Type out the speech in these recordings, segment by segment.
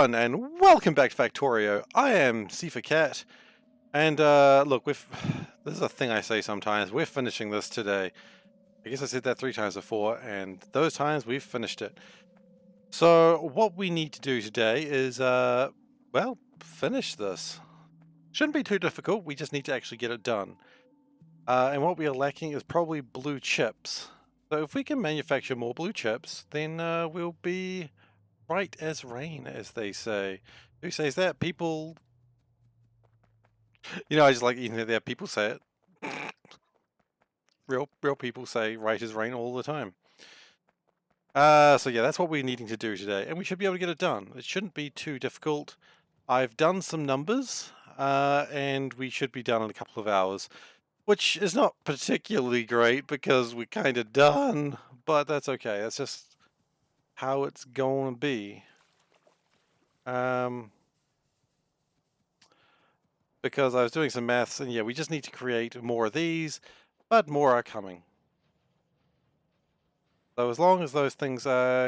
And welcome back to Factorio. I am SeiferKatt, and look, this is a thing I say sometimes. We're finishing this today. I guess I said that 3 times before, and those times we've finished it. So what we need to do today is, well, finish this. Shouldn't be too difficult. We just need to actually get it done. And what we are lacking is probably blue chips. So if we can manufacture more blue chips, then we'll be bright as rain, as they say. Who says that? People. I just like eating it there. People say it. Real people say right as rain all the time. So yeah, that's what we're needing to do today, and we should be able to get it done. It shouldn't be too difficult. I've done some numbers, and we should be done in a couple of hours, which is not particularly great because we're kind of done, but that's okay. That's just how it's going to be. Because I was doing some maths, and yeah, we just need to create more of these, but more are coming. So as long as those things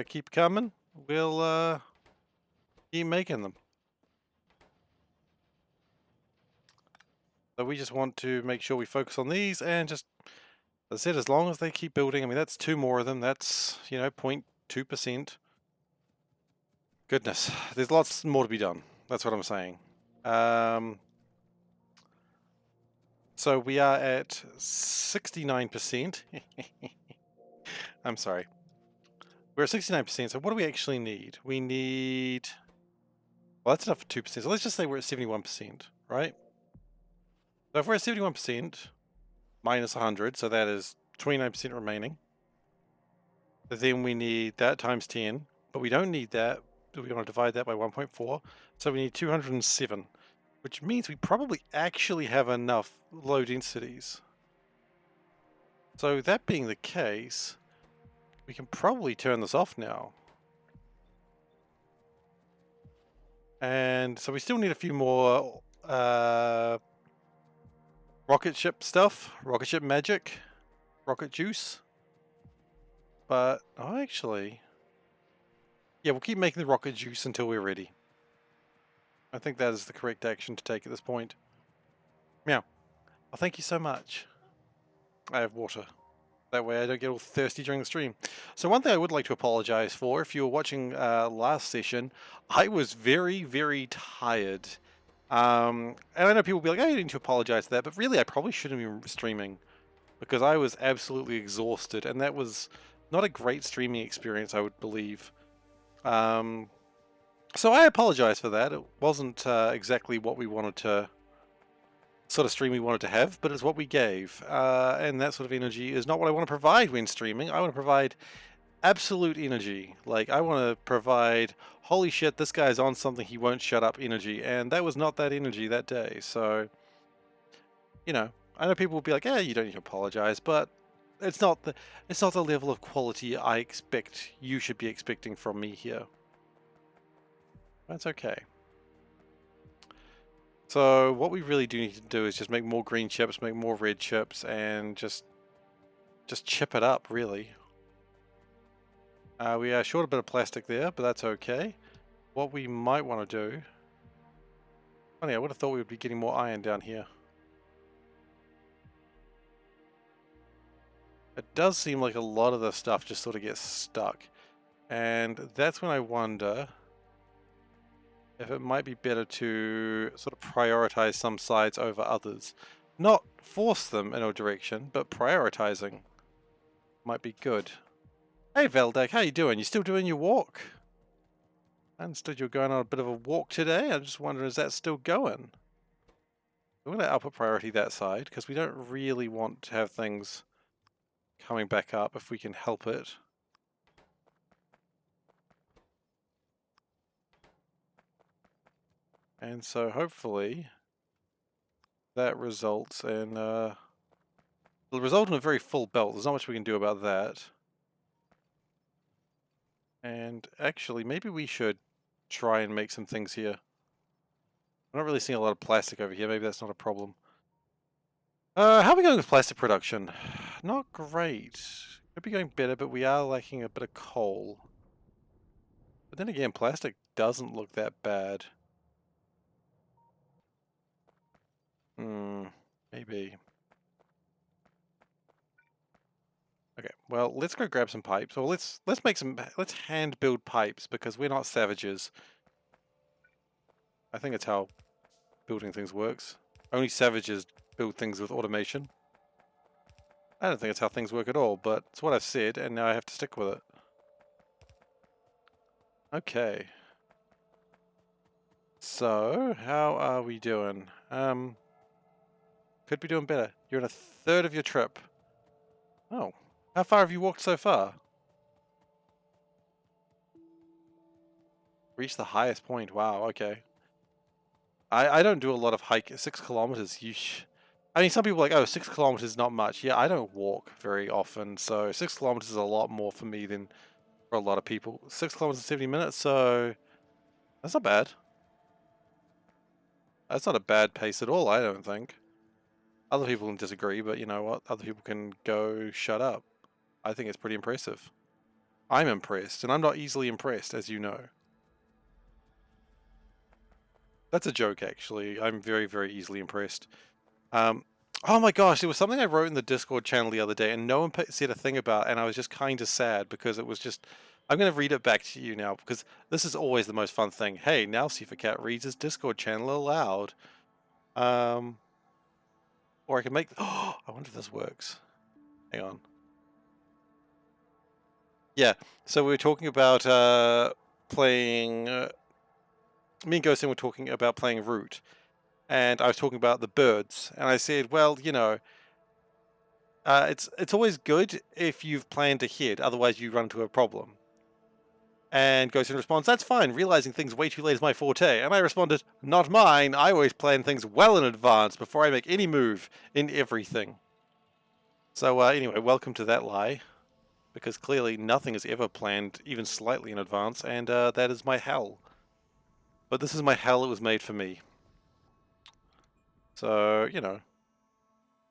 keep coming, we'll keep making them. So we just want to make sure we focus on these and just, as I said, as long as they keep building. I mean, that's 2 more of them. That's, 0.2%. Goodness, there's lots more to be done. That's what I'm saying. So we are at 69%. I'm sorry. We're at 69%, so what do we actually need? We need... Well, that's enough for 2%, so let's just say we're at 71%, right? So if we're at 71%, minus 100, so that is 29% remaining. Then we need that times 10, but we don't need that. We want to divide that by 1.4, so we need 207, which means we probably actually have enough low densities. So that being the case, we can probably turn this off now. And so we still need a few more rocket ship stuff, rocket ship magic, rocket juice. But, actually, yeah, we'll keep making the rocket juice until we're ready. I think that is the correct action to take at this point. Meow. Well, thank you so much. I have water. That way I don't get all thirsty during the stream. So one thing I would like to apologize for, if you were watching last session, I was very, very tired. And I know people will be like, oh, you need to apologize for that, but really I probably shouldn't be streaming because I was absolutely exhausted, and that was not a great streaming experience, I would believe. So I apologize for that. It wasn't exactly what we wanted to, sort of stream we wanted to have, but it's what we gave. And that sort of energy is not what I want to provide when streaming. I want to provide absolute energy. Like, I want to provide, holy shit, this guy's on something, he won't shut up energy. And that was not that energy that day. So, I know people will be like, you don't need to apologize, but it's not the level of quality I expect you should be expecting from me here. That's okay. So what we really do need to do is just make more green chips, make more red chips, and just chip it up, really. We are short a bit of plastic there, but that's okay. What we might want to do... Funny, I would have thought we would be getting more iron down here. It does seem like a lot of the stuff just sort of gets stuck. And that's when I wonder if it might be better to sort of prioritize some sides over others. Not force them in a direction, but prioritizing might be good. Hey Veldek, how you doing? You still doing your walk? I understood you were going on a bit of a walk today. I'm just wondering, is that still going? We're going to output priority that side, because we don't really want to have things coming back up if we can help it. And so hopefully that results in it'll result in a very full belt. There's not much we can do about that. And actually, maybe we should try and make some things here. I'm not really seeing a lot of plastic over here. Maybe that's not a problem. How are we going with plastic production? Not great. Could be going better, but we are lacking a bit of coal. But then again, plastic doesn't look that bad. Maybe. Okay, well, let's go grab some pipes. Or let's hand build pipes because we're not savages. I think it's how building things works. Only savages build things with automation. I don't think it's how things work at all, but it's what I've said, and now I have to stick with it. Okay. So, how are we doing? Could be doing better. You're in a third of your trip. Oh. How far have you walked so far? Reached the highest point. Wow, okay. I don't do a lot of hike. 6 kilometers. I mean, some people are like, oh, 6 kilometers is not much. Yeah, I don't walk very often, so 6 kilometers is a lot more for me than for a lot of people. 6 kilometers in 70 minutes, so that's not bad. That's not a bad pace at all, I don't think. Other people can disagree, but you know what? Other people can go shut up. I think it's pretty impressive. I'm impressed, and I'm not easily impressed, as you know. That's a joke, actually. I'm very, very easily impressed. Oh my gosh, there was something I wrote in the Discord channel the other day, and no one said a thing about it, and I was just kind of sad because it was just... I'm going to read it back to you now, because this is always the most fun thing. Hey, now SeiferKatt reads his Discord channel aloud. Or I can make... Oh, I wonder if this works. Hang on. Yeah, so we were talking about playing... me and Ghostin were talking about playing Root, and I was talking about the birds, and I said, well, you know, it's always good if you've planned ahead, otherwise you run into a problem. And Ghostin responds, that's fine, realizing things way too late is my forte. And I responded, not mine, I always plan things well in advance before I make any move in everything. So anyway, welcome to that lie, because clearly nothing is ever planned even slightly in advance, and that is my hell. But this is my hell, it was made for me. So, you know,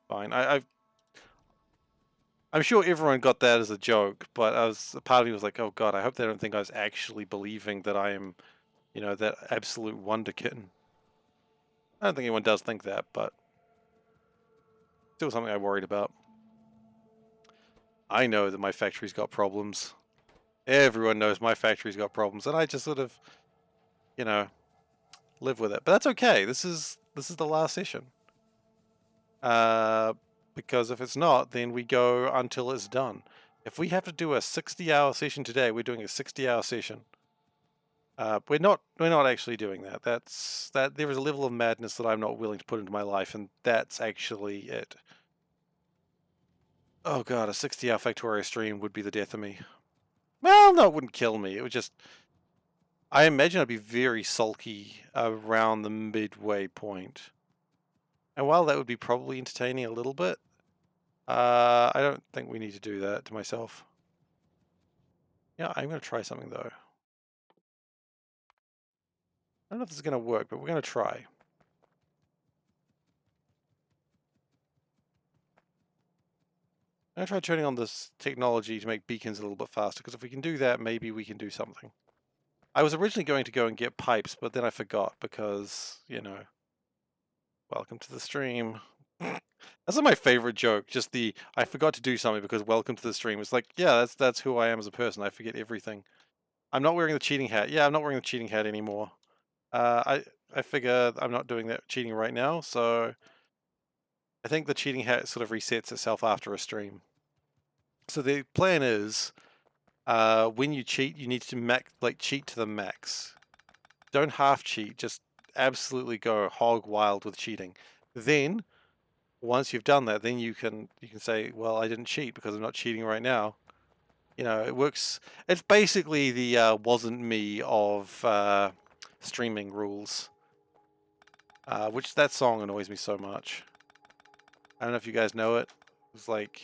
fine. I'm sure everyone got that as a joke, but part of me was like, oh god, I hope they don't think I was actually believing that I am, you know, that absolute wonder kitten. I don't think anyone does think that, but still something I worried about. I know that my factory's got problems. Everyone knows my factory's got problems, and I just sort of, you know, live with it. But that's okay. This is the last session. Because if it's not, then we go until it's done. If we have to do a 60-hour session today, we're doing a 60-hour session. We're not actually doing that. There is a level of madness that I'm not willing to put into my life, and that's actually it. Oh god, a 60-hour Factorio stream would be the death of me. Well, no, it wouldn't kill me. It would just... I imagine I'd be very sulky around the midway point. And while that would be probably entertaining a little bit, I don't think we need to do that to myself. Yeah, I'm going to try something though. I don't know if this is going to work, but we're going to try. I'm going to try turning on this technology to make beacons a little bit faster, because if we can do that, maybe we can do something. I was originally going to go and get pipes, but then I forgot because, you know, welcome to the stream. That's not my favorite joke, just the, I forgot to do something because welcome to the stream. It's like, yeah, that's who I am as a person. I forget everything. I'm not wearing the cheating hat. Yeah, I'm not wearing the cheating hat anymore. I figure I'm not doing that cheating right now, so I think the cheating hat sort of resets itself after a stream. So the plan is, when you cheat, you need to cheat to the max. Don't half cheat, just absolutely go hog wild with cheating. Then, once you've done that, then you can say, well, I didn't cheat because I'm not cheating right now. You know, it works. It's basically the wasn't me of streaming rules. Which that song annoys me so much. I don't know if you guys know it. It was like,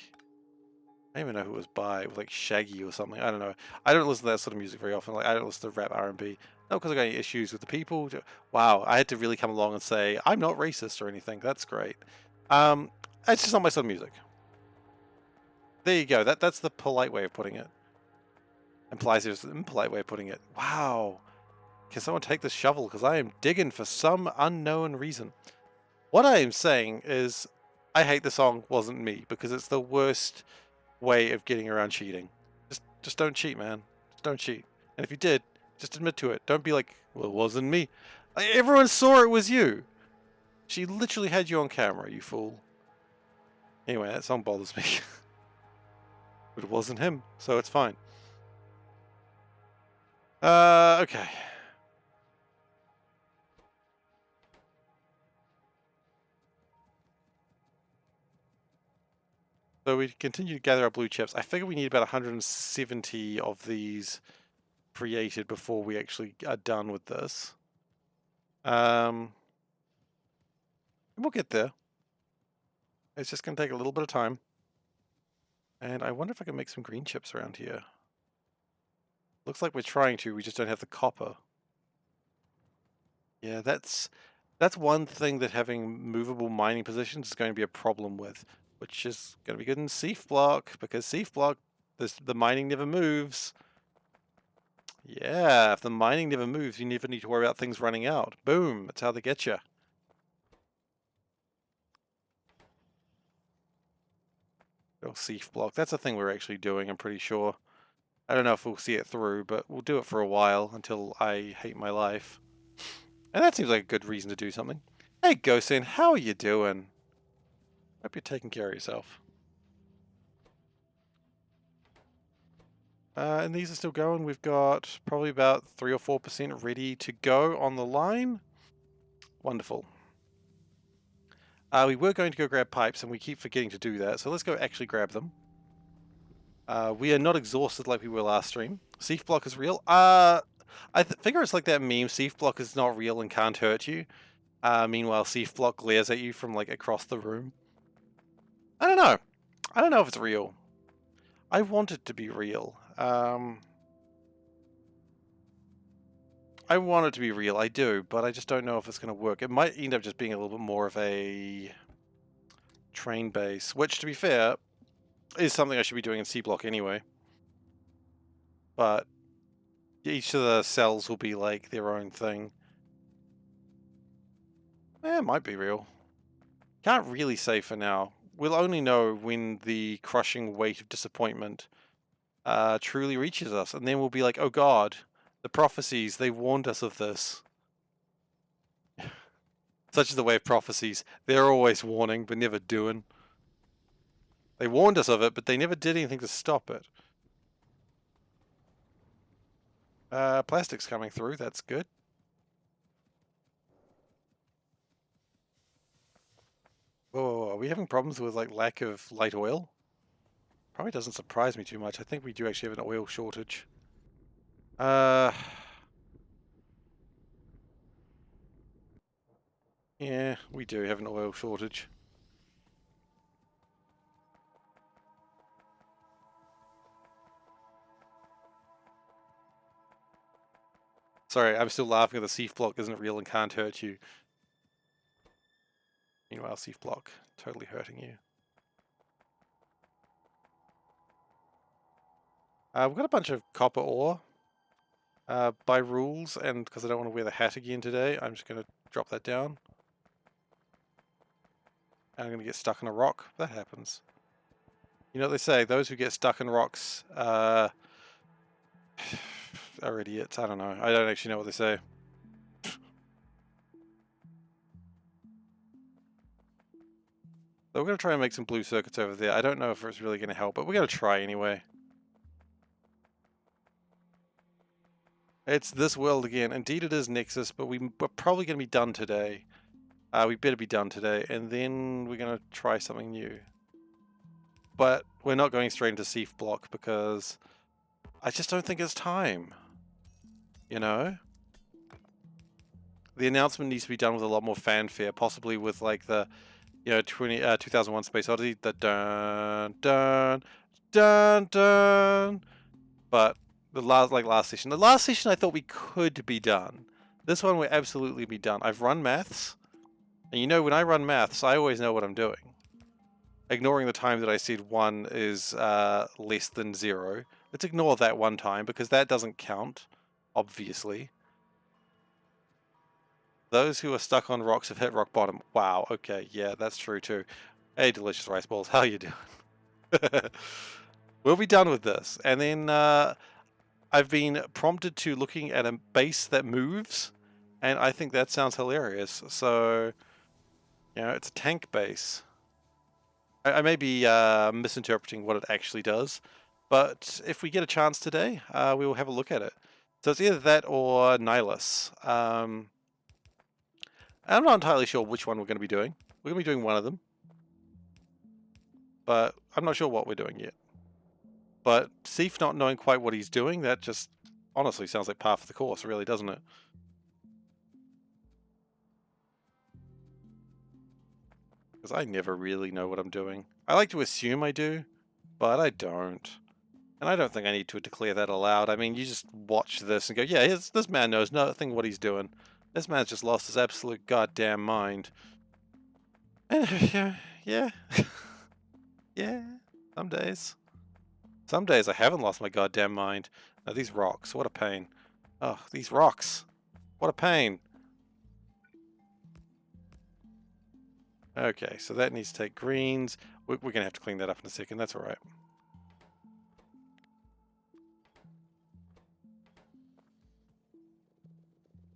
I don't even know who it was by. It was like Shaggy or something. I don't know. I don't listen to that sort of music very often. Like I don't listen to rap R&B. Not because I got any issues with the people. Wow, I had to really come along and say I'm not racist or anything. That's great. It's just not my sort of music. There you go. That's the polite way of putting it. Implies there's an impolite way of putting it. Wow. Can someone take this shovel? Because I am digging for some unknown reason. What I am saying is, I hate the song Wasn't Me, because it's the worst way of getting around cheating. Just don't cheat, man. Just don't cheat. And if you did, just admit to it. Don't be like, well, it wasn't me. Everyone saw it was you. She literally had you on camera, you fool. Anyway, that song bothers me. But it wasn't him, so it's fine. Okay. So we continue to gather our blue chips. I figure we need about 170 of these created before we actually are done with this. We'll get there. It's just going to take a little bit of time. And I wonder if I can make some green chips around here. Looks like we're trying to, we just don't have the copper. Yeah, that's one thing that having movable mining positions is going to be a problem with, which is going to be good in SeiferKatt, because SeiferKatt, the mining never moves. Yeah, if the mining never moves, you never need to worry about things running out. Boom, that's how they get you. Oh, SeiferKatt, that's a thing we're actually doing, I'm pretty sure. I don't know if we'll see it through, but we'll do it for a while until I hate my life. And that seems like a good reason to do something. Hey, Ghosin, how are you doing? Hope you're taking care of yourself. And these are still going. We've got probably about 3 or 4% ready to go on the line. Wonderful. We were going to go grab pipes, and we keep forgetting to do that. So let's go actually grab them. We are not exhausted like we were last stream. SeiferKatt is real. I figure it's like that meme. SeiferKatt is not real and can't hurt you. Meanwhile, SeiferKatt glares at you from like across the room. I don't know. I don't know if it's real. I want it to be real. I want it to be real, I do, but I just don't know if it's going to work. It might end up just being a little bit more of a train base, which, to be fair, is something I should be doing in C block anyway. But each of the cells will be like their own thing. It might be real. Can't really say for now. We'll only know when the crushing weight of disappointment truly reaches us, and then we'll be like, oh god, the prophecies, they warned us of this. Such is the way of prophecies. They're always warning, but never doing. They warned us of it, but they never did anything to stop it. Plastic's coming through, that's good. Whoa, are we having problems with like lack of light oil? Probably doesn't surprise me too much. I think we do actually have an oil shortage. Yeah, we do have an oil shortage. Sorry, I'm still laughing at the SeiferKatt isn't real and can't hurt you. Meanwhile, SeiferKatt totally hurting you. We've got a bunch of copper ore. By rules, and because I don't want to wear the hat again today, I'm just going to drop that down. And I'm going to get stuck in a rock. That happens. You know what they say, those who get stuck in rocks are idiots. I don't know. I don't actually know what they say. So we're going to try and make some blue circuits over there. I don't know if it's really going to help, but we're going to try anyway. It's this world again. Indeed it is Nexus, but we're probably going to be done today. We better be done today, and then we're going to try something new. But we're not going straight into SeiferKatt because I just don't think it's time. You know? The announcement needs to be done with a lot more fanfare, possibly with like the, you know, 2001 Space Odyssey, the dun dun dun dun. But the last session I thought we could be done. This one will absolutely be done. I've run maths, and you know when I run maths, I always know what I'm doing. Ignoring the time that I said 1 is less than 0. Let's ignore that one time because that doesn't count, obviously. Those who are stuck on rocks have hit rock bottom. Wow, okay, yeah, that's true too. Hey, delicious rice balls, how you doing? We'll be done with this. And then I've been prompted to looking at a base that moves, and I think that sounds hilarious. So, you know, it's a tank base. I may be misinterpreting what it actually does, but if we get a chance today, we will have a look at it. So it's either that or Nihilus. I'm not entirely sure which one we're going to be doing. We're going to be doing one of them, but I'm not sure what we're doing yet. But Seif not knowing quite what he's doing, that just honestly sounds like par for the course, really, doesn't it? Because I never really know what I'm doing. I like to assume I do, but I don't. And I don't think I need to declare that aloud. I mean, you just watch this and go, yeah, this man knows nothing what he's doing. This man's just lost his absolute goddamn mind. Yeah, yeah. Yeah, some days. Some days I haven't lost my goddamn mind. Now these rocks, what a pain. Oh, these rocks. What a pain. Okay, so that needs to take greens. We're going to have to clean that up in a second. That's all right.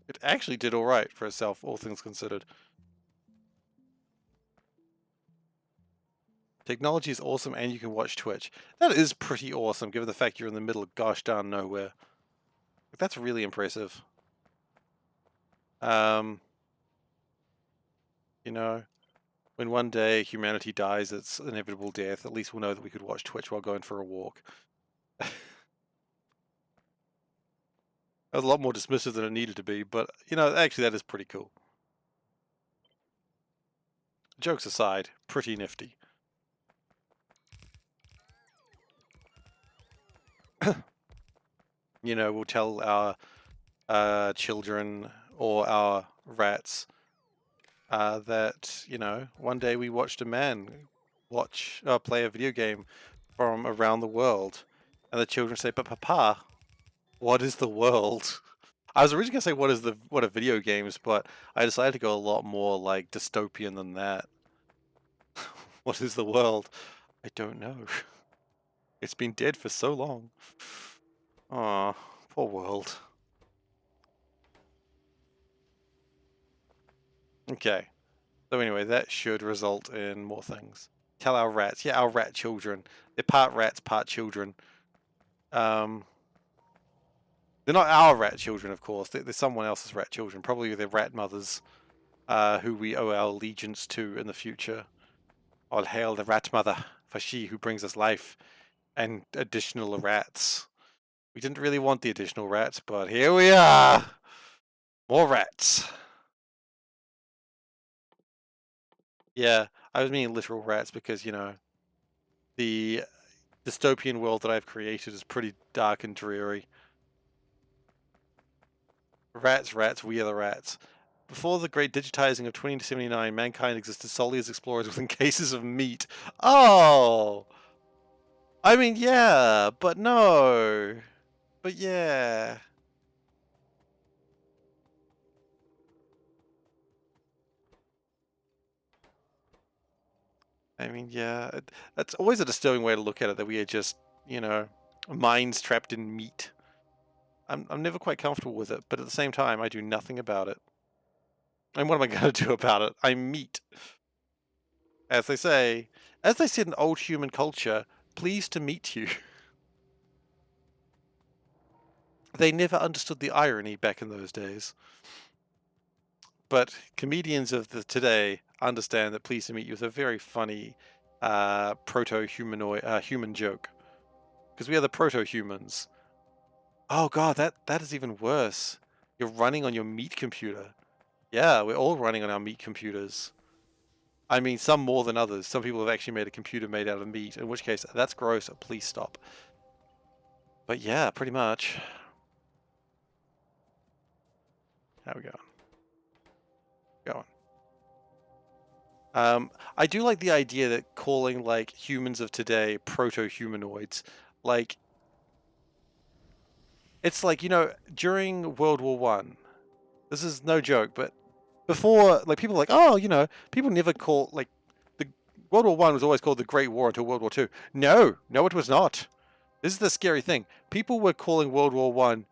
It actually did all right for itself, all things considered. Technology is awesome and you can watch Twitch. That is pretty awesome, given the fact you're in the middle of gosh darn nowhere. That's really impressive. You know, when one day humanity dies its inevitable death, at least we'll know that we could watch Twitch while going for a walk. That was a lot more dismissive than it needed to be, but, you know, actually that is pretty cool. Jokes aside, pretty nifty. You know, we'll tell our children or our rats that, you know, one day we watched a man play a video game from around the world, and the children say, "But Papa, what is the world?" I was originally gonna say what are video games, but I decided to go a lot more like dystopian than that. What is the world? I don't know. It's been dead for so long. Aw, poor world. Okay. So anyway, that should result in more things. Tell our rats. Yeah, our rat children. They're part rats, part children. They're not our rat children, of course. They're someone else's rat children. Probably their rat mothers, who we owe our allegiance to in the future. All hail the rat mother, for she who brings us life and additional rats. We didn't really want the additional rats, but here we are. More rats. Yeah, I was meaning literal rats because, you know, the dystopian world that I've created is pretty dark and dreary. Rats, rats, we are the rats. Before the great digitizing of 2079, mankind existed solely as explorers within cases of meat. Oh! I mean, yeah, but no. But yeah. I mean, yeah. That's always a disturbing way to look at it, that we are just, you know, minds trapped in meat. I'm never quite comfortable with it, but at the same time, I do nothing about it. And what am I going to do about it? I'm meat. As they say, as they said in old human culture, pleased to meet you. They never understood the irony back in those days. But comedians of the today understand that pleased to meet you is a very funny proto-humanoid human joke. Because we are the proto-humans. Oh god, that is even worse. You're running on your meat computer. Yeah, we're all running on our meat computers. I mean, some more than others. Some people have actually made a computer made out of meat, in which case, that's gross. Please stop. But yeah, pretty much. How we going? I do like the idea that calling like humans of today proto-humanoids, like It's like, you know, during World War One, this is no joke, but before, like, people are like, oh, you know, people never call, like, the World War One was always called the Great War until World War Two. No, it was not. This is the scary thing. People were calling World War One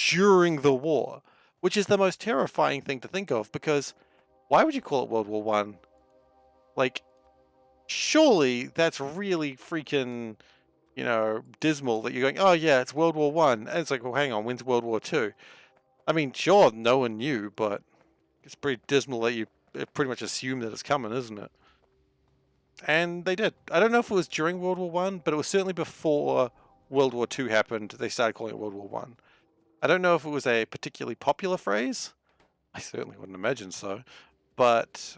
during the war, which is the most terrifying thing to think of, because why would you call it World War One? Like, surely that's really freaking, you know, dismal that you're going, oh yeah, it's World War One. And it's like, well, hang on, when's World War Two? I mean, sure, no one knew, but it's pretty dismal that you pretty much assume that it's coming, isn't it? And they did. I don't know if it was during World War One, but it was certainly before World War Two happened. They started calling it World War One. I don't know if it was a particularly popular phrase. I certainly wouldn't imagine so. But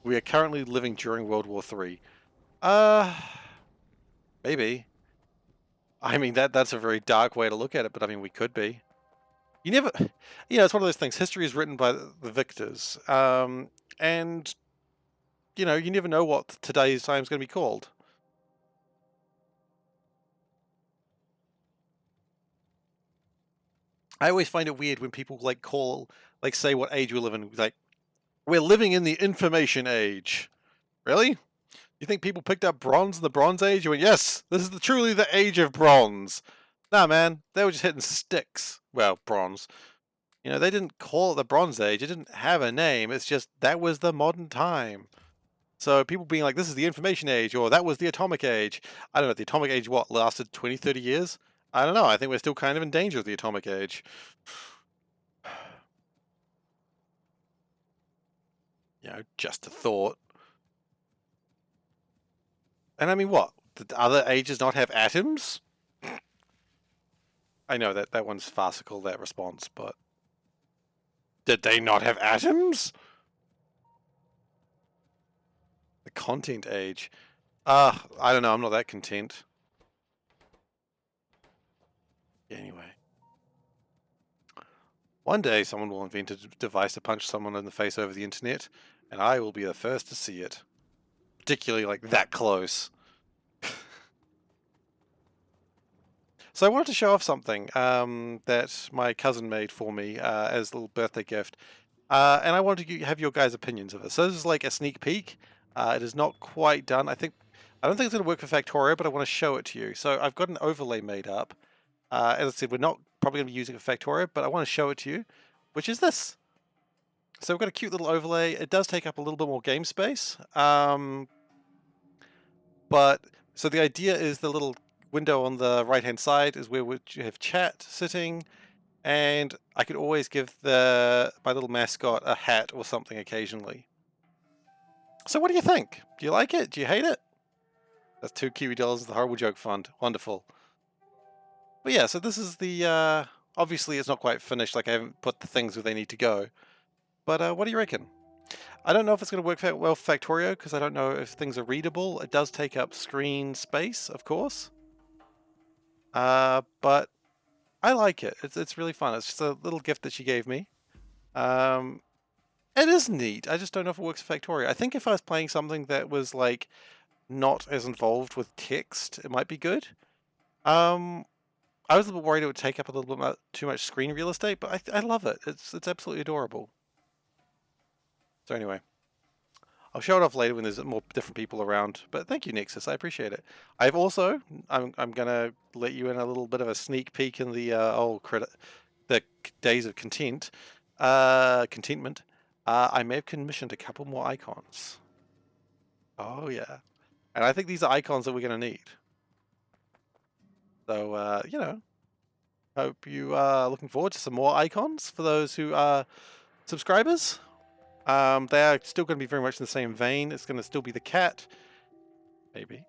we are currently living during World War Three. Maybe. I mean, that's a very dark way to look at it, but I mean, we could be. You never, you know, it's one of those things. History is written by the victors, and you know, you never know what today's time is going to be called. I always find it weird when people like call, like, say what age we live in. Like, we're living in the information age. Really? You think people picked up bronze in the Bronze Age? You went, yes, this is truly the age of bronze. Nah, man, they were just hitting sticks. Well, bronze. You know, they didn't call it the Bronze Age. It didn't have a name. It's just that was the modern time. So people being like, this is the information age, or that was the atomic age. I don't know, the atomic age, what, lasted 20, 30 years? I don't know. I think we're still kind of in danger of the atomic age. You know, just a thought. And I mean, what? Did other ages not have atoms? I know that one's farcical, that response, but did they not have atoms? The content age. I don't know. I'm not that content. Anyway. One day someone will invent a device to punch someone in the face over the internet, and I will be the first to see it. Particularly like that close. So I wanted to show off something that my cousin made for me as a little birthday gift. And I wanted to have your guys' opinions of it. So this is like a sneak peek. It is not quite done. I don't think it's going to work for Factorio, but I want to show it to you. So I've got an overlay made up. As I said, we're not probably going to be using it for Factorio, but I want to show it to you, which is this. So we've got a cute little overlay. It does take up a little bit more game space. But so the idea is the little window on the right-hand side is where we have chat sitting, and I could always give my little mascot a hat or something occasionally. So what do you think? Do you like it? Do you hate it? That's $2 Kiwi of the Horrible Joke Fund. Wonderful. But yeah, so this is the, obviously it's not quite finished, like I haven't put the things where they need to go. But what do you reckon? I don't know if it's going to work well for Factorio, because I don't know if things are readable. It does take up screen space, of course. But I like it. It's really fun. It's just a little gift that she gave me. It is neat. I just don't know if it works for Factorio. I think if I was playing something that was like not as involved with text, it might be good. I was a little bit worried it would take up a little bit too much screen real estate, but I love it. It's absolutely adorable. So anyway, I'll show it off later when there's more different people around. But thank you, Nexus. I appreciate it. I've also I'm gonna let you in a little bit of a sneak peek in the the days of contentment. I may have commissioned a couple more icons. Oh yeah, and I think these are icons that we're gonna need. So you know, hope you are looking forward to some more icons for those who are subscribers. They are still going to be very much in the same vein. It's going to still be the cat, maybe.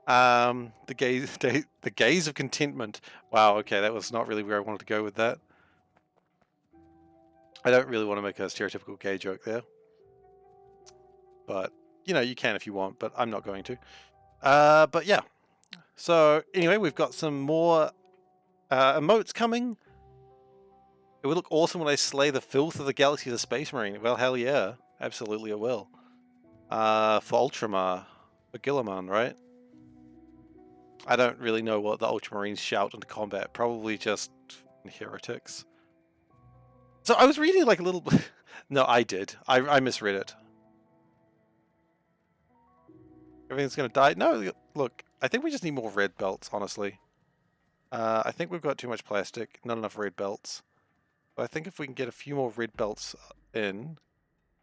The gaze of contentment. Wow, okay, that was not really where I wanted to go with that. I don't really want to make a stereotypical gay joke there. But, you know, you can if you want, but I'm not going to. But yeah. So, anyway, we've got some more emotes coming. It would look awesome when I slay the filth of the galaxy of the Space Marine. Well, hell yeah. Absolutely it will. For Ultramar. For Gilliman, right? I don't really know what the Ultramarines shout into combat. Probably just heretics. So I was reading like a little... No, I did. I misread it. Everything's going to die. No, look. I think we just need more red belts, honestly. I think we've got too much plastic. Not enough red belts. But I think if we can get a few more red belts in,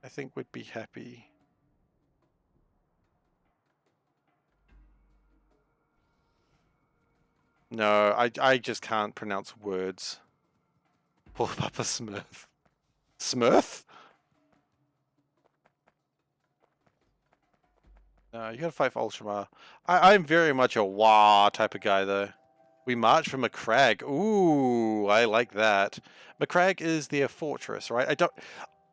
I think we'd be happy. No, I just can't pronounce words. Poor Papa Smurf. Smurf? No, you gotta fight for Ultramar. I'm very much a wah type of guy, though. We march from Macragge. Ooh, I like that. Macragge is their fortress, right?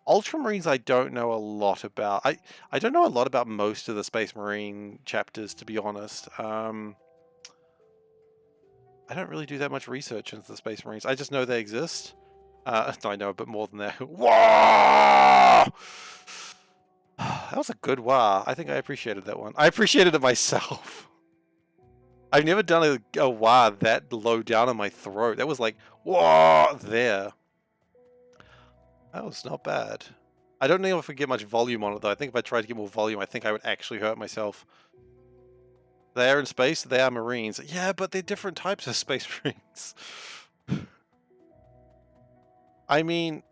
Ultramarines I don't know a lot about. I don't know a lot about most of the Space Marine chapters, to be honest. I don't really do that much research into the Space Marines. I just know they exist. I know a bit more than that. Wah! That was a good wah. I think I appreciated that one. I appreciated it myself. I've never done a wah that low down in my throat. That was like, wah, there. That was not bad. I don't know if we get much volume on it, though. I think if I tried to get more volume, I think I would actually hurt myself. They are in space, they are Marines. Yeah, but they're different types of Space Marines. I mean,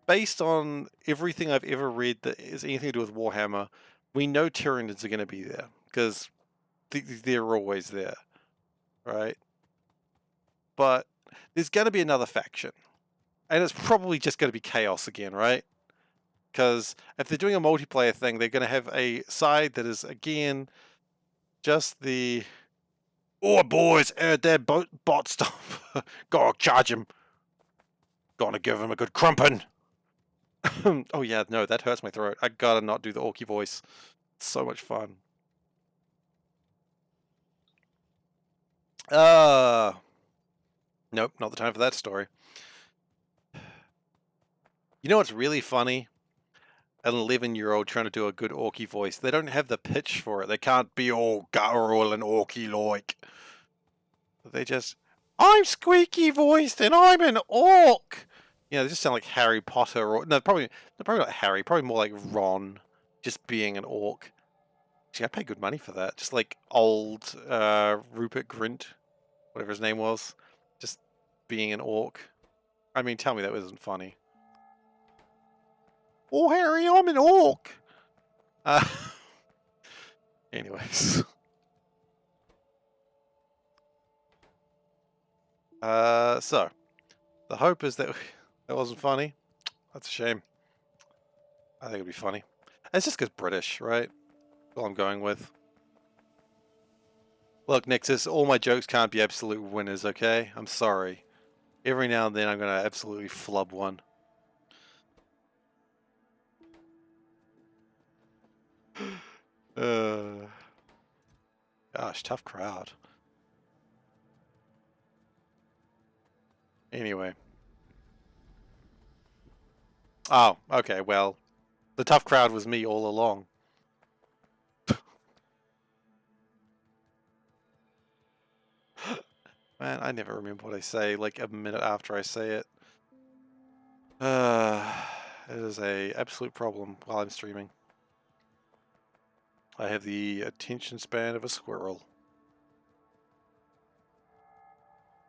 based on everything I've ever read that is anything to do with Warhammer, we know Tyranids are going to be there, because they're always there, right? But there's going to be another faction. And it's probably just going to be Chaos again, right? Because if they're doing a multiplayer thing, they're going to have a side that is, again, just the... Oh, boys, that bot stuff. Go charge him. Gonna give him a good crumpin'. Oh, yeah, no, that hurts my throat. I gotta not do the Orky voice. It's so much fun. Nope, not the time for that story. You know what's really funny? An 11-year-old trying to do a good Orky voice. They don't have the pitch for it. They can't be all guttural and Orky-like. They just, I'm squeaky voiced and I'm an orc. You know, they just sound like Harry Potter or no, probably not Harry. Probably more like Ron, just being an orc. Actually, I pay good money for that. Just like old Rupert Grint, whatever his name was, just being an orc. I mean, tell me that wasn't funny. Oh, Harry, I'm an orc. Anyways. So, the hope is that that wasn't funny. That's a shame. I think it'd be funny. It's just because British, right? That's all I'm going with. Look, Nexus, all my jokes can't be absolute winners, okay? I'm sorry. Every now and then I'm going to absolutely flub one. Gosh, tough crowd. Anyway. Oh, okay, well, the tough crowd was me all along. Man, I never remember what I say, like a minute after I say it. It is a absolute problem while I'm streaming. I have the attention span of a squirrel.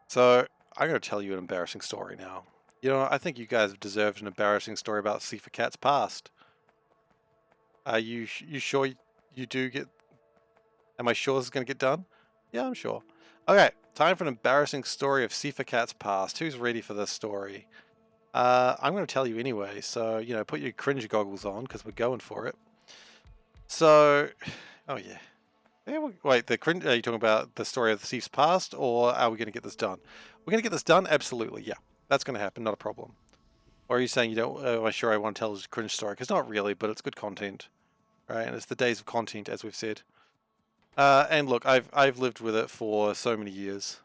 So, I'm going to tell you an embarrassing story now. You know, I think you guys have deserved an embarrassing story about SeiferKatt's past. Are you sure you do get... Am I sure this is going to get done? Yeah, I'm sure. Okay, time for an embarrassing story of SeiferKatt's past. Who's ready for this story? I'm going to tell you anyway, so, you know, put your cringe goggles on, because we're going for it. So, oh yeah. Wait, the cringe, are you talking about the story of the Seif's past, or are we going to get this done? We're going to get this done? Absolutely, yeah. That's going to happen, not a problem. Or are you saying you don't, am I sure I want to tell this cringe story? Because not really, but it's good content. Right, and it's the days of content, as we've said. And look, I've lived with it for so many years.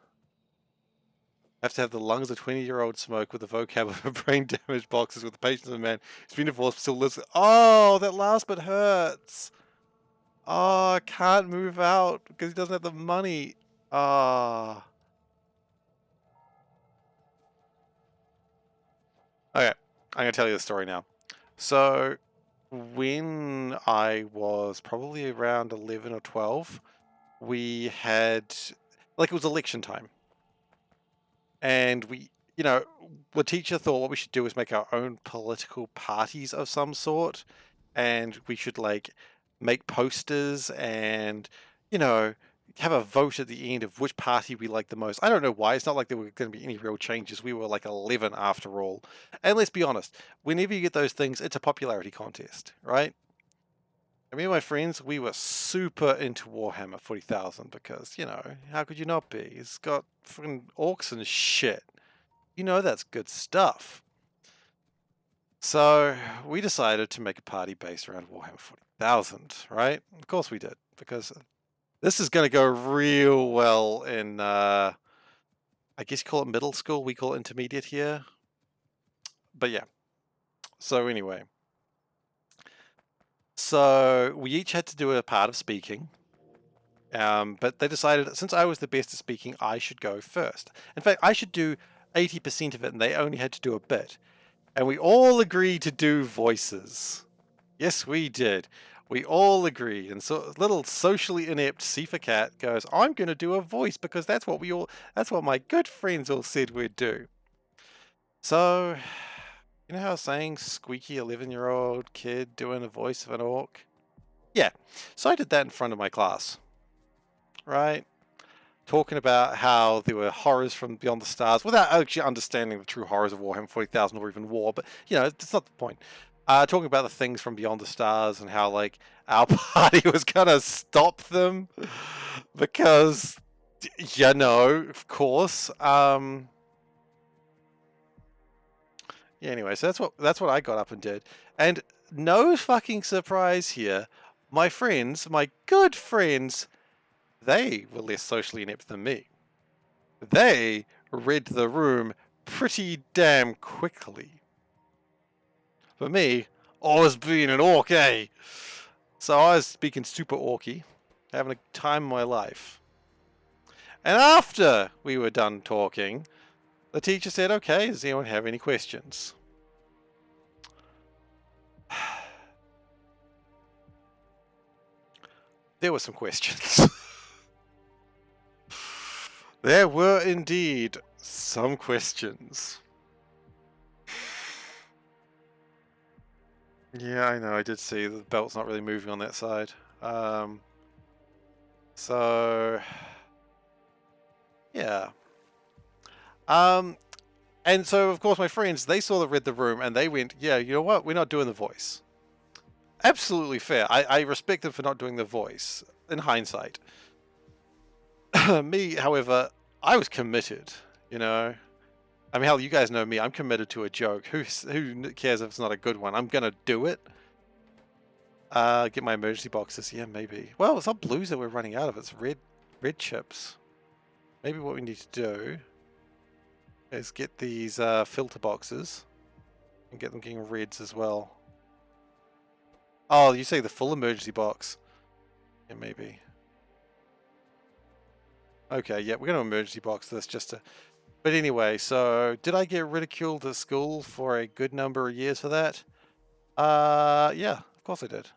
I have to have the lungs of a 20-year-old smoke with the vocab of a brain damaged boxes with the patience of a man who's been divorced still lives. Oh, that last bit hurts. Oh, I can't move out because he doesn't have the money. Ah. Okay, I'm gonna tell you the story now. So, when I was probably around 11 or 12, we had, like, it was election time. And we, you know, the teacher thought what we should do is make our own political parties of some sort. And we should, like, make posters and, you know, have a vote at the end of which party we like the most. I don't know why. It's not like there were going to be any real changes. We were like 11 after all. And let's be honest, whenever you get those things, it's a popularity contest, right? Me and my friends, we were super into Warhammer 40,000 because, you know, how could you not be? It's got fucking orcs and shit. You know that's good stuff. So we decided to make a party based around Warhammer 40,000, right? Of course we did, because this is going to go real well in, I guess you call it middle school, we call it intermediate here. But yeah, so anyway. So we each had to do a part of speaking. But they decided that since I was the best at speaking, I should go first. In fact, I should do 80% of it, and they only had to do a bit. And we all agreed to do voices. Yes, we did. We all agreed. And so little socially inept SeiferKatt goes, I'm going to do a voice because that's what my good friends all said we'd do. So, you know how I was saying squeaky 11-year-old kid doing a voice of an orc? Yeah. So I did that in front of my class. Right? Talking about how there were horrors from beyond the stars without actually understanding the true horrors of Warhammer 40,000 or even war, but you know, it's not the point. Talking about the things from beyond the stars and how like our party was gonna stop them because, you know, of course. Yeah, anyway, so that's what I got up and did, and no fucking surprise here. My friends, my good friends, they were less socially inept than me. They read the room pretty damn quickly. For me, I was being an orc, eh? So I was speaking super orky, having a time of my life. And after we were done talking, the teacher said, okay, does anyone have any questions? There were some questions. There were indeed some questions. Yeah, I know, I did see the belt's not really moving on that side. So, yeah. And so, of course, my friends, they saw that read the room and they went, yeah, you know what? We're not doing the voice. Absolutely fair. I respect them for not doing the voice, in hindsight. Me, however, I was committed, you know? I mean, hell, you guys know me. I'm committed to a joke. Who cares if it's not a good one? I'm gonna do it. Get my emergency boxes. Yeah, maybe. Well, it's not blues that we're running out of. It's red chips. Maybe what we need to do is get these filter boxes and get them getting reds as well. Oh, you say the full emergency box. Yeah, maybe. Okay, yeah, we're going to emergency box this just to... But anyway, so did I get ridiculed at school for a good number of years for that? Yeah, of course I did.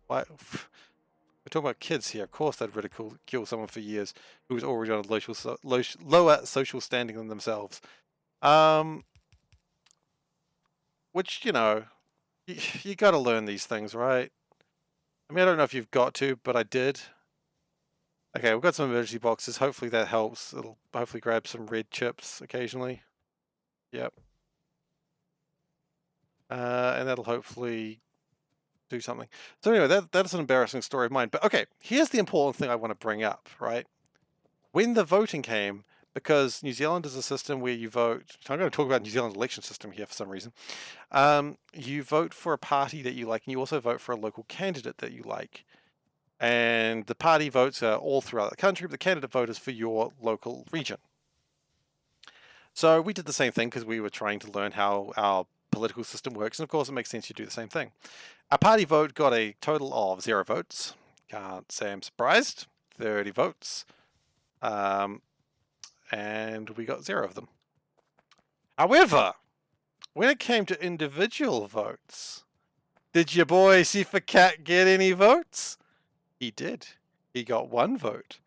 Why? We're talking about kids here. Of course they'd ridicule someone for years who was already on a lower social standing than themselves. Which, you know, you got to learn these things, right? I mean, I don't know if you've got to, but I did. Okay, we've got some emergency boxes. Hopefully that helps. It'll hopefully grab some red chips occasionally. Yep. And that'll hopefully do something. So anyway, that's an embarrassing story of mine. But okay, here's the important thing I want to bring up, right? When the voting came, because New Zealand is a system where you vote. I'm going to talk about New Zealand's election system here for some reason. You vote for a party that you like, and you also vote for a local candidate that you like. And the party votes are all throughout the country, but the candidate vote is for your local region. So we did the same thing because we were trying to learn how our political system works, and of course it makes sense you do the same thing. Our party vote got a total of 0 votes. Can't say I'm surprised. 30 votes. And we got 0 of them. However, when it came to individual votes, did your boy SeiferKatt get any votes? He did. He got 1 vote.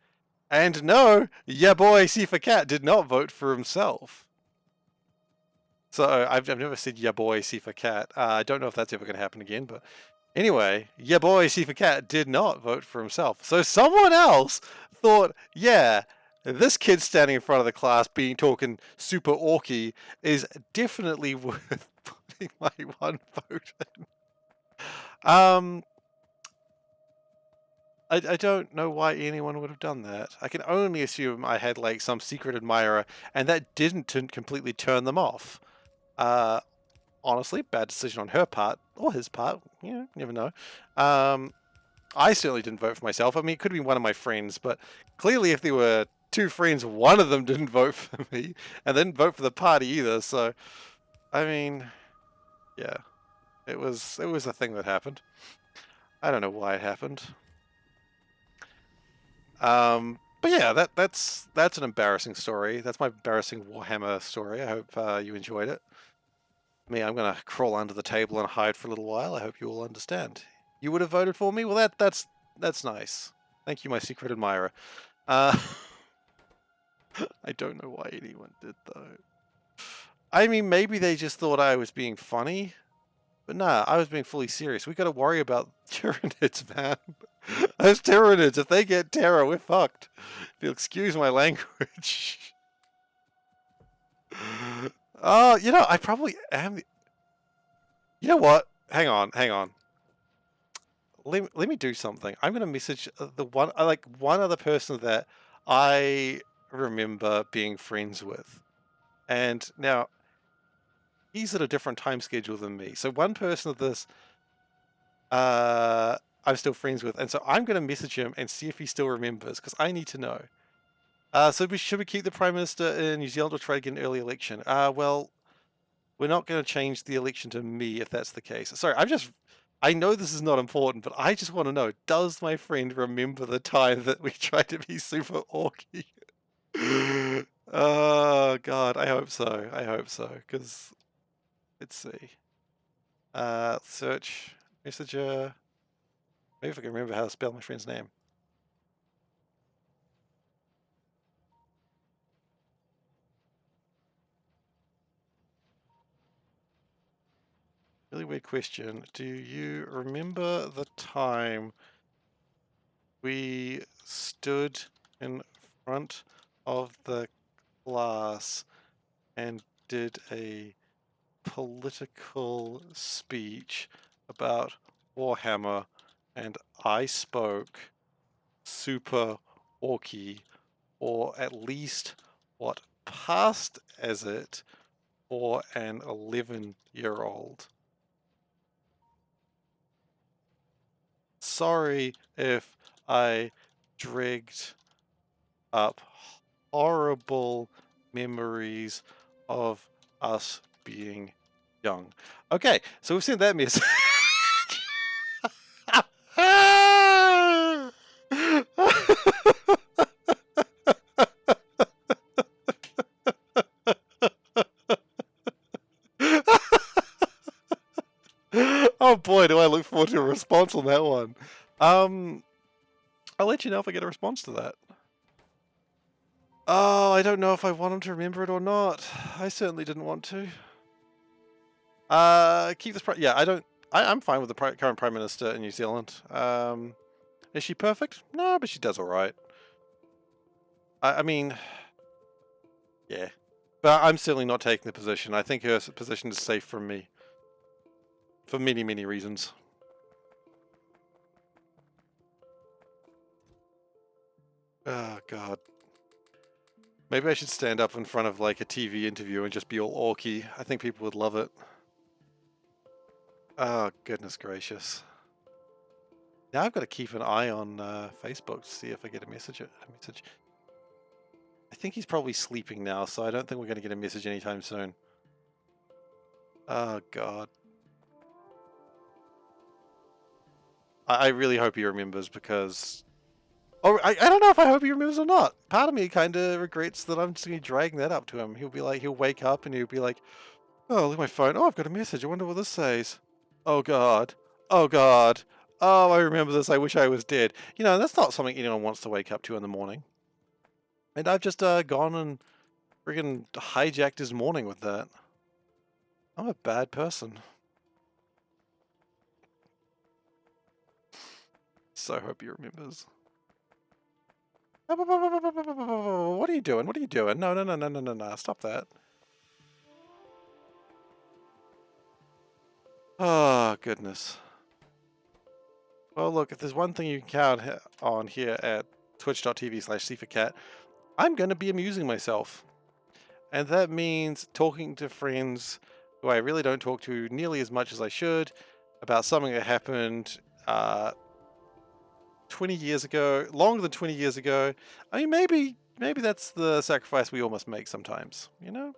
And no, your boy SeiferKatt did not vote for himself. So I've never said your boy SeiferKatt. I don't know if that's ever going to happen again, but anyway, your boy SeiferKatt did not vote for himself. So someone else thought, yeah, this kid standing in front of the class talking super orky is definitely worth putting my 1 vote in. I don't know why anyone would have done that. I can only assume I had like some secret admirer and that didn't completely turn them off. Honestly, bad decision on her part or his part. You never know. I certainly didn't vote for myself. I mean, it could have been one of my friends, but clearly if there were 2 friends, one of them didn't vote for me and they didn't vote for the party either. So, I mean, yeah, it was a thing that happened. I don't know why it happened. But yeah, that's an embarrassing story. That's my embarrassing Warhammer story. I hope you enjoyed it. Me, I'm gonna crawl under the table and hide for a little while. I hope you all understand. You would have voted for me? Well, that's nice. Thank you, my secret admirer. I don't know why anyone did though. I mean, maybe they just thought I was being funny, but nah, I was being fully serious. We got to worry about Tyranids, man. Those Tyranids, if they get terror, we're fucked. If you'll excuse my language. Oh, I probably am. You know what? Hang on. Let me do something. I'm gonna message one other person that I remember being friends with, and now he's at a different time schedule than me. So one person of this, I'm still friends with, and so I'm gonna message him and see if he still remembers because I need to know. So should we keep the Prime Minister in New Zealand or try to get an early election? Well, we're not going to change the election to me if that's the case. Sorry, I know this is not important, but I just want to know, does my friend remember the time that we tried to be super orky? Oh, God, I hope so, because, let's see. Search, messenger, maybe if I can remember how to spell my friend's name. Really weird question. Do you remember the time we stood in front of the class and did a political speech about Warhammer and I spoke super orky, or at least what passed as it for an 11-year-old. Sorry if I dragged up horrible memories of us being young. Okay, so we've seen that message. Oh boy, do I look forward to a response on that one. I'll let you know if I get a response to that. Oh, I don't know if I want him to remember it or not. I certainly didn't want to. Keep this. Yeah, I'm fine with the current Prime Minister in New Zealand. Is she perfect? No, but she does all right. I mean, yeah. But I'm certainly not taking the position. I think her position is safe from me. For many, many reasons. Oh, God. Maybe I should stand up in front of like a TV interview and just be all orky. I think people would love it. Oh, goodness gracious. Now I've got to keep an eye on Facebook to see if I get a message. I think he's probably sleeping now, so I don't think we're going to get a message anytime soon. Oh, God. I really hope he remembers because Or I don't know if I hope he remembers or not. Part of me kind of regrets that I'm just going to be dragging that up to him. He'll be like, he'll wake up and he'll be like, oh, look at my phone. Oh, I've got a message. I wonder what this says. Oh, God. Oh, God. Oh, I remember this. I wish I was dead. You know, that's not something anyone wants to wake up to in the morning. And I've just gone and friggin' hijacked his morning with that. I'm a bad person. So hope he remembers. What are you doing? What are you doing? No, no, no, no, no, no, no. Stop that. Oh, goodness. Well, look, if there's one thing you can count on here at twitch.tv/SeiferKatt, I'm going to be amusing myself. And that means talking to friends who I really don't talk to nearly as much as I should about something that happened 20 years ago, longer than 20 years ago. I mean, maybe that's the sacrifice we all must make sometimes, you know?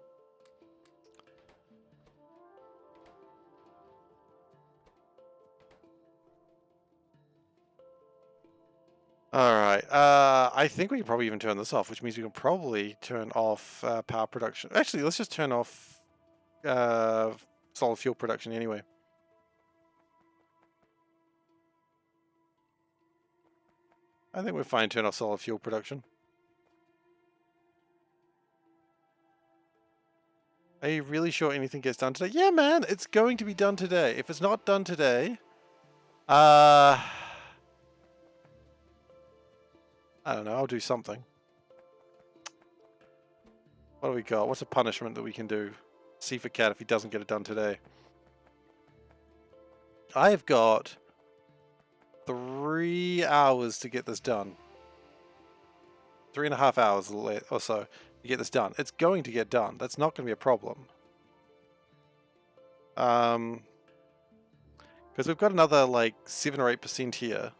Alright, I think we can probably even turn this off, which means we can probably turn off power production. Actually, let's just turn off solid fuel production anyway. I think we're fine to turn off solid fuel production. Are you really sure anything gets done today? Yeah, man, it's going to be done today. If it's not done today, I don't know, I'll do something. What do we got? What's a punishment that we can do? SeiferKatt if he doesn't get it done today. I've got 3 hours to get this done. 3.5 hours or so to get this done. It's going to get done. That's not going to be a problem. Because we've got another like 7 or 8% here.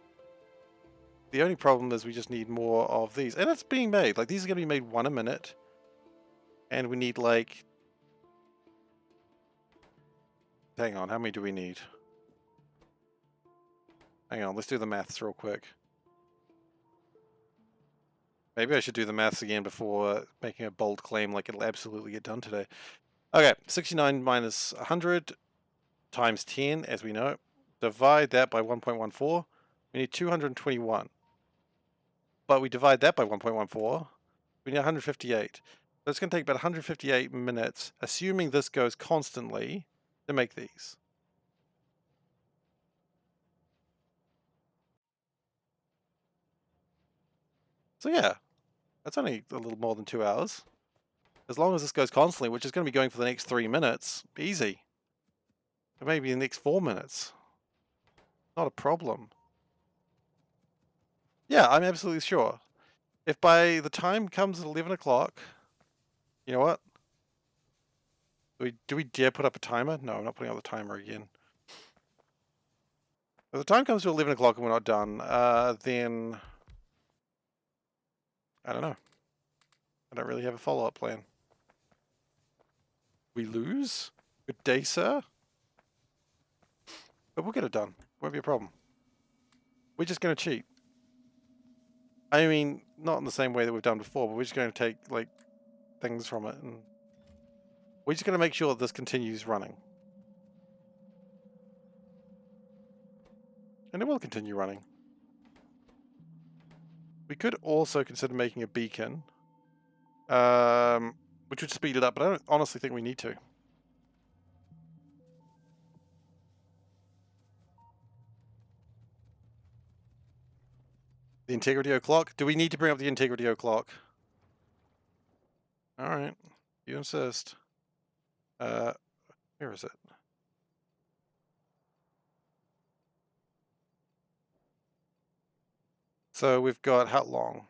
The only problem is we just need more of these. And it's being made. Like, these are going to be made 1 a minute. And we need like... Hang on, how many do we need? Hang on, let's do the maths real quick. Maybe I should do the maths again before making a bold claim like it'll absolutely get done today. Okay, 69 minus 100 times 10, as we know. Divide that by 1.14. We need 221. But we divide that by 1.14. We need 158. So it's going to take about 158 minutes, assuming this goes constantly, to make these. So yeah, that's only a little more than 2 hours. As long as this goes constantly, which is going to be going for the next 3 minutes, easy. Or maybe the next 4 minutes. Not a problem. Yeah, I'm absolutely sure. If by the time comes at 11 o'clock, you know what? Do we dare put up a timer? No, I'm not putting up the timer again. If the time comes to 11 o'clock and we're not done, then... I don't know. I don't really have a follow-up plan. We lose? Good day, sir? But we'll get it done. Won't be a problem. We're just going to cheat. I mean, not in the same way that we've done before, but we're just going to take, like, things from it. And we're just going to make sure that this continues running. And it will continue running. We could also consider making a beacon, which would speed it up, but I don't honestly think we need to. The integrity o'clock? Do we need to bring up the integrity o'clock? Alright, you insist. Where is it? So we've got how long?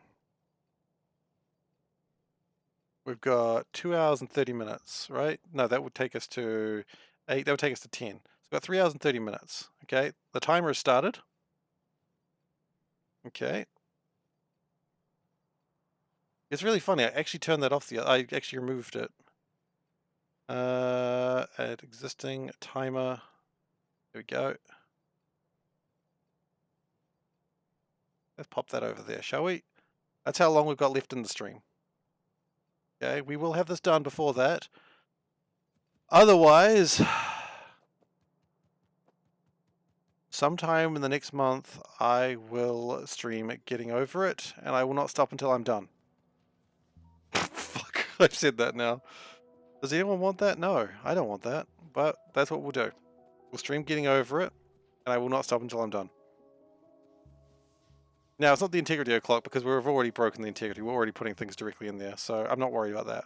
We've got 2 hours and 30 minutes, right? No, that would take us to 8, that would take us to 10. So we've got 3 hours and 30 minutes, okay? The timer has started. Okay. It's really funny, I actually turned that off, I actually removed it. Add existing timer. There we go. Let's pop that over there, shall we? That's how long we've got left in the stream. Okay, we will have this done before that. Otherwise, sometime in the next month, I will stream Getting Over It, and I will not stop until I'm done. Fuck, I've said that now. Does anyone want that? No, I don't want that, but that's what we'll do. We'll stream Getting Over It, and I will not stop until I'm done. Now, it's not the integrity o'clock because we've already broken the integrity. We're already putting things directly in there, so I'm not worried about that.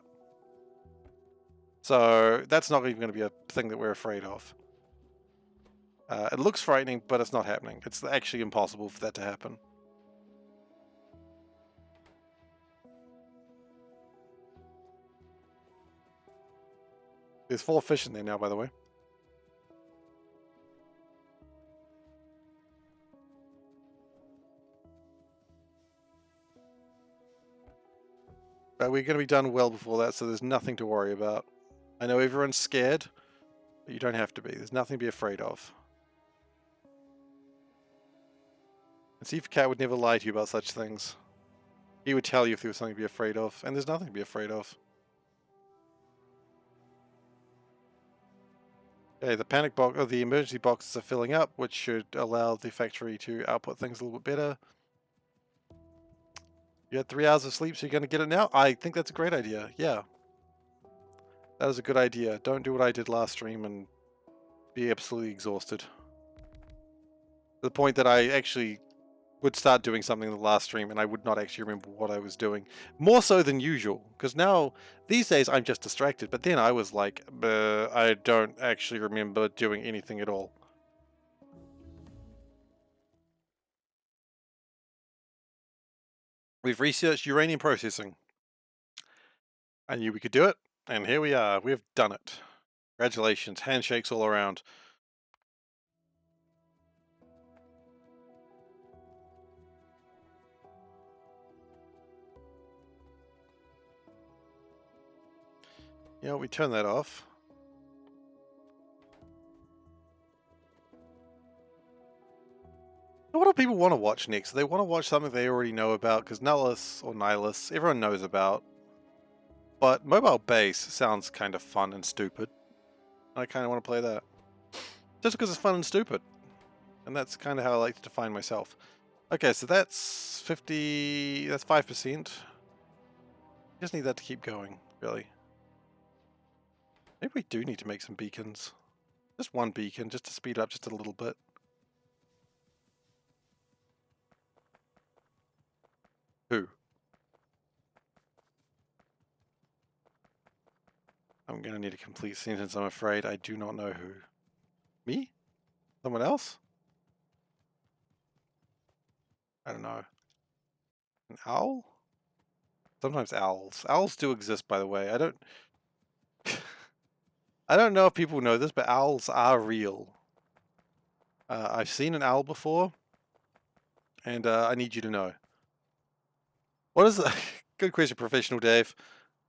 So that's not even going to be a thing that we're afraid of. It looks frightening, but it's not happening. It's actually impossible for that to happen. There's 4 fish in there now, by the way. But we're going to be done well before that, so there's nothing to worry about. I know everyone's scared, but you don't have to be. There's nothing to be afraid of. And SeiferKatt would never lie to you about such things. He would tell you if there was something to be afraid of, and there's nothing to be afraid of. Okay, the panic box, or the emergency boxes are filling up, which should allow the factory to output things a little bit better. You had 3 hours of sleep, so you're going to get it now? I think that's a great idea, yeah. That is a good idea. Don't do what I did last stream and be absolutely exhausted. To the point that I actually would start doing something in the last stream and I would not actually remember what I was doing. More so than usual, because now, these days, I'm just distracted. But then I was like, I don't actually remember doing anything at all. We've researched uranium processing. I knew we could do it, and here we are. We've done it. Congratulations. Handshakes all around. You know, we turn that off. What do people want to watch next? They want to watch something they already know about, because Nihilus, everyone knows about. But Mobile Base sounds kind of fun and stupid. I kind of want to play that. Just because it's fun and stupid. And that's kind of how I like to define myself. Okay, so that's 50... that's 5%. Just need that to keep going, really. Maybe we do need to make some beacons. Just one beacon, just to speed up just a little bit. Who? I'm going to need a complete sentence, I'm afraid. I do not know who. Me? Someone else? I don't know. An owl? Sometimes owls. Owls do exist, by the way. I don't... I don't know if people know this, but owls are real. I've seen an owl before, and I need you to know. What is the... Good question, Professional Dave.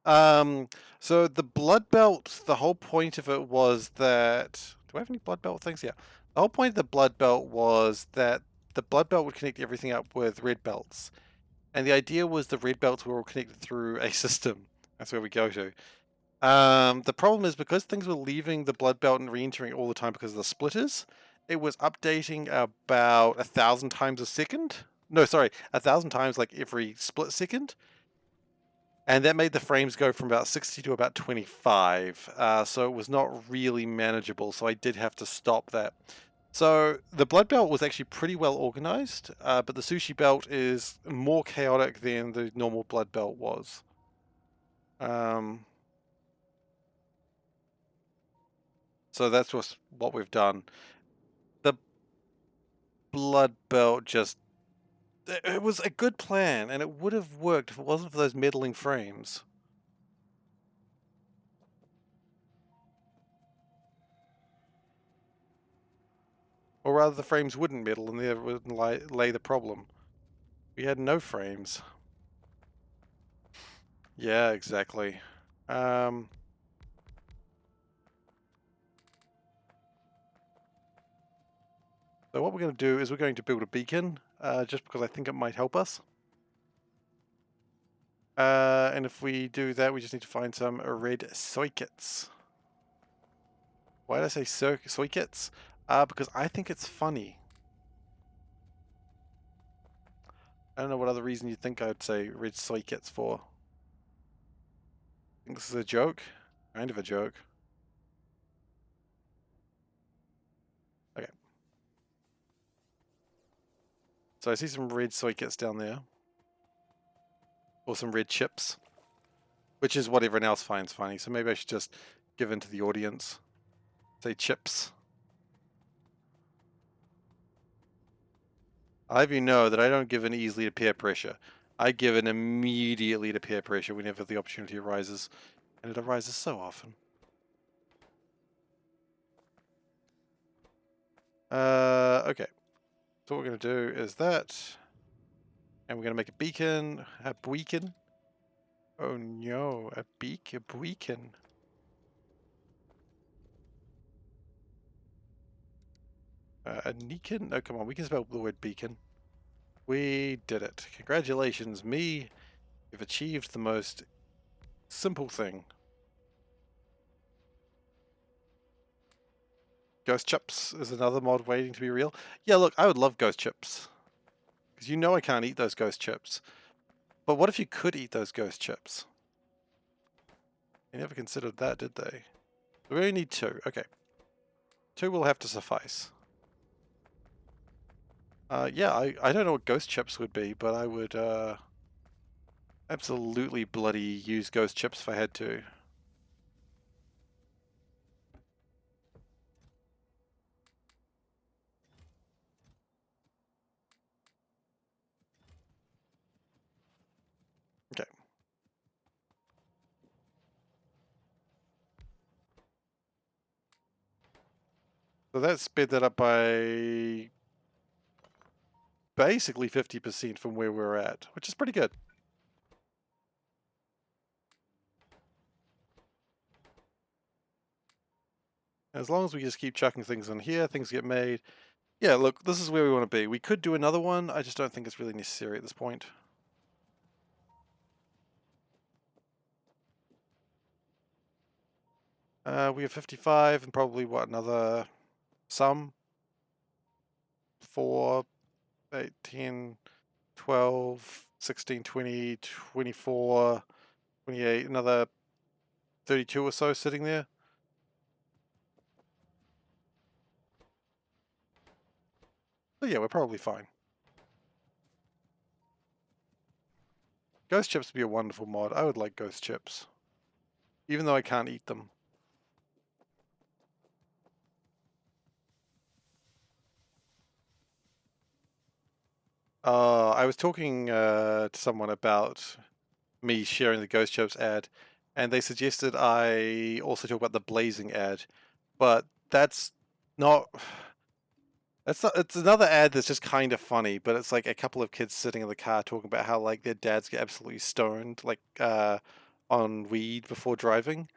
So the Bloodbelt, the whole point of it was that... Do I have any Bloodbelt things? Yeah. The whole point of the Bloodbelt was that the Bloodbelt would connect everything up with red belts. And the idea was the red belts were all connected through a system. That's where we go to. The problem is because things were leaving the blood belt and re-entering all the time because of the splitters, it was updating about 1,000 times a second. No, sorry, 1,000 times like every split second. And that made the frames go from about 60 to about 25. So it was not really manageable. So I did have to stop that. So the blood belt was actually pretty well organized, but the sushi belt is more chaotic than the normal blood belt was. So that's what we've done. The blood belt just... It was a good plan, and it would have worked if it wasn't for those meddling frames. Or rather, the frames wouldn't meddle, and there would lay the problem. We had no frames. Yeah, exactly. So what we're going to do is we're going to build a beacon, just because I think it might help us. And if we do that, we just need to find some red SeiferKatts. Why did I say SeiferKatts? Because I think it's funny. I don't know what other reason you'd think I'd say red SeiferKatts for. Think this is a joke? Kind of a joke. Okay. So I see some red SeiferKatts down there. Or some red chips. Which is what everyone else finds funny. So maybe I should just give in to the audience. Say chips. I'll have you know that I don't give in easily to peer pressure. I give in immediately to peer pressure whenever the opportunity arises. And it arises so often. Okay. So what we're going to do is that. And we're going to make a beacon. A beacon. Oh no, a beacon. A beacon? No, come on, we can spell the word beacon. We did it. Congratulations, me. You've achieved the most simple thing. Ghost chips is another mod waiting to be real. Yeah, look, I would love ghost chips. Because you know I can't eat those ghost chips. But what if you could eat those ghost chips? They never considered that, did they? We only need 2. Okay. 2 will have to suffice. Yeah, I don't know what ghost chips would be, but I would absolutely bloody use ghost chips if I had to. Okay. So that sped that up by basically 50% from where we're at, which is pretty good. As long as we just keep chucking things in here, things get made. Yeah, look, this is where we want to be. We could do another one, I just don't think it's really necessary at this point. We have 55 and probably, what, another some? 4, 8, 10, 12, 16, 20, 24, 28, another 32 or so sitting there. So yeah, we're probably fine. Ghost chips would be a wonderful mod. I would like ghost chips. Even though I can't eat them. I was talking to someone about me sharing the ghost chips ad, and they suggested I also talk about the blazing ad, but that's not... It's another ad that's just kind of funny, but it's like a couple of kids sitting in the car talking about how like their dads get absolutely stoned, like on weed before driving.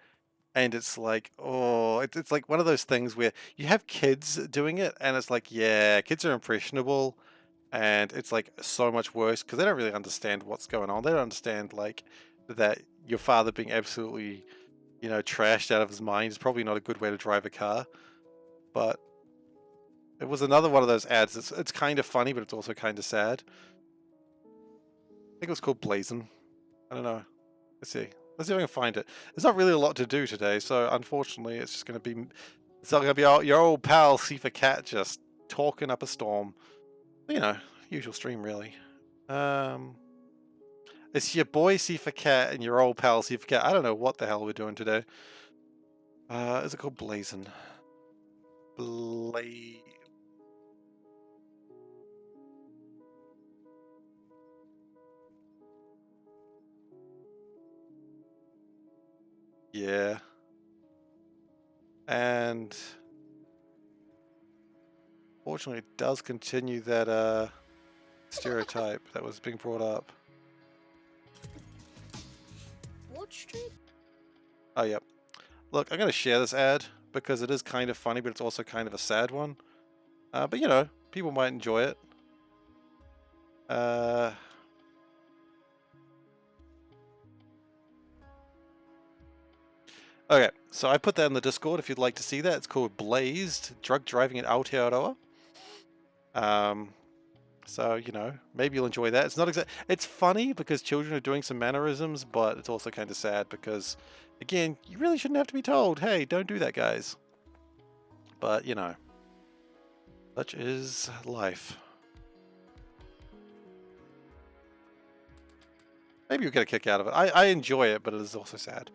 And it's like, oh, it's like one of those things where you have kids doing it, and it's like, yeah, kids are impressionable, and it's like so much worse because they don't really understand what's going on. They don't understand like that your father being absolutely, you know, trashed out of his mind is probably not a good way to drive a car. But it was another one of those ads. It's kind of funny, but it's also kind of sad. I think it was called Blazin'. I don't know. Let's see. Let's see if I can find it. There's not really a lot to do today, so unfortunately, it's just going to be. It's not going to be your old pal SeiferKatt just talking up a storm. You know, usual stream really. It's your boy SeiferKatt and your old pal SeiferKatt. I don't know what the hell we're doing today. Is it called Blazin'? Yeah. And fortunately, it does continue that stereotype that was being brought up. What street? Oh, yep. Look, I'm going to share this ad because it is kind of funny, but it's also kind of a sad one. But you know, People might enjoy it. Okay, so I put that in the Discord if you'd like to see that. It's called Blazed, Drug Driving in Aotearoa. So, you know, maybe you'll enjoy that. It's not exact. It's funny because children are doing some mannerisms, but it's also kind of sad because, again, you really shouldn't have to be told, hey, don't do that, guys. But, you know, such is life. Maybe you'll get a kick out of it. I enjoy it, but it is also sad.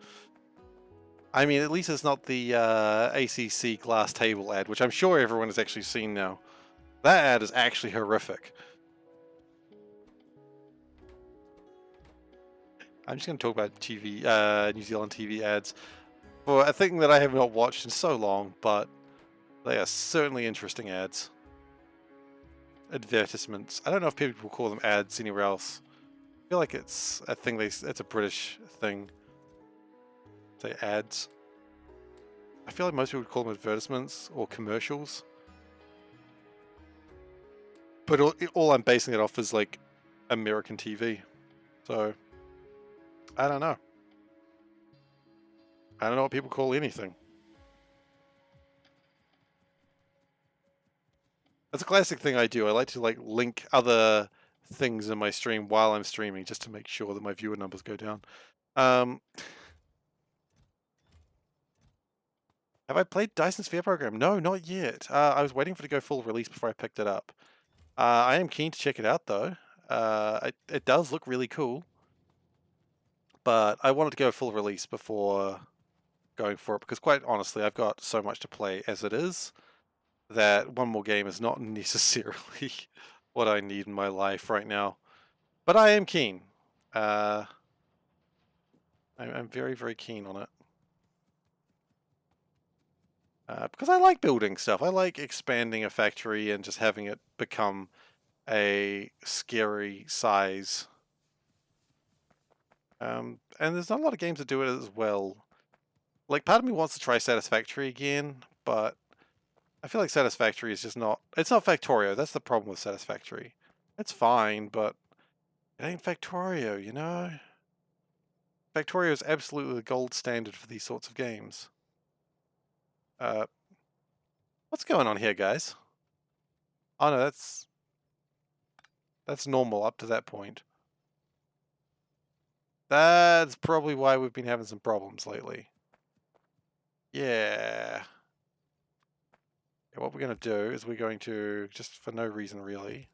I mean, at least it's not the ACC glass table ad, which I'm sure everyone has actually seen now. That ad is actually horrific. I'm just going to talk about TV, New Zealand TV ads for a thing that I have not watched in so long, but they are certainly interesting ads. Advertisements. I don't know if people call them ads anywhere else. I feel like it's a thing. It's a British thing. Say ads. I feel like most people would call them advertisements or commercials. But all I'm basing it off is like American TV. So I don't know. I don't know what people call anything. That's a classic thing I do. I like to like link other things in my stream while I'm streaming just to make sure that my viewer numbers go down. Have I played Dyson Sphere Program? No, not yet. I was waiting for it to go full release before I picked it up. I am keen to check it out though. It does look really cool. But I wanted to go full release before going for it because quite honestly, I've got so much to play as it is that one more game is not necessarily what I need in my life right now. But I am keen. I'm very, very keen on it. Because I like building stuff. I like expanding a factory and just having it become a scary size. And there's not a lot of games that do it as well. Like, part of me wants to try Satisfactory again, but I feel like Satisfactory is just not... It's not Factorio. That's the problem with Satisfactory. It's fine, but it ain't Factorio, you know? Factorio is absolutely the gold standard for these sorts of games. What's going on here, guys? Oh no, that's normal up to that point. That's probably why we've been having some problems lately. Yeah. What we're going to do is we're going to, just for no reason really,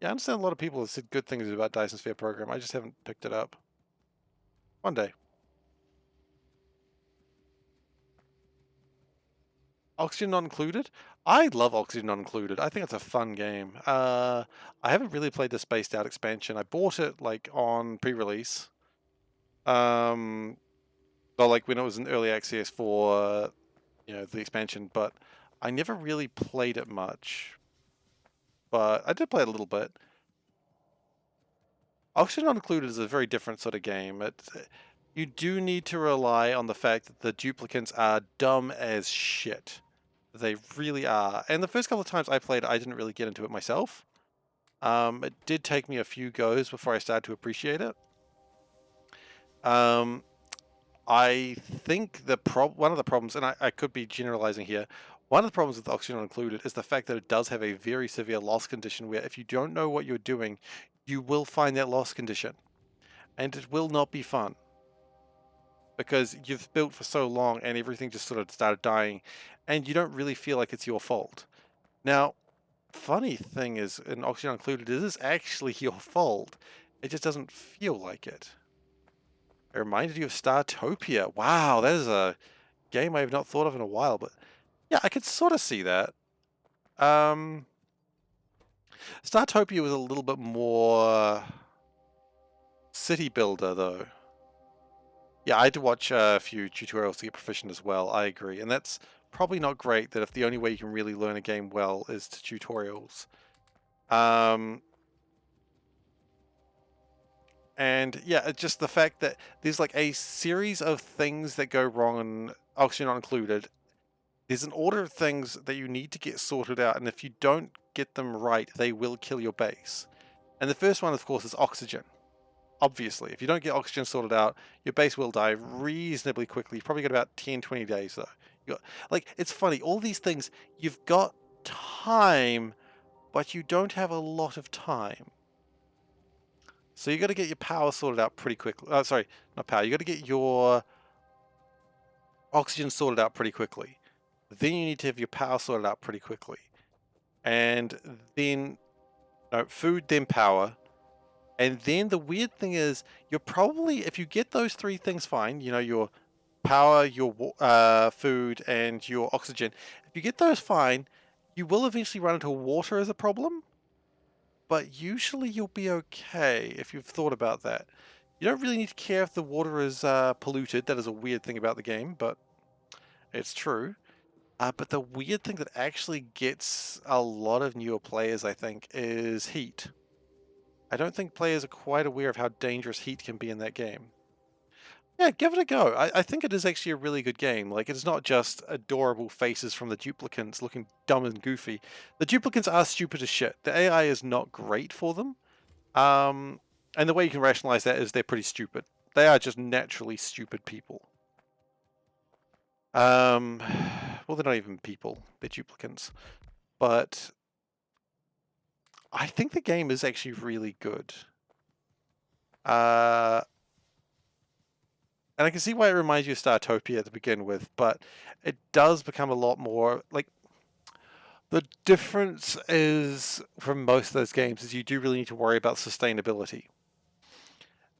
yeah, I understand a lot of people have said good things about Dyson Sphere Program. I just haven't picked it up. One day. Oxygen Not Included? I love Oxygen Not Included. I think it's a fun game. I haven't really played the Spaced Out expansion. I bought it like on pre-release. Or like when it was in early access for, you know, the expansion, but I never really played it much. But I did play it a little bit. Oxygen Not Included is a very different sort of game. You do need to rely on the fact that the duplicants are dumb as shit. They really are. And the first couple of times I played, I didn't really get into it myself. It did take me a few goes before I started to appreciate it. I think one of the problems, and I could be generalizing here, one of the problems with Oxygen Not Included is the fact that it does have a very severe loss condition where if you don't know what you're doing, you will find that loss condition. And it will not be fun. Because you've built for so long and everything just sort of started dying and you don't really feel like it's your fault. Now, funny thing is, in Oxygen Included, it is actually your fault. It just doesn't feel like it. It reminded you of Startopia. Wow, that is a game I have not thought of in a while, but yeah, I could sort of see that. Startopia was a little bit more city builder, though. Yeah, I had to watch a few tutorials to get proficient as well, I agree. And that's probably not great that if the only way you can really learn a game well is to tutorials. And yeah, it's just the fact that there's like a series of things that go wrong, and oxygen not included. There's an order of things that you need to get sorted out, and if you don't get them right, they will kill your base. And the first one, of course, is oxygen. Obviously, if you don't get oxygen sorted out, your base will die reasonably quickly. You've probably got about 10, 20 days, though. You got, like, it's funny, all these things, you've got time, but you don't have a lot of time. So you got to get your power sorted out pretty quickly. Oh, sorry, not power. You got to get your oxygen sorted out pretty quickly. Then you need to have your power sorted out pretty quickly. And then, no, food, then power. And then the weird thing is, you're probably, if you get those three things fine, you know, your power, your food, and your oxygen, if you get those fine, you will eventually run into water as a problem. But usually you'll be okay if you've thought about that. You don't really need to care if the water is polluted. That is a weird thing about the game, but it's true. But the weird thing that actually gets a lot of newer players, I think, is heat. I don't think players are quite aware of how dangerous heat can be in that game. Yeah, give it a go. I think it is actually a really good game. Like, it's not just adorable faces from the duplicants looking dumb and goofy. The duplicants are stupid as shit. The AI is not great for them. And the way you can rationalize that is they're pretty stupid. They are just naturally stupid people. Well, they're not even people. They're duplicants. But I think the game is actually really good. And I can see why it reminds you of Startopia to begin with, but it does become a lot more like the difference is from most of those games is you do really need to worry about sustainability.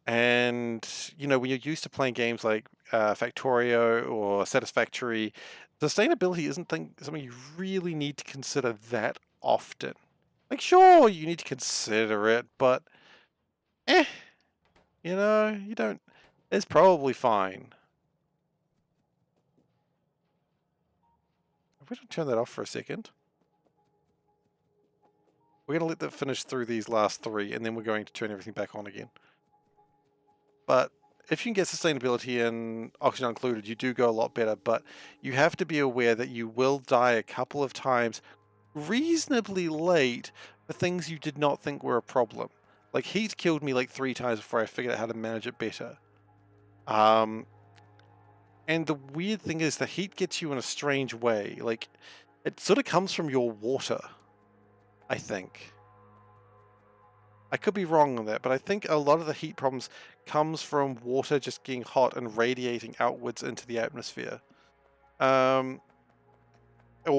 And you know, when you're used to playing games like Factorio or Satisfactory, sustainability isn't something you really need to consider that often. Like, sure, you need to consider it, but you know, you don't. It's probably fine. If we don't turn that off for a second, we're going to let that finish through these last three, and then we're going to turn everything back on again. But if you can get sustainability and oxygen included, you do go a lot better, but you have to be aware that you will die a couple of times reasonably late for things you did not think were a problem. Like, heat killed me like 3 times before I figured out how to manage it better. And the weird thing is the heat gets you in a strange way. Like, it sort of comes from your water, I think. I could be wrong on that, but I think a lot of the heat problems comes from water just getting hot and radiating outwards into the atmosphere. Or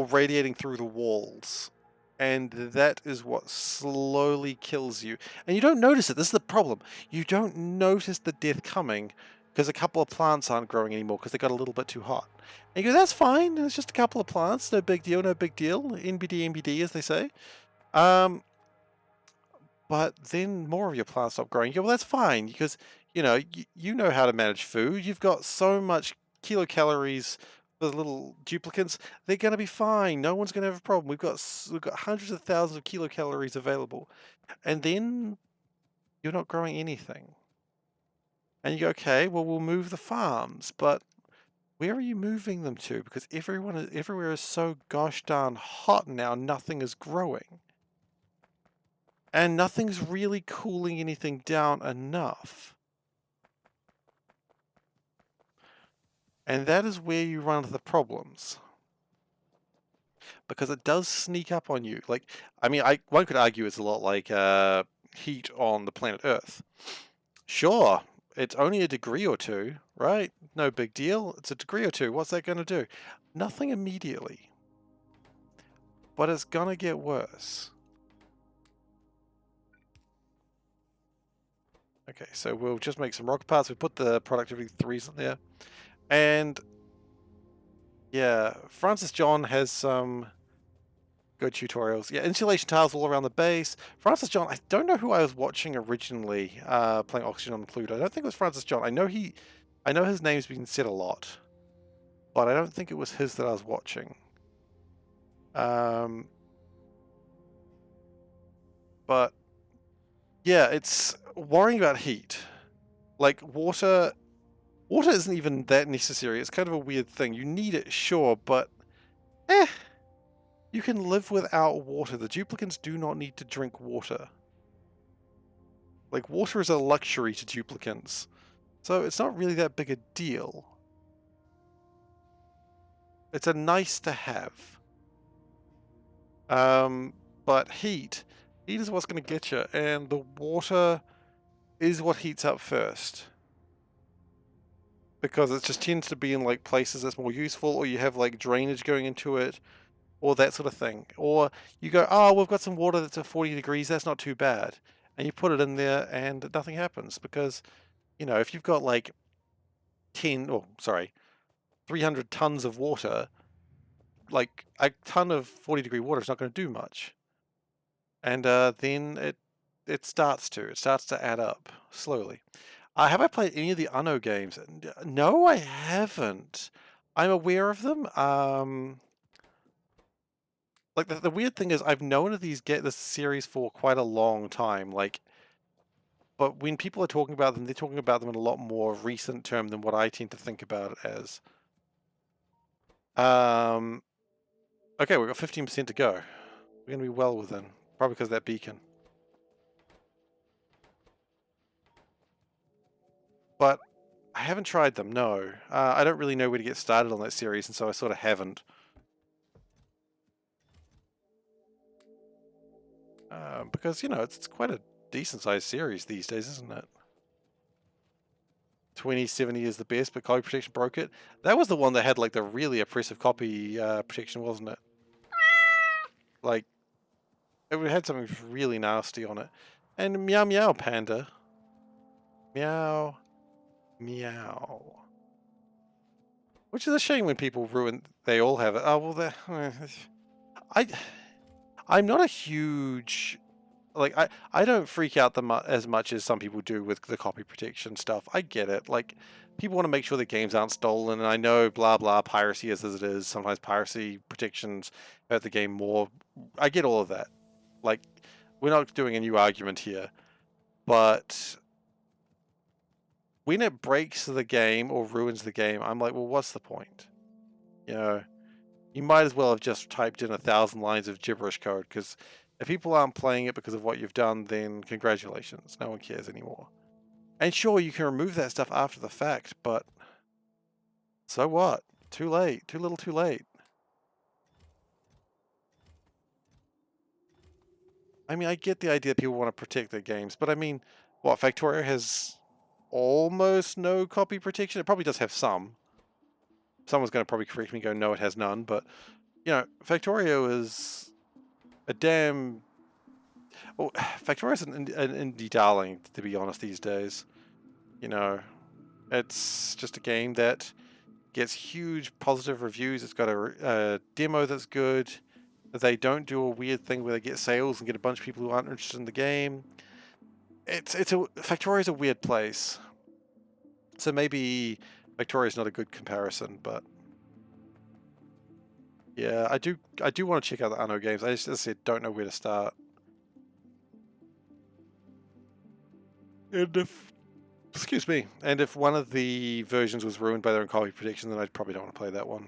radiating through the walls. And that is what slowly kills you. And you don't notice it. This is the problem. You don't notice the death coming because a couple of plants aren't growing anymore because they got a little bit too hot. And you go, that's fine. It's just a couple of plants. No big deal. No big deal. NBD, NBD, as they say. But then more of your plants stop growing. You go, well, that's fine because, you know, you know how to manage food. You've got so much kilocalories for the little duplicants. They're going to be fine. No one's going to have a problem. We've got hundreds of thousands of kilocalories available. And then you're not growing anything. And you go, okay, well, we'll move the farms. But where are you moving them to? Because everywhere is so gosh darn hot now, nothing is growing. And nothing's really cooling anything down enough. And that is where you run into the problems. Because it does sneak up on you. Like, I mean, one could argue it's a lot like heat on the planet Earth. Sure, it's only a degree or two, right? No big deal. It's a degree or two. What's that going to do? Nothing immediately. But it's going to get worse. Okay, so we'll just make some rocket parts. We put the productivity 3s in there. And yeah, Francis John has some good tutorials. Yeah, insulation tiles all around the base. Francis John, I don't know who I was watching originally playing Oxygen on Pluto. I don't think it was Francis John. I know his name's been said a lot, but I don't think it was his that I was watching. But yeah, it's worrying about heat. Like, water isn't even that necessary. It's kind of a weird thing. You need it, sure, but you can live without water. The duplicants do not need to drink water. Like, water is a luxury to duplicants. So it's not really that big a deal. It's a nice to have. But heat is what's going to get you, and the water is what heats up first. Because it just tends to be in like places that's more useful, or you have like drainage going into it, or that sort of thing. Or you go, oh, we've got some water that's at 40 degrees, that's not too bad. And you put it in there and nothing happens because, you know, if you've got like 300 tons of water, like a ton of 40-degree water is not going to do much. And then it starts to add up slowly. Have I played any of the Anno games? No, I haven't. I'm aware of them. Like the weird thing is, I've known of this series for quite a long time. Like, but when people are talking about them, they're talking about them in a lot more recent term than what I tend to think about it as. Okay, we've got 15% to go. We're gonna be well within, probably because of that beacon. But I haven't tried them. No, I don't really know where to get started on that series, and so I sort of haven't. Because, you know, it's quite a decent sized series these days, isn't it? 2070 is the best, but copy protection broke it. That was the one that had like the really oppressive copy protection, wasn't it? Like, it had something really nasty on it. And meow meow panda. Meow meow. Which is a shame when people ruin. They all have it. Oh well, I'm not a huge. Like, I don't freak out as much as some people do with the copy protection stuff. I get it. Like, people want to make sure the games aren't stolen, and I know blah blah piracy is as it is. Sometimes piracy protections hurt the game more. I get all of that. Like, we're not doing a new argument here, but when it breaks the game or ruins the game, I'm like, well, what's the point? You know, you might as well have just typed in 1,000 lines of gibberish code, because if people aren't playing it because of what you've done, then congratulations, no one cares anymore. And sure, you can remove that stuff after the fact, but so what? Too late. Too little too late. I mean, I get the idea that people want to protect their games, but I mean, what, Factorio has almost no copy protection? It probably does have some. Someone's going to probably correct me and go, no, it has none, but, you know, Factorio is a damn... Well, Factorio is an indie darling, to be honest, these days. You know, it's just a game that gets huge positive reviews. It's got a demo that's good. They don't do a weird thing where they get sales and get a bunch of people who aren't interested in the game. Factorio is a weird place. So maybe Factorio is not a good comparison, but yeah, I do want to check out the Anno games. I just, as I said, don't know where to start. And if one of the versions was ruined by their own copy protection, then I probably don't want to play that one.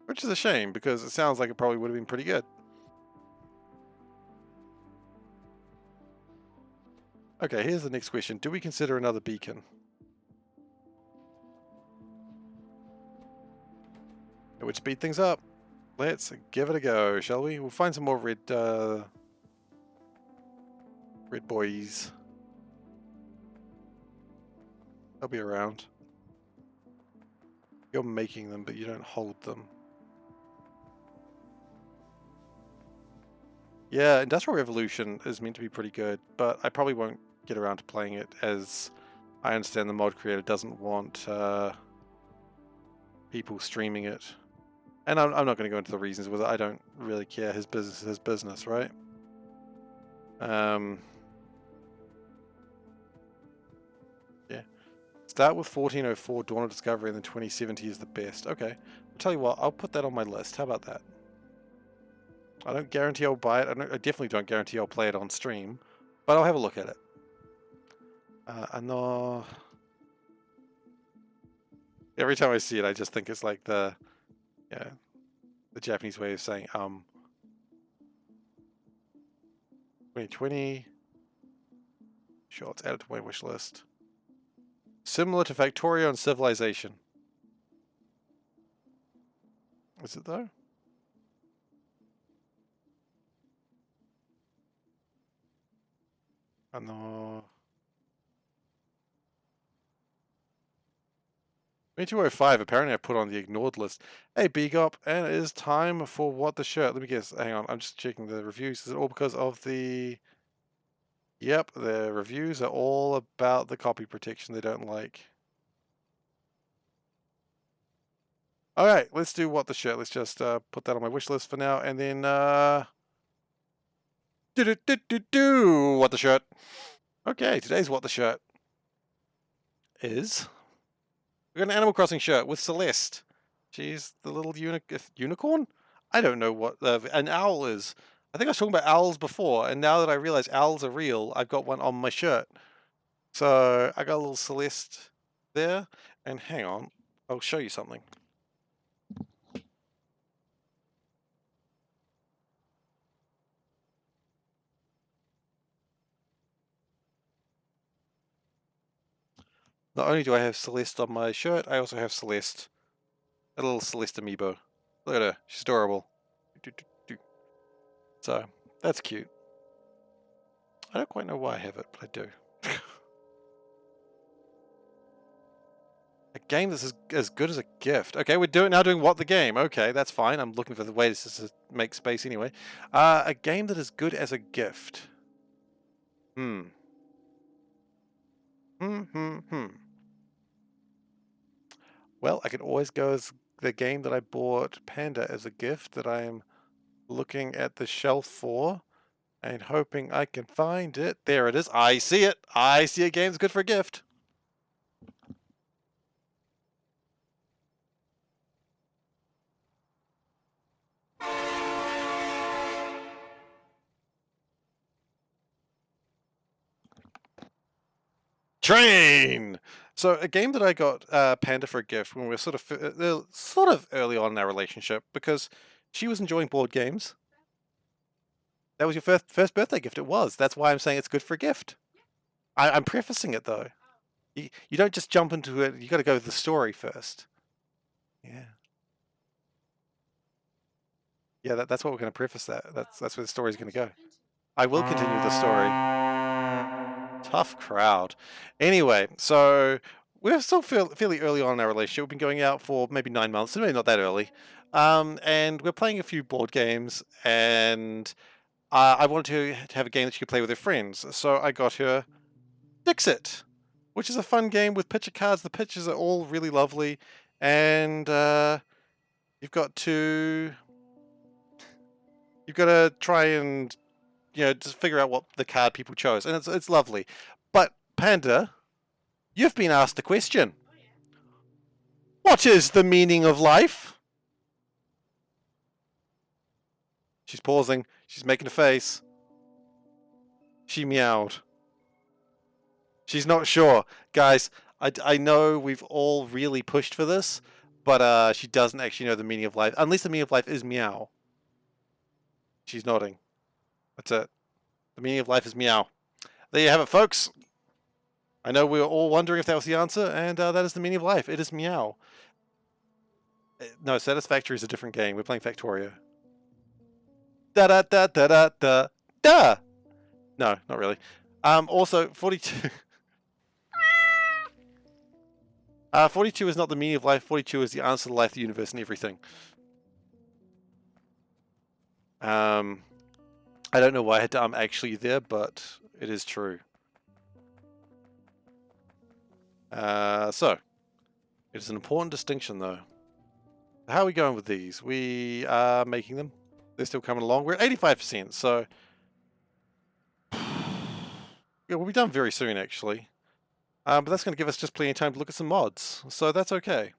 Which is a shame, because it sounds like it probably would have been pretty good. Okay, here's the next question. Do we consider another beacon? It would speed things up. Let's give it a go, shall we? We'll find some more red boys. They'll be around. You're making them, but you don't hold them. Yeah, Industrial Revolution is meant to be pretty good, but I probably won't get around to playing it, as I understand the mod creator doesn't want people streaming it. And I'm not going to go into the reasons with it. I don't really care. His business is his business, right? Yeah. Start with 1404, Dawn of Discovery, and then 2070 is the best. Okay. I'll tell you what, I'll put that on my list. How about that? I don't guarantee I'll buy it. I definitely don't guarantee I'll play it on stream, but I'll have a look at it. No. Every time I see it, I just think it's like the Japanese way of saying 2020. Sure, let's add it to my wish list. Similar to Factorio and Civilization. Is it though? No. 2205, apparently I put on the ignored list. Hey, Bigop, and it is time for what the shirt. Let me guess. Hang on, I'm just checking the reviews. Is it all because of the... Yep, the reviews are all about the copy protection they don't like. Alright, let's do what the shirt. Let's just put that on my wish list for now, and then what the shirt. Okay, today's what the shirt is. We got an Animal Crossing shirt with Celeste. She's the little unicorn? I don't know what an owl is. I think I was talking about owls before, and now that I realize owls are real, I've got one on my shirt. So I got a little Celeste there, and hang on, I'll show you something. Not only do I have Celeste on my shirt, I also have Celeste. A little Celeste amiibo. Look at her, she's adorable. So, that's cute. I don't quite know why I have it, but I do. A game that's as good as a gift. Okay, we're now doing what the game. Okay, that's fine. I'm looking for the way to make space anyway. A game that is good as a gift. Well, I could always go as the game that I bought Panda as a gift that I am looking at the shelf for and hoping I can find it. There it is. I see it. I see a game that's good for a gift. Train! So a game that I got Panda for a gift when we were sort of early on in our relationship because she was enjoying board games. That was your first birthday gift. It was. That's why I'm saying it's good for a gift. I'm prefacing it though. You don't just jump into it. You got to go with the story first. Yeah. Yeah, that's what we're going to preface that. That's where the story's going to go. I will continue the story. Tough crowd. Anyway, so we're still fairly early on in our relationship. We've been going out for maybe 9 months, so maybe not that early. And we're playing a few board games, and I wanted to have a game that she could play with her friends. So I got her Dixit, which is a fun game with picture cards. The pictures are all really lovely, and you've got to try and just figure out what the card people chose, and it's lovely. But Panda, you've been asked a question. What is the meaning of life? She's pausing. She's making a face. She meowed. She's not sure. Guys, I know we've all really pushed for this, but she doesn't actually know the meaning of life. Unless the meaning of life is meow. She's nodding. That's it. The meaning of life is meow. There you have it, folks. I know we were all wondering if that was the answer, and that is the meaning of life. It is meow. No, Satisfactory is a different game. We're playing Factorio. Da da da da da da da. No, not really. Also, 42. 42 is not the meaning of life. 42 is the answer to life, the universe, and everything. I don't know why I had to actually there, but it is true. So, it is an important distinction, though. How are we going with these? We are making them. They're still coming along. We're at 85%, so... Yeah, we'll be done very soon, actually. But that's going to give us just plenty of time to look at some mods, so that's okay.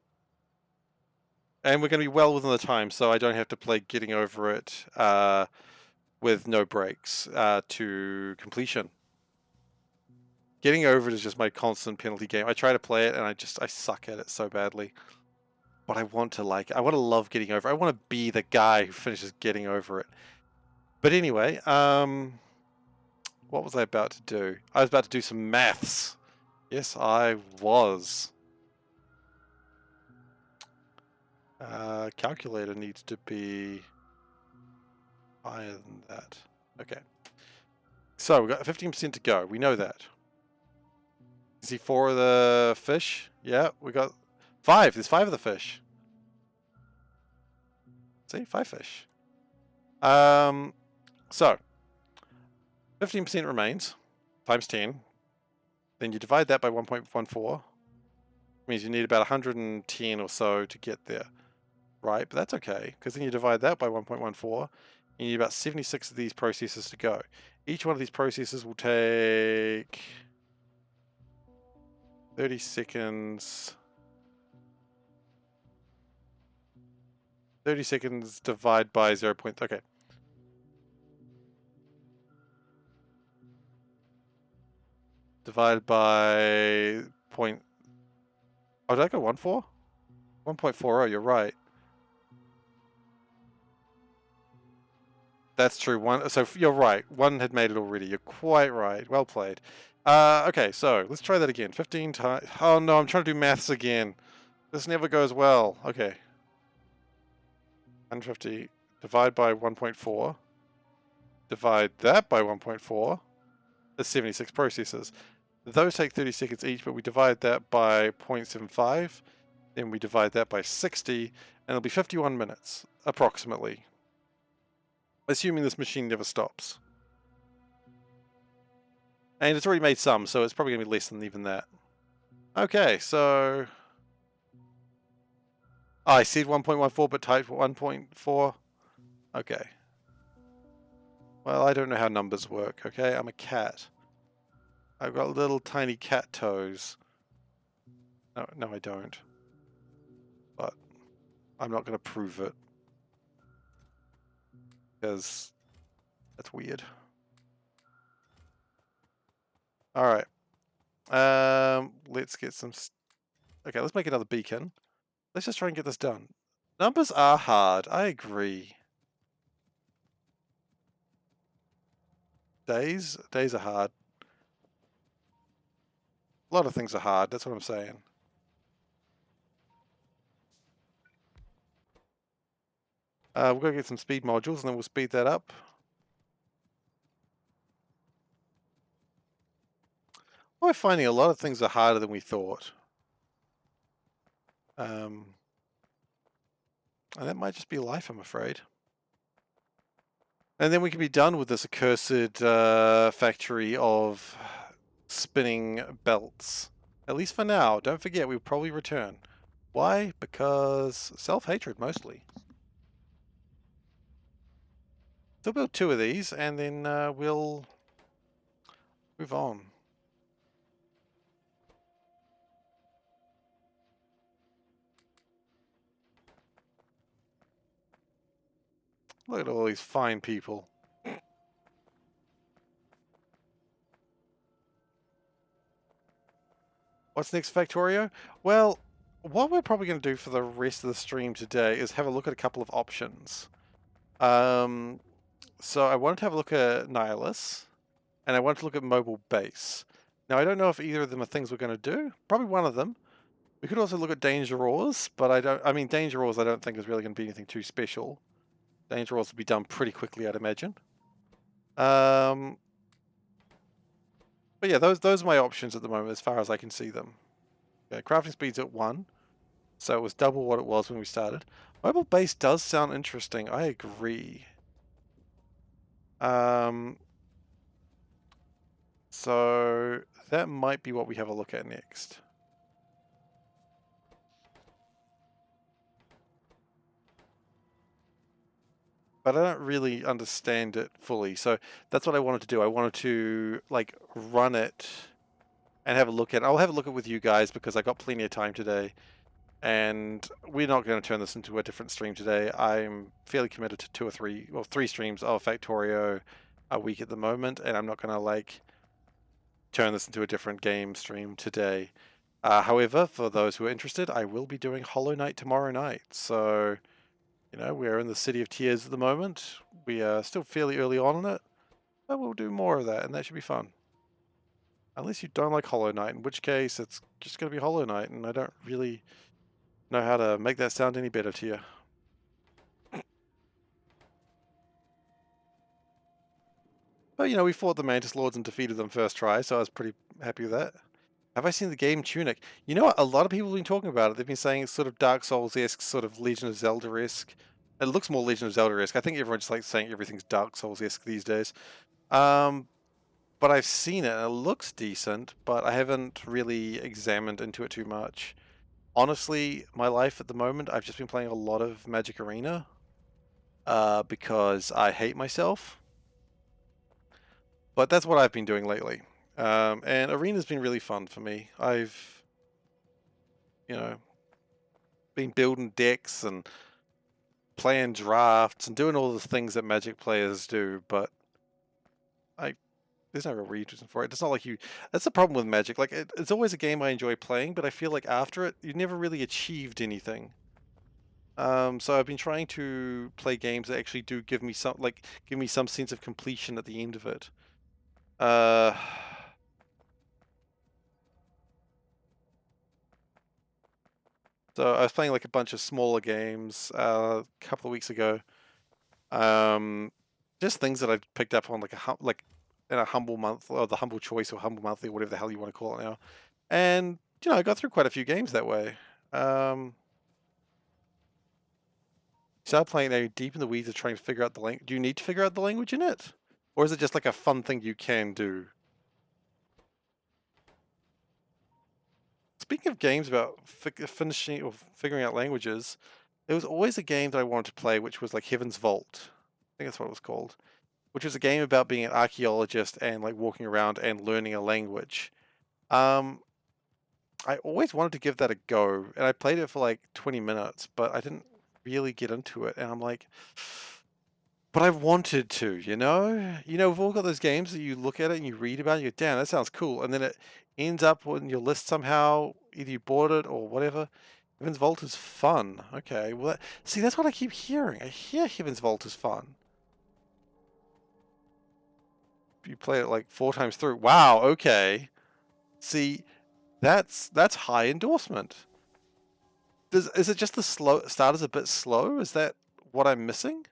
And we're going to be well within the time, so I don't have to play Getting Over It with no breaks to completion. Getting Over It is just my constant penalty game. I try to play it and I suck at it so badly. But I want to like it. I want to love Getting Over it. I want to be the guy who finishes Getting Over It. But anyway, what was I about to do? I was about to do some maths. Yes, I was. Calculator needs to be higher than that. Okay. So we've got 15% to go. We know that. See 4 of the fish? Yeah, we got 5. There's 5 of the fish. See, 5 fish. So 15% remains times 10. Then you divide that by 1.14. Means you need about 110 or so to get there. Right, but that's okay, because then you divide that by 1.14, you need about 76 of these processes to go. Each one of these processes will take 30 seconds. 30 seconds divide by 0. Okay. Divided by point. Oh, did I go 1.4? 1.40, you're right. That's true. So you're right. 1 had made it already. You're quite right. Well played. Okay, so let's try that again. 15 times. Oh no, I'm trying to do maths again. This never goes well. Okay. 150. Divide by 1.4. Divide that by 1.4. There's 76 processes. Those take 30 seconds each, but we divide that by 0.75. Then we divide that by 60, and it'll be 51 minutes, approximately. Assuming this machine never stops. And it's already made some, so it's probably going to be less than even that. Okay, so... Oh, I said 1.14, but typed 1.4. Okay. Well, I don't know how numbers work, okay? I'm a cat. I've got little tiny cat toes. No, I don't. But I'm not going to prove it. Because that's weird. Alright. Let's get some... Okay, let's make another beacon. Let's just try and get this done. Numbers are hard. I agree. Days are hard. A lot of things are hard. That's what I'm saying. We're going to get some speed modules and then we'll speed that up. We're finding a lot of things are harder than we thought. And that might just be life, I'm afraid. And then we can be done with this accursed factory of spinning belts. At least for now. Don't forget, we'll probably return. Why? Because self-hatred, mostly. So we'll build 2 of these, and then we'll move on. Look at all these fine people. What's next, Factorio? Well, what we're probably going to do for the rest of the stream today is have a look at a couple of options. So I wanted to have a look at Nihilus, and I wanted to look at Mobile Base. Now, I don't know if either of them are things we're going to do. Probably one of them. We could also look at Danger Ores, but Danger Ores I don't think is really going to be anything too special. Danger Ores will be done pretty quickly, I'd imagine. But yeah, those are my options at the moment as far as I can see them. Okay, crafting speed's at 1, so it was double what it was when we started. Mobile Base does sound interesting, I agree. So that might be what we have a look at next. But I don't really understand it fully, so that's what I wanted to do. I wanted to like run it and have a look at it. I'll have a look at it with you guys because I got plenty of time today, and we're not going to turn this into a different stream today. I'm fairly committed to 2 or 3, well, 3 streams of Factorio a week at the moment, and I'm not going to like turn this into a different game stream today. However, for those who are interested, I will be doing Hollow Knight tomorrow night. So, you know, we're in the City of Tears at the moment. We are still fairly early on in it, but we'll do more of that, and that should be fun. Unless you don't like Hollow Knight, in which case it's just going to be Hollow Knight, and I don't really know how to make that sound any better to you. But, you know, we fought the Mantis Lords and defeated them first try, so I was pretty happy with that. Have I seen the game Tunic? You know what? A lot of people have been talking about it. They've been saying it's sort of Dark Souls-esque, sort of Legend of Zelda-esque. It looks more Legend of Zelda-esque. I think everyone's just like saying everything's Dark Souls-esque these days. But I've seen it, and it looks decent, but I haven't really examined into it too much. Honestly, my life at the moment, I've just been playing a lot of Magic Arena because I hate myself. But that's what I've been doing lately. And Arena's been really fun for me. I've, you know, been building decks and playing drafts and doing all the things that Magic players do, but there's no real reason for it. It's not like you... That's the problem with Magic. Like, it's always a game I enjoy playing, but I feel like after it, you never really achieved anything. So I've been trying to play games that actually do give me some sense of completion at the end of it. So I was playing like a bunch of smaller games a couple of weeks ago. Just things that I've picked up on like in a humble month, or the humble choice, or humble monthly, or whatever the hell you want to call it now. And you know, I got through quite a few games that way. Started playing now, deep in the weeds of trying to figure out the language. Do you need to figure out the language in it, or is it just like a fun thing you can do? Speaking of games about finishing or figuring out languages, there was always a game that I wanted to play, which was like Heaven's Vault. I think that's what it was called. Which was a game about being an archaeologist and like walking around and learning a language. I always wanted to give that a go, and I played it for like 20 minutes, but I didn't really get into it. And I'm like, but I wanted to, you know? You know, we've all got those games that you look at it and you read about it and you go, damn, that sounds cool. And then it ends up on your list somehow, either you bought it or whatever. Heaven's Vault is fun. Okay, well, see, that's what I keep hearing. I hear Heaven's Vault is fun. You play it like 4 times through. Wow, okay. See, that's high endorsement. Is it just the start is a bit slow? Is that what I'm missing?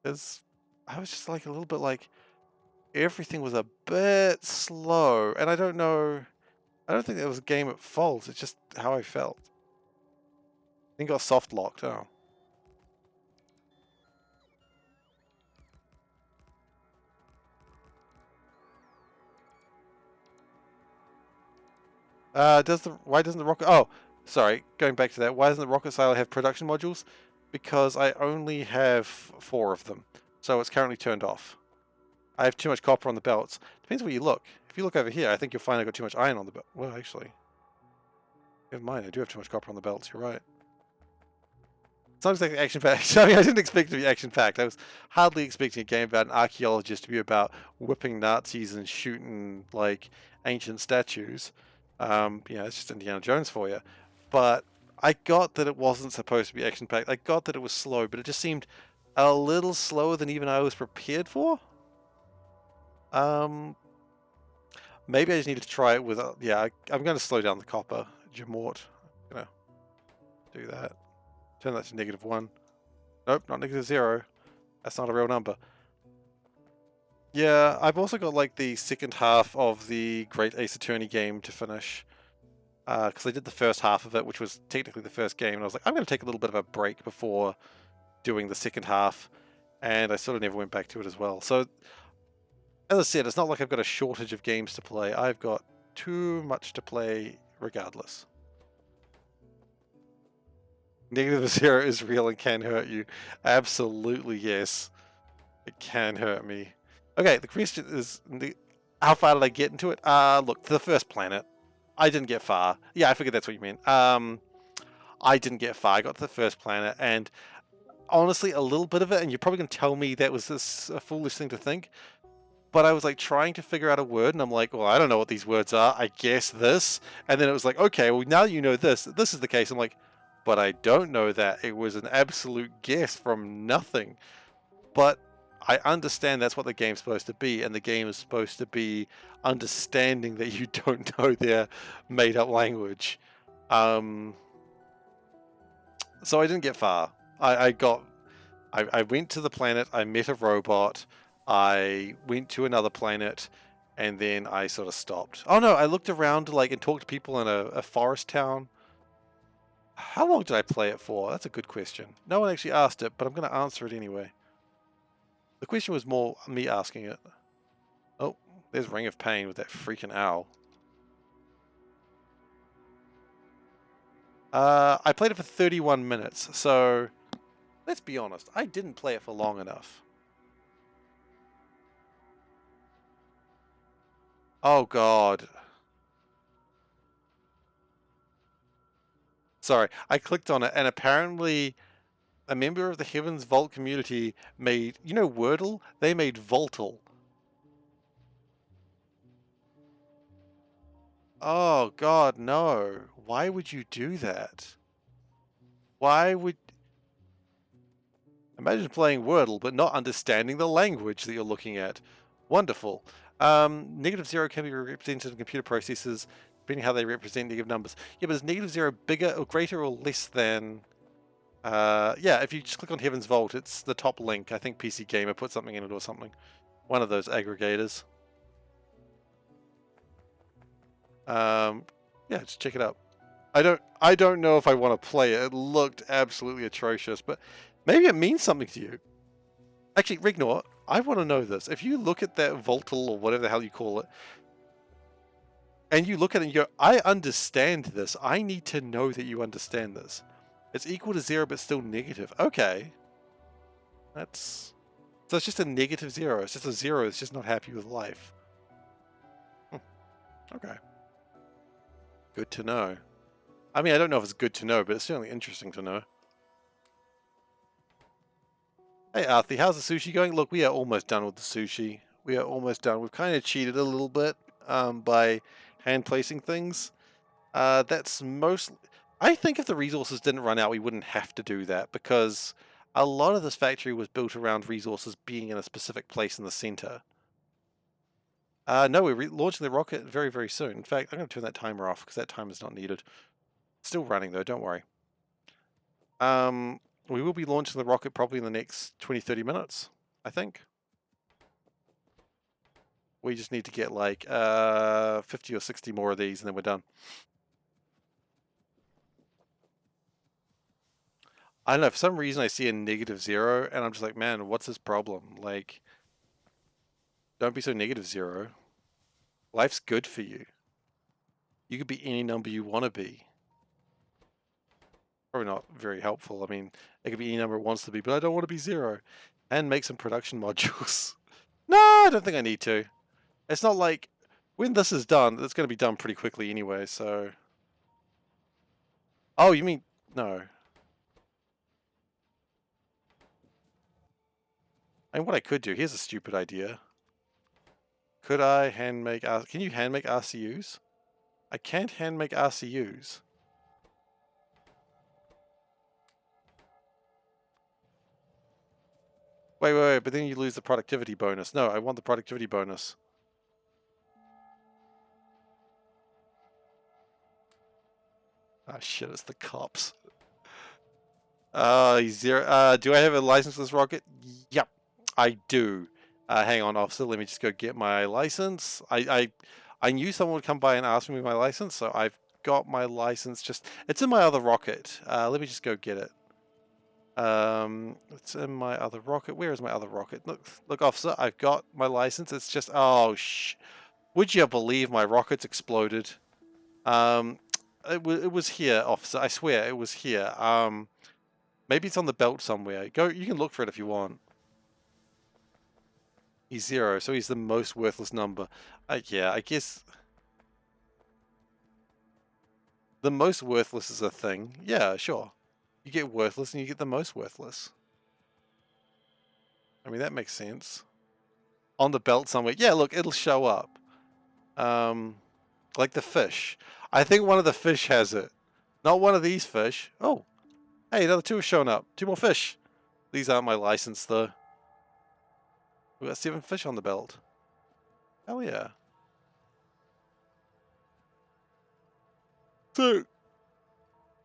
I was just like a little bit like everything was a bit slow, and I don't know. I don't think that was a game at fault. It's just how I felt. I think I got soft locked. Oh. Why doesn't the rocket... Oh, sorry, going back to that. Why doesn't the rocket sailor have production modules? Because I only have 4 of them, so it's currently turned off. I have too much copper on the belts. Depends where you look. If you look over here, I think you'll find I've got too much iron on the belt. Well, actually, never mind. I do have too much copper on the belts. You're right. It's not exactly action-packed. I mean, I didn't expect it to be action-packed. I was hardly expecting a game about an archaeologist to be about whipping Nazis and shooting, like, ancient statues. It's just Indiana Jones for you. But I got that it wasn't supposed to be action-packed. I got that it was slow, but it just seemed a little slower than even I was prepared for. Maybe I just needed to try it with... I'm going to slow down the copper. Jamort. I'm going to do that. Turn that to -1. Nope, not -0. That's not a real number. Yeah, I've also got like the second half of the Great Ace Attorney game to finish. Because I did the first half of it, which was technically the first game, and I was like, I'm going to take a little bit of a break before doing the second half. And I sort of never went back to it as well. So, as I said, it's not like I've got a shortage of games to play. I've got too much to play regardless. -0 is real and can hurt you. Absolutely, yes. It can hurt me. Okay, the question is, how far did I get into it? Look, to the first planet. I didn't get far. Yeah, I figured that's what you meant. I didn't get far. I got to the first planet, and honestly, a little bit of it, and you're probably going to tell me that was a foolish thing to think, but I was like trying to figure out a word, and I'm like, well, I don't know what these words are. I guess this. And then it was like, okay, well, now you know this. This is the case. I'm like, but I don't know that. It was an absolute guess from nothing. But I understand that's what the game's supposed to be, and the game is supposed to be understanding that you don't know their made-up language. So I didn't get far. I went to the planet, I met a robot, I went to another planet, and then I sort of stopped. Oh no, I looked around and talked to people in a forest town. How long did I play it for? That's a good question. No one actually asked it, but I'm going to answer it anyway. The question was more me asking it. Oh, there's Ring of Pain with that freaking owl. I played it for 31 minutes, so let's be honest, I didn't play it for long enough. Oh god. Sorry, I clicked on it, and apparently a member of the Heaven's Vault community made, you know Wordle? They made Voltle. Oh god, no. Why would you do that? Why would... Imagine playing Wordle, but not understanding the language that you're looking at. Wonderful. Negative zero can be represented in computer processes, depending how they represent negative numbers. Yeah, but is negative zero bigger or greater or less than... yeah, if you just click on Heaven's Vault, it's the top link. I think PC Gamer put something in it or something. One of those aggregators. Yeah, just check it out. I don't know if I want to play it. It looked absolutely atrocious, but maybe it means something to you. Actually, Rignor, I want to know this. If you look at that Voltle or whatever the hell you call it, and you look at it and you go, I understand this. I need to know that you understand this. It's equal to zero, but still negative. Okay. So it's just a negative zero. It's just a zero. It's just not happy with life. Okay. Good to know. I mean, I don't know if it's good to know, but it's certainly interesting to know. Hey, Arthi, how's the sushi going? Look, we are almost done with the sushi. We are almost done. We've kind of cheated a little bit by hand placing things. That's mostly... I think if the resources didn't run out, we wouldn't have to do that, because a lot of this factory was built around resources being in a specific place in the center. No, we're launching the rocket very, very soon. In fact, I'm going to turn that timer off because that timer is not needed. Still running though, don't worry. We will be launching the rocket probably in the next 20-30 minutes, I think. We just need to get like 50 or 60 more of these and then we're done. I don't know, for some reason I see a negative zero and I'm just like, man, what's this problem? Like, don't be so negative zero. Life's good for you. You could be any number you want to be. Probably not very helpful. I mean, it could be any number it wants to be, but I don't want to be zero. And make some production modules. No, I don't think I need to. It's not like, when this is done, it's going to be done pretty quickly anyway, so... Oh, you mean... No. I mean, what I could do, here's a stupid idea. Could I hand make... Can you hand make RCUs? I can't hand make RCUs. Wait, but then you lose the productivity bonus. No, I want the productivity bonus. Ah, shit, it's the cops. Zero. Do I have a license for this rocket? Yep, I do. Hang on, officer. Let me just go get my license. I knew someone would come by and ask me my license, so I've got my license. It's in my other rocket. Let me just go get it. It's in my other rocket. Where is my other rocket? Look, officer. I've got my license. It's just... Oh, would you believe my rocket's exploded? It was here, officer. I swear, it was here. Maybe it's on the belt somewhere. You can look for it if you want. He's zero, so he's the most worthless number. Yeah, I guess... The most worthless is a thing. Yeah, sure. You get worthless and you get the most worthless. I mean, that makes sense. On the belt somewhere. Yeah, look, it'll show up. Like the fish. I think one of the fish has it. Not one of these fish. Oh, hey, another two have shown up. Two more fish. These aren't my license, though. We've got 7 fish on the belt. Hell yeah. So,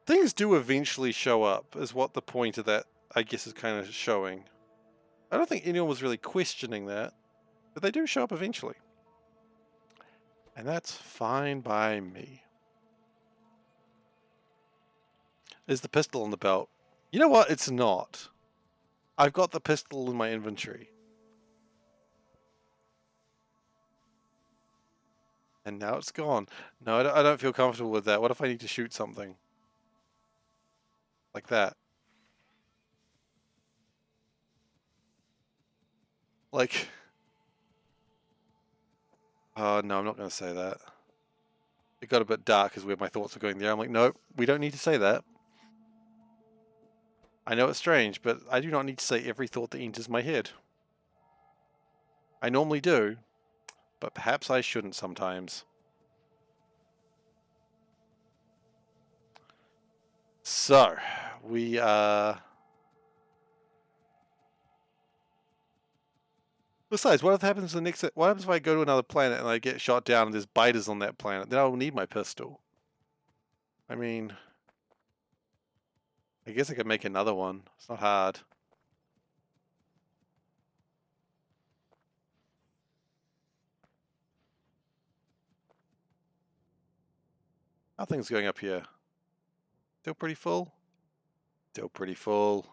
things do eventually show up, is what the point of that, I guess, is kind of showing. I don't think anyone was really questioning that, but they do show up eventually. And that's fine by me. Is the pistol on the belt? You know what? It's not. I've got the pistol in my inventory. And now it's gone. No, I don't feel comfortable with that. What if I need to shoot something? Like that. Like... Oh, no, I'm not going to say that. It got a bit dark as where my thoughts were going there. I'm like, nope, we don't need to say that. I know it's strange, but I do not need to say every thought that enters my head. I normally do, but perhaps I shouldn't sometimes. So, we Besides, what if happens the next... What happens if I go to another planet and I get shot down and there's biters on that planet? Then I'll need my pistol. I mean... I guess I could make another one. It's not hard. How are things going up here? Still pretty full? Still pretty full.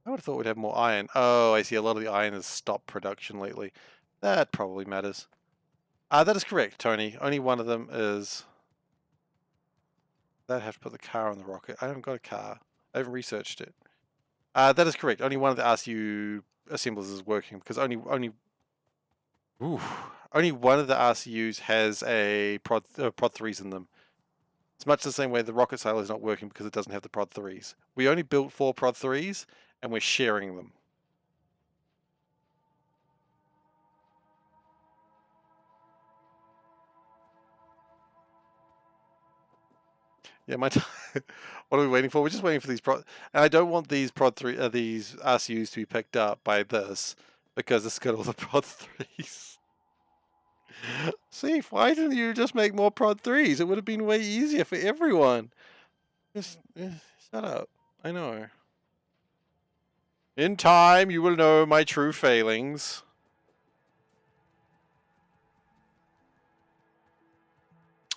I would have thought we'd have more iron. Oh, I see. A lot of the iron has stopped production lately. That probably matters. That is correct, Tony. Only one of them is... I'd have to put the car on the rocket. I haven't got a car. I haven't researched it. That is correct. Only one of the RCU assemblers is working because only one of the RCUs has a prod 3s in them. It's much the same way the rocket silo is not working because it doesn't have the prod 3s. We only built 4 prod 3s and we're sharing them. Yeah, what are we waiting for? We're just waiting for these prod, and I don't want these these RCUs to be picked up by this because it's got all the prod 3s. See, why didn't you just make more prod 3s? It would have been way easier for everyone. Just shut up. I know. In time, you will know my true failings.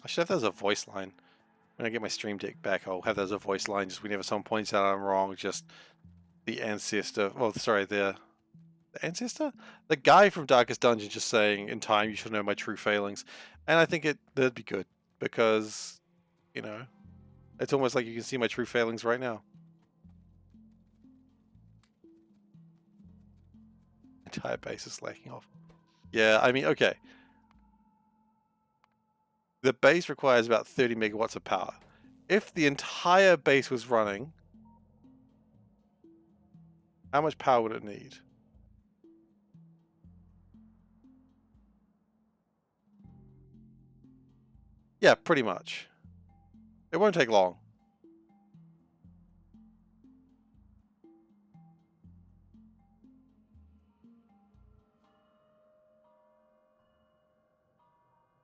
I should have that as a voice line. When I get my stream deck back, I'll have that as a voice line. Just whenever someone points out I'm wrong, just the ancestor. Well, sorry, the ancestor? The guy from Darkest Dungeon just saying, in time, you should know my true failings. And I think that'd be good. Because, you know, it's almost like you can see my true failings right now. Entire base is slacking off. Yeah, I mean, okay. The base requires about 30 megawatts of power. If the entire base was running, how much power would it need? Yeah, pretty much. It won't take long.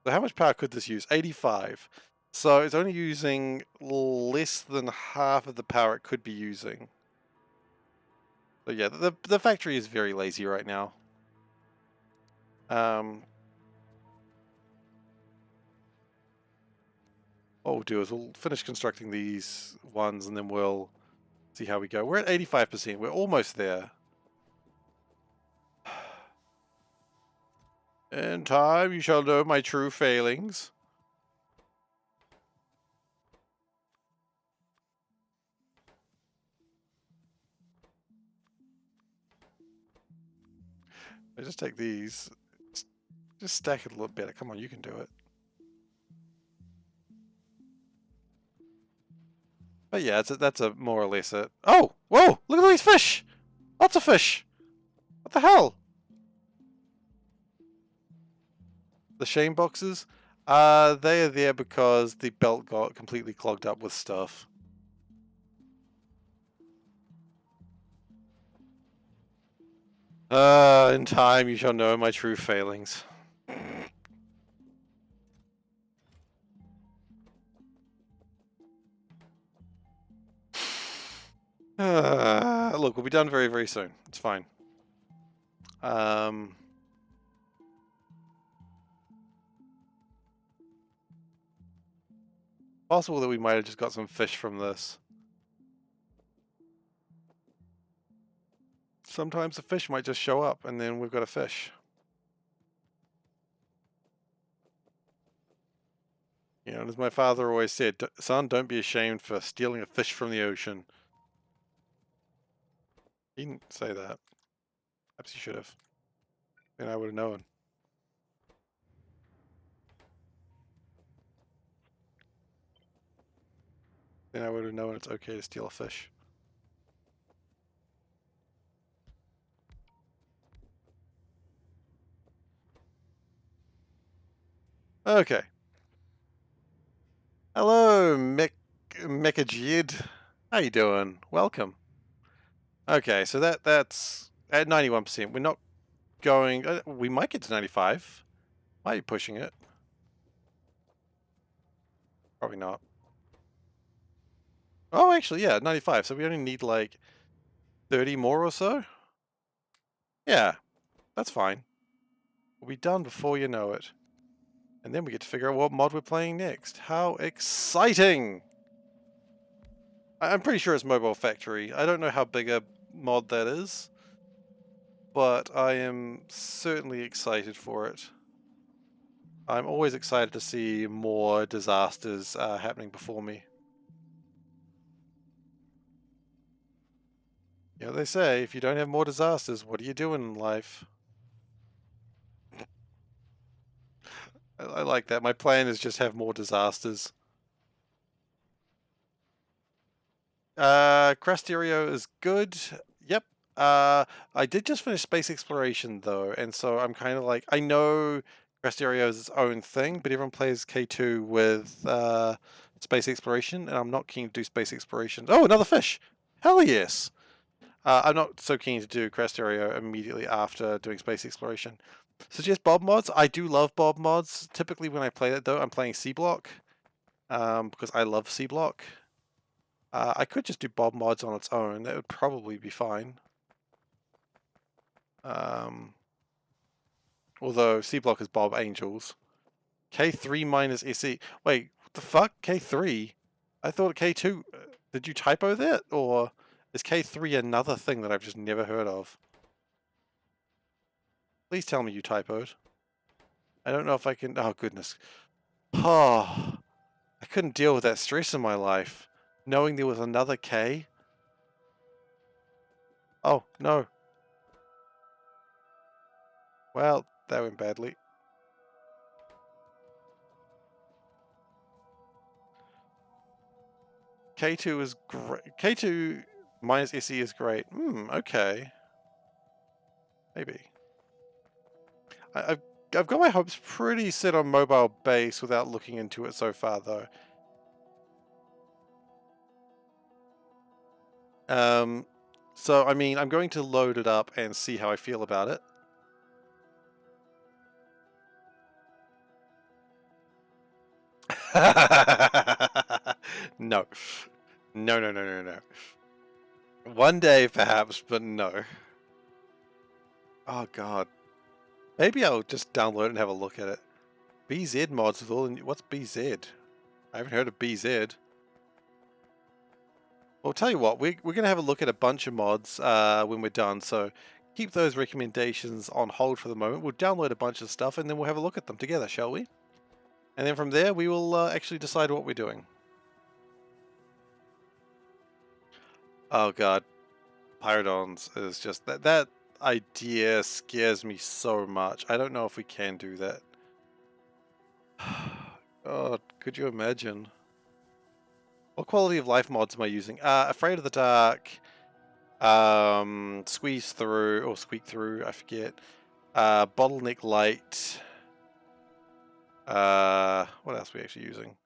So how much power could this use? 85. So it's only using less than half of the power it could be using. So yeah, the factory is very lazy right now. What we'll do is we'll finish constructing these ones and then we'll see how we go. We're at 85%. We're almost there. In time, you shall know my true failings. I just take these. Just stack it a little better. Come on, you can do it. But yeah, that's a more or less it. Oh! Whoa! Look at all these fish! Lots of fish! What the hell? The shame boxes? They are there because the belt got completely clogged up with stuff. In time you shall know my true failings. Look, we'll be done very, very soon. It's fine. Possible that we might have just got some fish from this. Sometimes the fish might just show up and then we've got a fish. You know, as my father always said, son, don't be ashamed for stealing a fish from the ocean. He didn't say that. Perhaps he should have. Then I would have known. Then I would have known it's okay to steal a fish. Okay. Hello, Mechajid. How you doing? Welcome. Okay, so that's at 91%. We're not going... we might get to 95. Might be pushing it. Probably not. Oh, actually, yeah, 95. So we only need like 30 more or so? Yeah, that's fine. We'll be done before you know it. And then we get to figure out what mod we're playing next. How exciting! I'm pretty sure it's Mobile Factory. I don't know how big a mod that is, but I am certainly excited for it. I'm always excited to see more disasters happening before me. You know, they say, if you don't have more disasters, what are you doing in life? I like that. My plan is just have more disasters. Crasterio is good. Yep. I did just finish Space Exploration though, and so I'm kind of like, I know Crasterio is its own thing, but everyone plays K2 with Space Exploration, and I'm not keen to do Space Exploration. Oh, another fish! Hell yes! I'm not so keen to do Crasterio immediately after doing Space Exploration. Suggest Bob mods? I do love Bob mods. Typically when I play that though, I'm playing C-Block, because I love C-Block. I could just do Bob mods on its own. That would probably be fine. Although C-Block is Bob Angels. K3 minus SE. Wait, what the fuck? K3? I thought K2... did you typo that? Or is K3 another thing that I've just never heard of? Please tell me you typoed. I don't know if I can... oh, goodness. Oh, I couldn't deal with that stress in my life. Knowing there was another K. Oh, no. Well, that went badly. K2 is great. K2 minus SE is great. Okay. Maybe. I've got my hopes pretty set on mobile base without looking into it so far, though. So, I mean, I'm going to load it up and see how I feel about it. No. No, no, no, no, no. One day, perhaps, but no. Oh, God. Maybe I'll just download it and have a look at it. BZ mods with all... what's BZ? I haven't heard of BZ. Well, I'll tell you what, we're going to have a look at a bunch of mods when we're done, so keep those recommendations on hold for the moment. We'll download a bunch of stuff and then we'll have a look at them together, shall we? And then from there, we will actually decide what we're doing. Oh god, Pyrodons is just... that idea scares me so much. I don't know if we can do that. God, could you imagine? What quality of life mods am I using? Afraid of the dark, squeeze through or squeak through, I forget. Bottleneck light. What else are we actually using?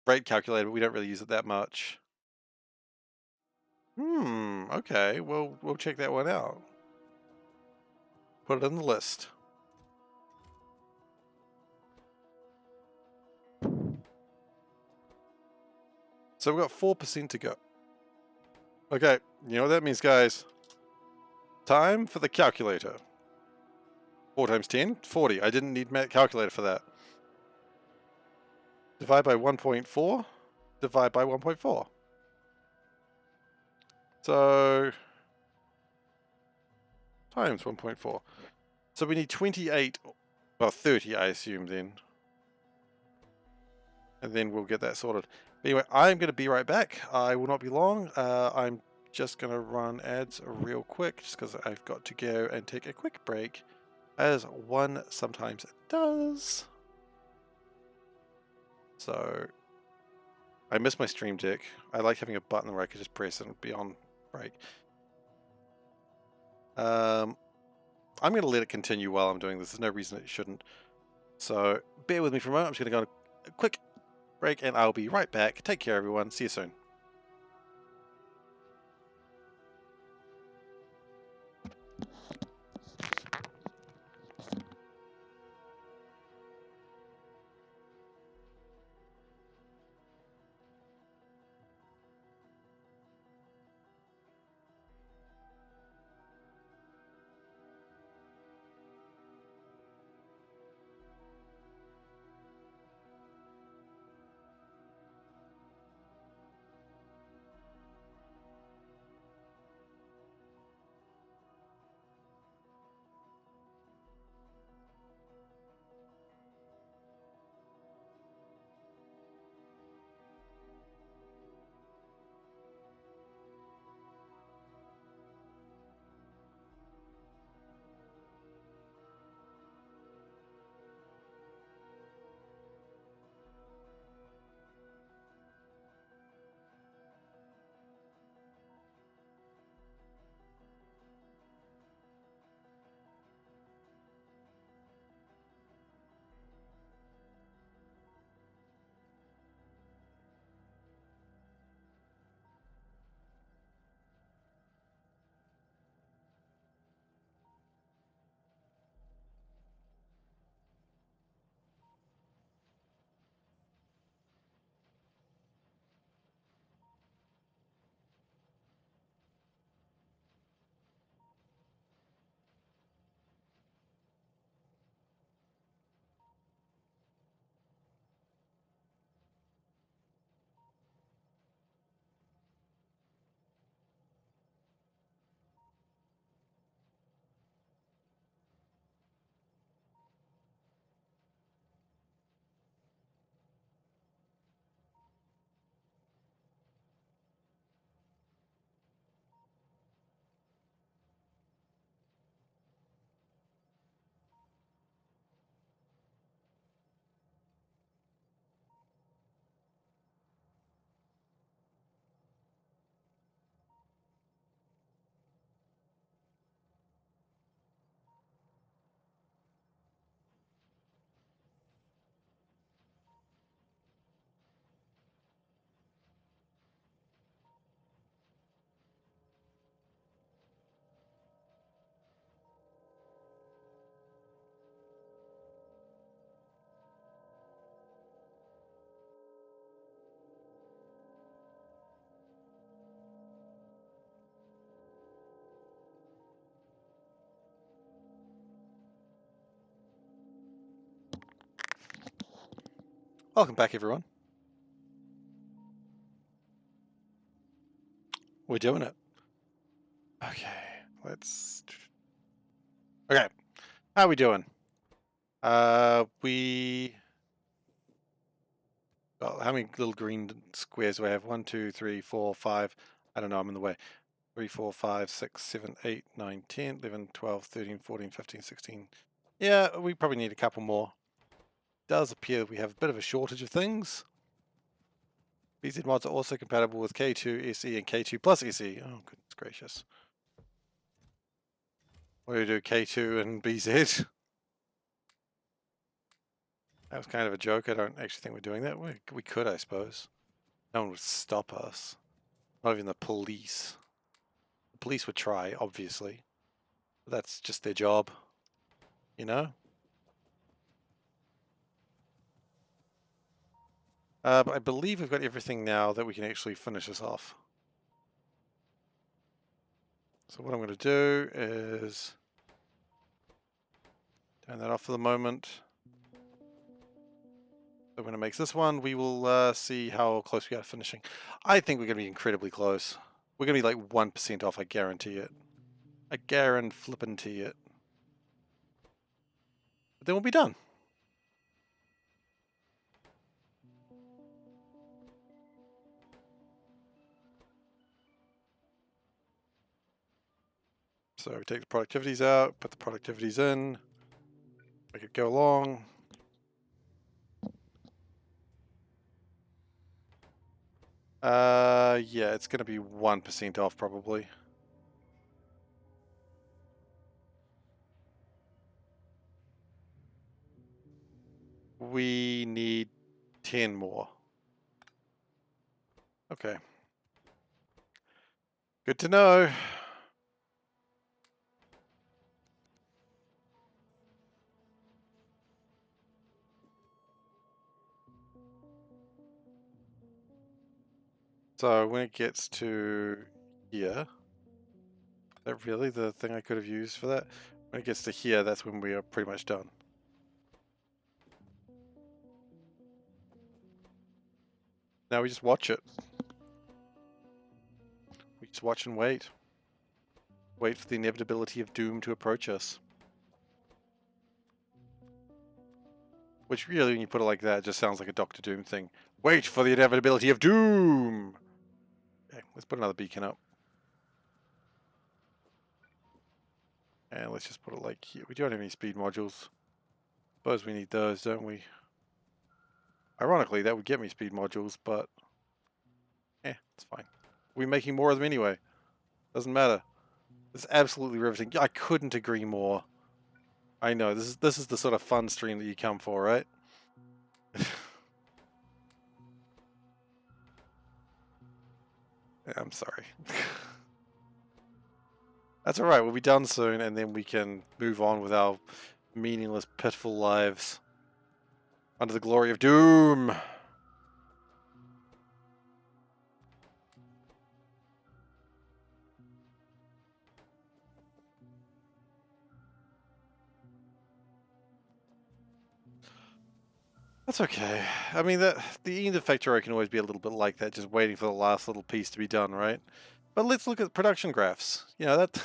Rate calculator, we don't really use it that much. Okay, well, we'll check that one out. Put it in the list. So we've got 4% to go. Okay, you know what that means, guys. Time for the calculator. 4 times 10, 40. I didn't need calculator for that. Divide by 1.4. Divide by 1.4. So times 1.4. So we need 28, well 30 I assume then. And then we'll get that sorted. But anyway, I'm going to be right back. I will not be long. I'm just going to run ads real quick just because I've got to go and take a quick break, as one sometimes does. So I miss my stream deck. I like having a button where I could just press and be on break. I'm going to let it continue while I'm doing this. There's no reason it shouldn't. So bear with me for a moment. I'm just going to go on a quick break and I'll be right back. Take care, everyone. See you soon. Welcome back, everyone. We're doing it. Okay, let's... Okay, how are we doing? Well, how many little green squares do I have? 1, 2, 3, 4, 5. I don't know, I'm in the way. 3, 4, 5, 6, 7, 8, 9, 10, 11, 12, 13, 14, 15, 16. Yeah, we probably need a couple more. Does appear we have a bit of a shortage of things. BZ mods are also compatible with K2 SE and K2 plus SE. Oh, goodness gracious. What do we do, K2 and BZ? That was kind of a joke. I don't actually think we're doing that. We could, I suppose. No one would stop us. Not even the police. The police would try, obviously. But that's just their job. You know? But I believe we've got everything now that we can actually finish this off. So what I'm going to do is turn that off for the moment. So when it makes this one, we will see how close we are to finishing. I think we're going to be incredibly close. We're going to be like 1% off, I guarantee it. I guarantee it. But then we'll be done. So we take the productivities out, put the productivities in, make it go along. Yeah, it's going to be 1% off probably. We need 10 more. Okay. Good to know. So when it gets to here, is that really the thing I could have used for that? When it gets to here, that's when we are pretty much done. Now we just watch it. We just watch and wait. Wait for the inevitability of doom to approach us. Which really, when you put it like that, just sounds like a Doctor Doom thing. Wait for the inevitability of doom! Okay, let's put another beacon up. And let's just put it like here. We don't have any speed modules. Suppose we need those, don't we? Ironically, that would get me speed modules, but it's fine. We're making more of them anyway. Doesn't matter. It's absolutely riveting. I couldn't agree more. I know, this is the sort of fun stream that you come for, right? I'm sorry. That's alright, we'll be done soon, and then we can move on with our meaningless, pitiful lives. Under the glory of doom! That's okay. I mean, the end of Factorio can always be a little bit like that, just waiting for the last little piece to be done, right? But let's look at production graphs. You know, that...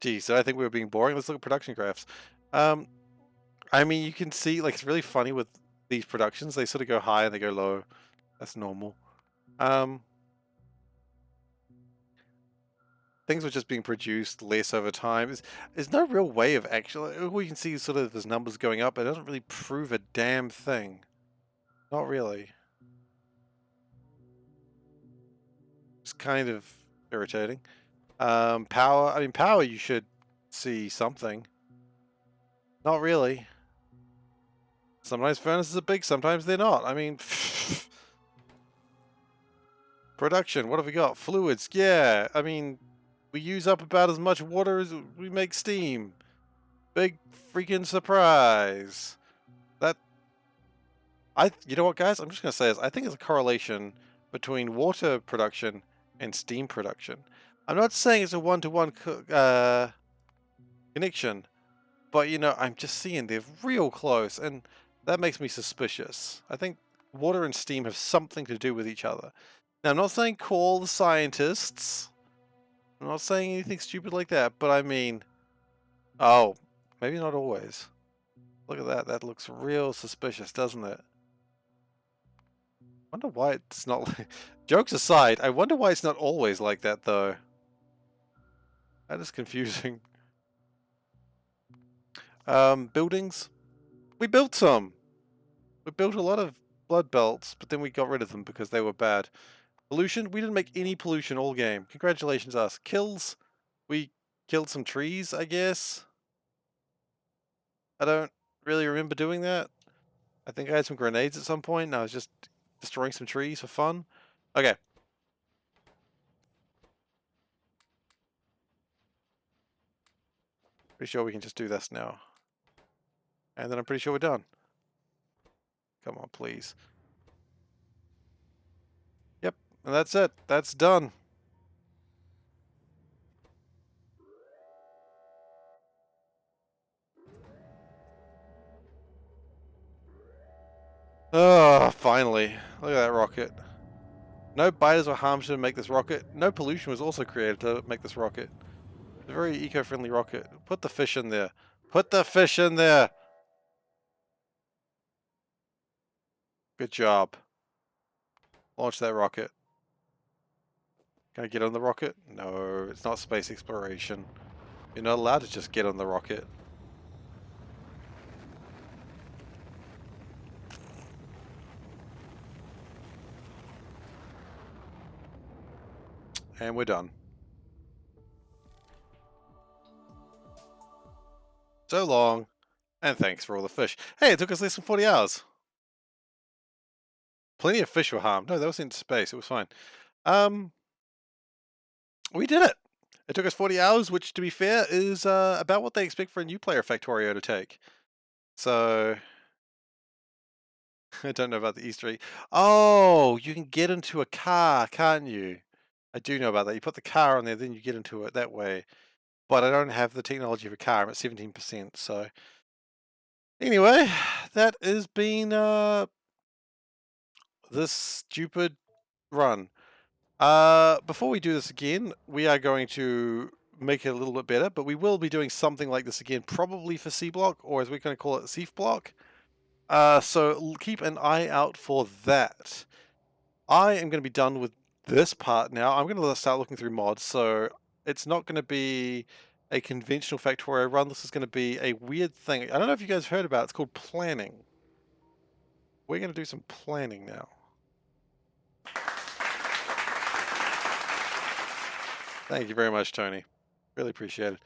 Geez, I think we were being boring. Let's look at production graphs. I mean, you can see, like, it's really funny with these productions. They sort of go high and they go low. That's normal. Things were just being produced less over time. There's no real way of actually... All you can see is sort of those numbers going up. It doesn't really prove a damn thing. Not really. It's kind of irritating. Power... I mean, power you should see something. Not really. Sometimes furnaces are big, sometimes they're not. I mean... Production, what have we got? Fluids, yeah. I mean, we use up about as much water as we make steam. Big freaking surprise. You know what, guys? I'm just going to say this. I think there's a correlation between water production and steam production. I'm not saying it's a one-to-one connection, but, you know, I'm just seeing they're real close, and that makes me suspicious. I think water and steam have something to do with each other. Now, I'm not saying call the scientists. I'm not saying anything stupid like that, but I mean... Oh, maybe not always. Look at that. That looks real suspicious, doesn't it? Wonder why it's not like... Jokes aside, I wonder why it's not always like that, though. That is confusing. Buildings. We built some. We built a lot of blood belts, but then we got rid of them because they were bad. Pollution. We didn't make any pollution all game. Congratulations, us. Kills. We killed some trees, I guess. I don't really remember doing that. I think I had some grenades at some point, and I was just destroying some trees for fun. Okay. Pretty sure we can just do this now. And then I'm pretty sure we're done. Come on, please. Yep, and that's it. That's done. Oh, finally. Look at that rocket. No biters were harmed to make this rocket. No pollution was also created to make this rocket. It's a very eco-friendly rocket. Put the fish in there. Put the fish in there! Good job. Launch that rocket. Can I get on the rocket? No, it's not space exploration. You're not allowed to just get on the rocket. And we're done. So long, and thanks for all the fish. Hey, it took us less than 40 hours. Plenty of fish were harmed. No, that was in space. It was fine. We did it. It took us 40 hours, which, to be fair, is about what they expect for a new player Factorio to take. So, I don't know about the Easter egg. Oh, you can get into a car, can't you? I do know about that. You put the car on there, then you get into it that way. But I don't have the technology of a car. I'm at 17%. So, anyway, that has been this stupid run. Before we do this again, we are going to make it a little bit better, but we will be doing something like this again, probably for C block, or as we're going to call it, Seif block. So keep an eye out for that. I am going to be done with this part now. I'm going to start looking through mods, so it's not going to be a conventional Factorio run. This is going to be a weird thing. I don't know if you guys heard about it. It's called planning. We're going to do some planning now. Thank you very much, Tony. Really appreciate it.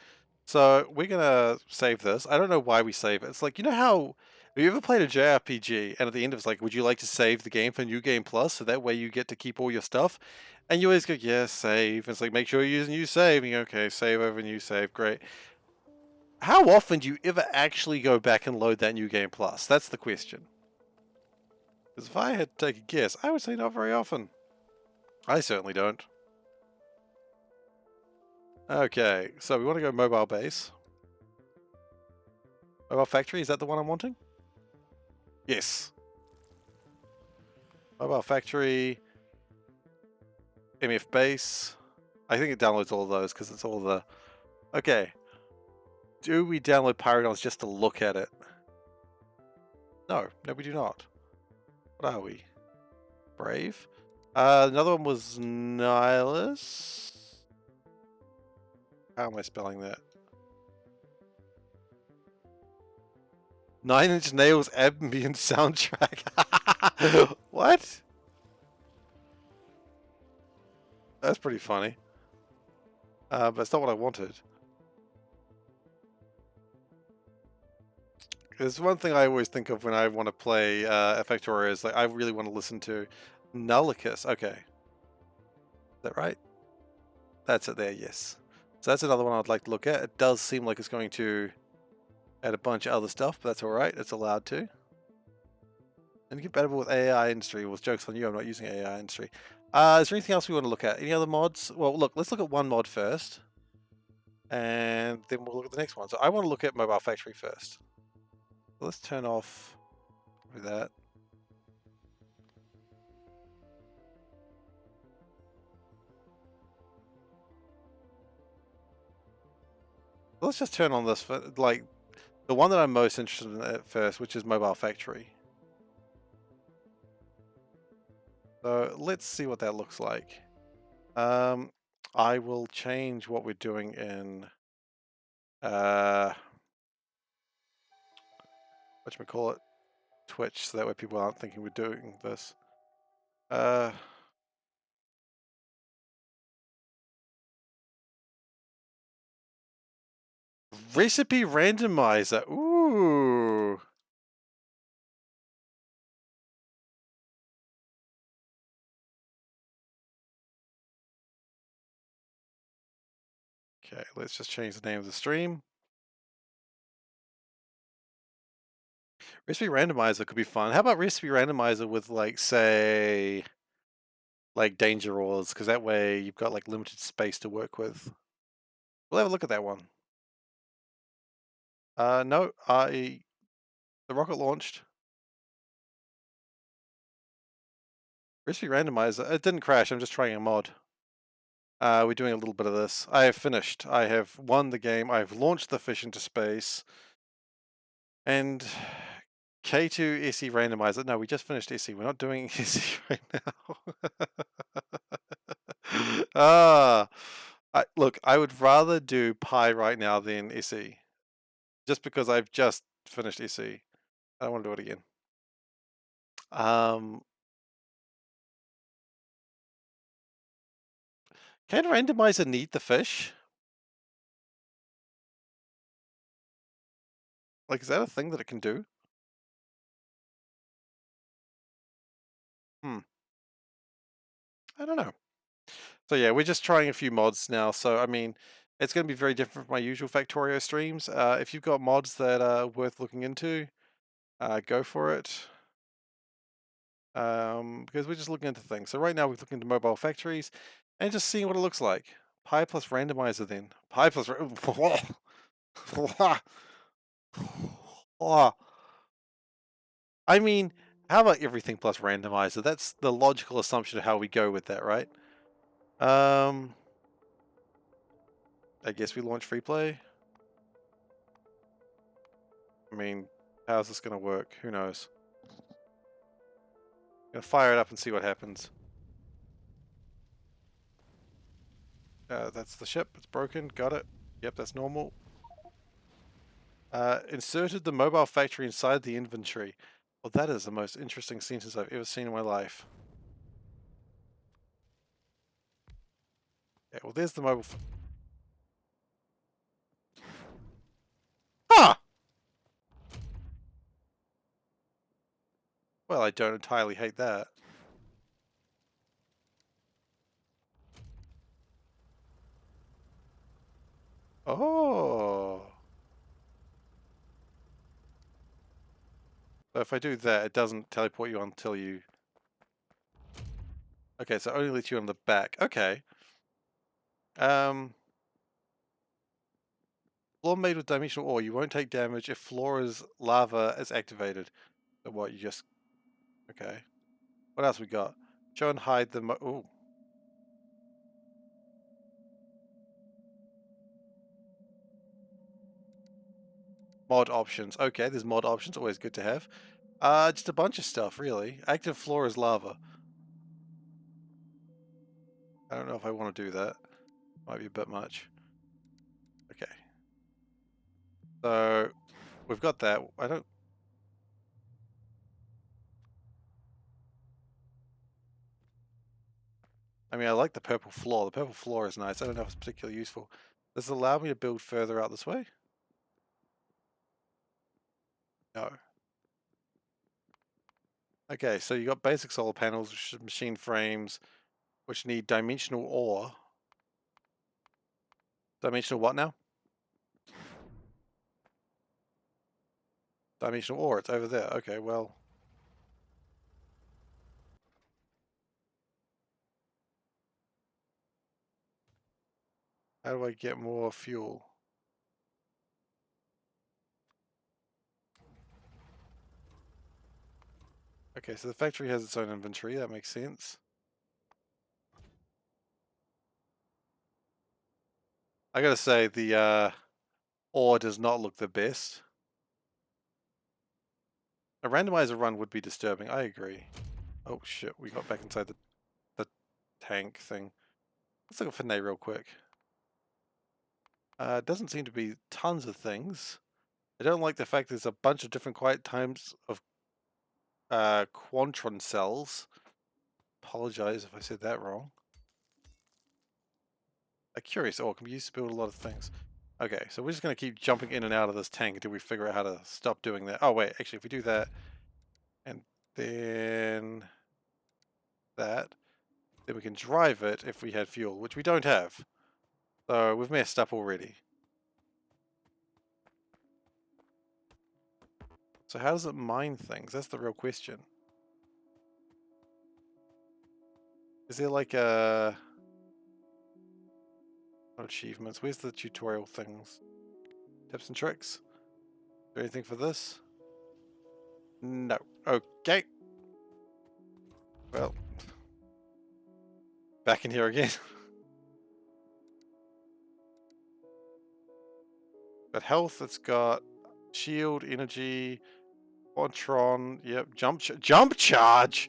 So we're gonna save this. I don't know why we save it. It's like, you know how, have you ever played a JRPG and at the end it's like, would you like to save the game for New Game Plus so that way you get to keep all your stuff? And you always go, yes, save. It's like, make sure you're using new save. And you go, okay, save over new save, great. How often do you ever actually go back and load that New Game Plus? That's the question. Because if I had to take a guess, I would say not very often. I certainly don't. Okay, so we want to go mobile base. Mobile factory, is that the one I'm wanting? Yes. Mobile factory. MF base. I think it downloads all of those because it's all the... Okay. Do we download Paragons just to look at it? No, we do not. What are we? Brave? Another one was Nihilus. How am I spelling that? 9 Inch Nails ambient soundtrack. What? That's pretty funny. But it's not what I wanted. There's one thing I always think of when I want to play Factorio is like I really want to listen to Nullicus. Okay. Is that right? That's it there, yes. So that's another one I'd like to look at. It does seem like it's going to add a bunch of other stuff, but that's alright. It's allowed to. And compatible with AI industry. Well, joke's on you, I'm not using AI industry. Is there anything else we want to look at? Any other mods? Well, look, let's look at one mod first. And then we'll look at the next one. So I want to look at Mobile Factory first. Let's turn off that. Let's just turn on this for, like, the one that I'm most interested in at first, which is Mobile Factory. So let's see what that looks like. I will change what we're doing in whatchamacallit, Twitch, so that way people aren't thinking we're doing this. Recipe randomizer. Ooh. Okay, let's just change the name of the stream. Recipe randomizer could be fun. How about recipe randomizer with, like, say, like danger ores, because that way you've got like limited space to work with. We'll have a look at that one. No, the rocket launched. Recipe randomizer. It didn't crash. I'm just trying a mod. We're doing a little bit of this. I have finished. I have won the game. I've launched the fish into space. And K2 SE randomizer. No, we just finished SE. We're not doing SE right now. Look, I would rather do Pi right now than SE. Just because I've just finished SE. I don't want to do it again. Can randomizer need the fish? Like, is that a thing that it can do? I don't know. So yeah, we're just trying a few mods now. So I mean, it's going to be very different from my usual Factorio streams. If you've got mods that are worth looking into, go for it. Because we're just looking into things. So right now we're looking into mobile factories and just seeing what it looks like. Pi plus randomizer then. Pi plus... I mean, how about everything plus randomizer? That's the logical assumption of how we go with that, right? I guess we launch free play. I mean, how's this gonna work? Who knows? Gonna fire it up and see what happens. That's the ship. It's broken. Got it. Yep, that's normal. Inserted the mobile factory inside the inventory. Well, that is the most interesting sentence I've ever seen in my life. Yeah, well, there's the mobile. Ah! Well, I don't entirely hate that. Oh. So if I do that, it doesn't teleport you until you... Okay, so it only lets you on the back. Okay. Floor made with dimensional ore. You won't take damage if floor's lava is activated. So what, you just... Okay. What else we got? Show and hide the... Ooh. Mod options. Okay, there's mod options. Always good to have. Just a bunch of stuff, really. Active floor is lava. I don't know if I want to do that. Might be a bit much. Okay. So, we've got that. I mean, I like the purple floor. The purple floor is nice. I don't know if it's particularly useful. Does it allow me to build further out this way? No. Okay, so you got basic solar panels, machine frames, which need dimensional ore. Dimensional what now? Dimensional ore, it's over there. Okay, well. How do I get more fuel? Okay, so the factory has its own inventory. That makes sense. I gotta say, the ore does not look the best. A randomizer run would be disturbing. I agree. Oh shit, we got back inside the tank thing. Let's look at Finay real quick. Doesn't seem to be tons of things. I don't like the fact there's a bunch of different quiet times of Quantron cells. Apologize if I said that wrong. A curious ore can be used to build a lot of things. Okay, so we're just going to keep jumping in and out of this tank until we figure out how to stop doing that. Oh wait, actually if we do that, and then that, then we can drive it if we had fuel, which we don't have. So we've messed up already. So how does it mine things? That's the real question. Is there like a... achievements? Where's the tutorial things? Tips and tricks? Is there anything for this? No. Okay. Well. Back in here again. Got health, it's got shield, energy, Quantron, yep, jump charge!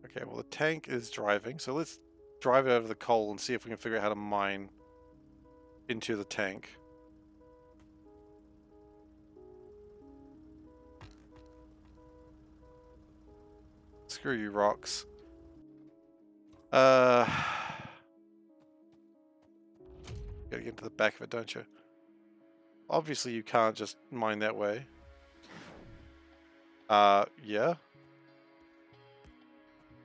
Okay, well the tank is driving, so let's drive it over the coal and see if we can figure out how to mine into the tank. Screw you, rocks. Gotta get into the back of it, don't you? Obviously you can't just mine that way. Yeah.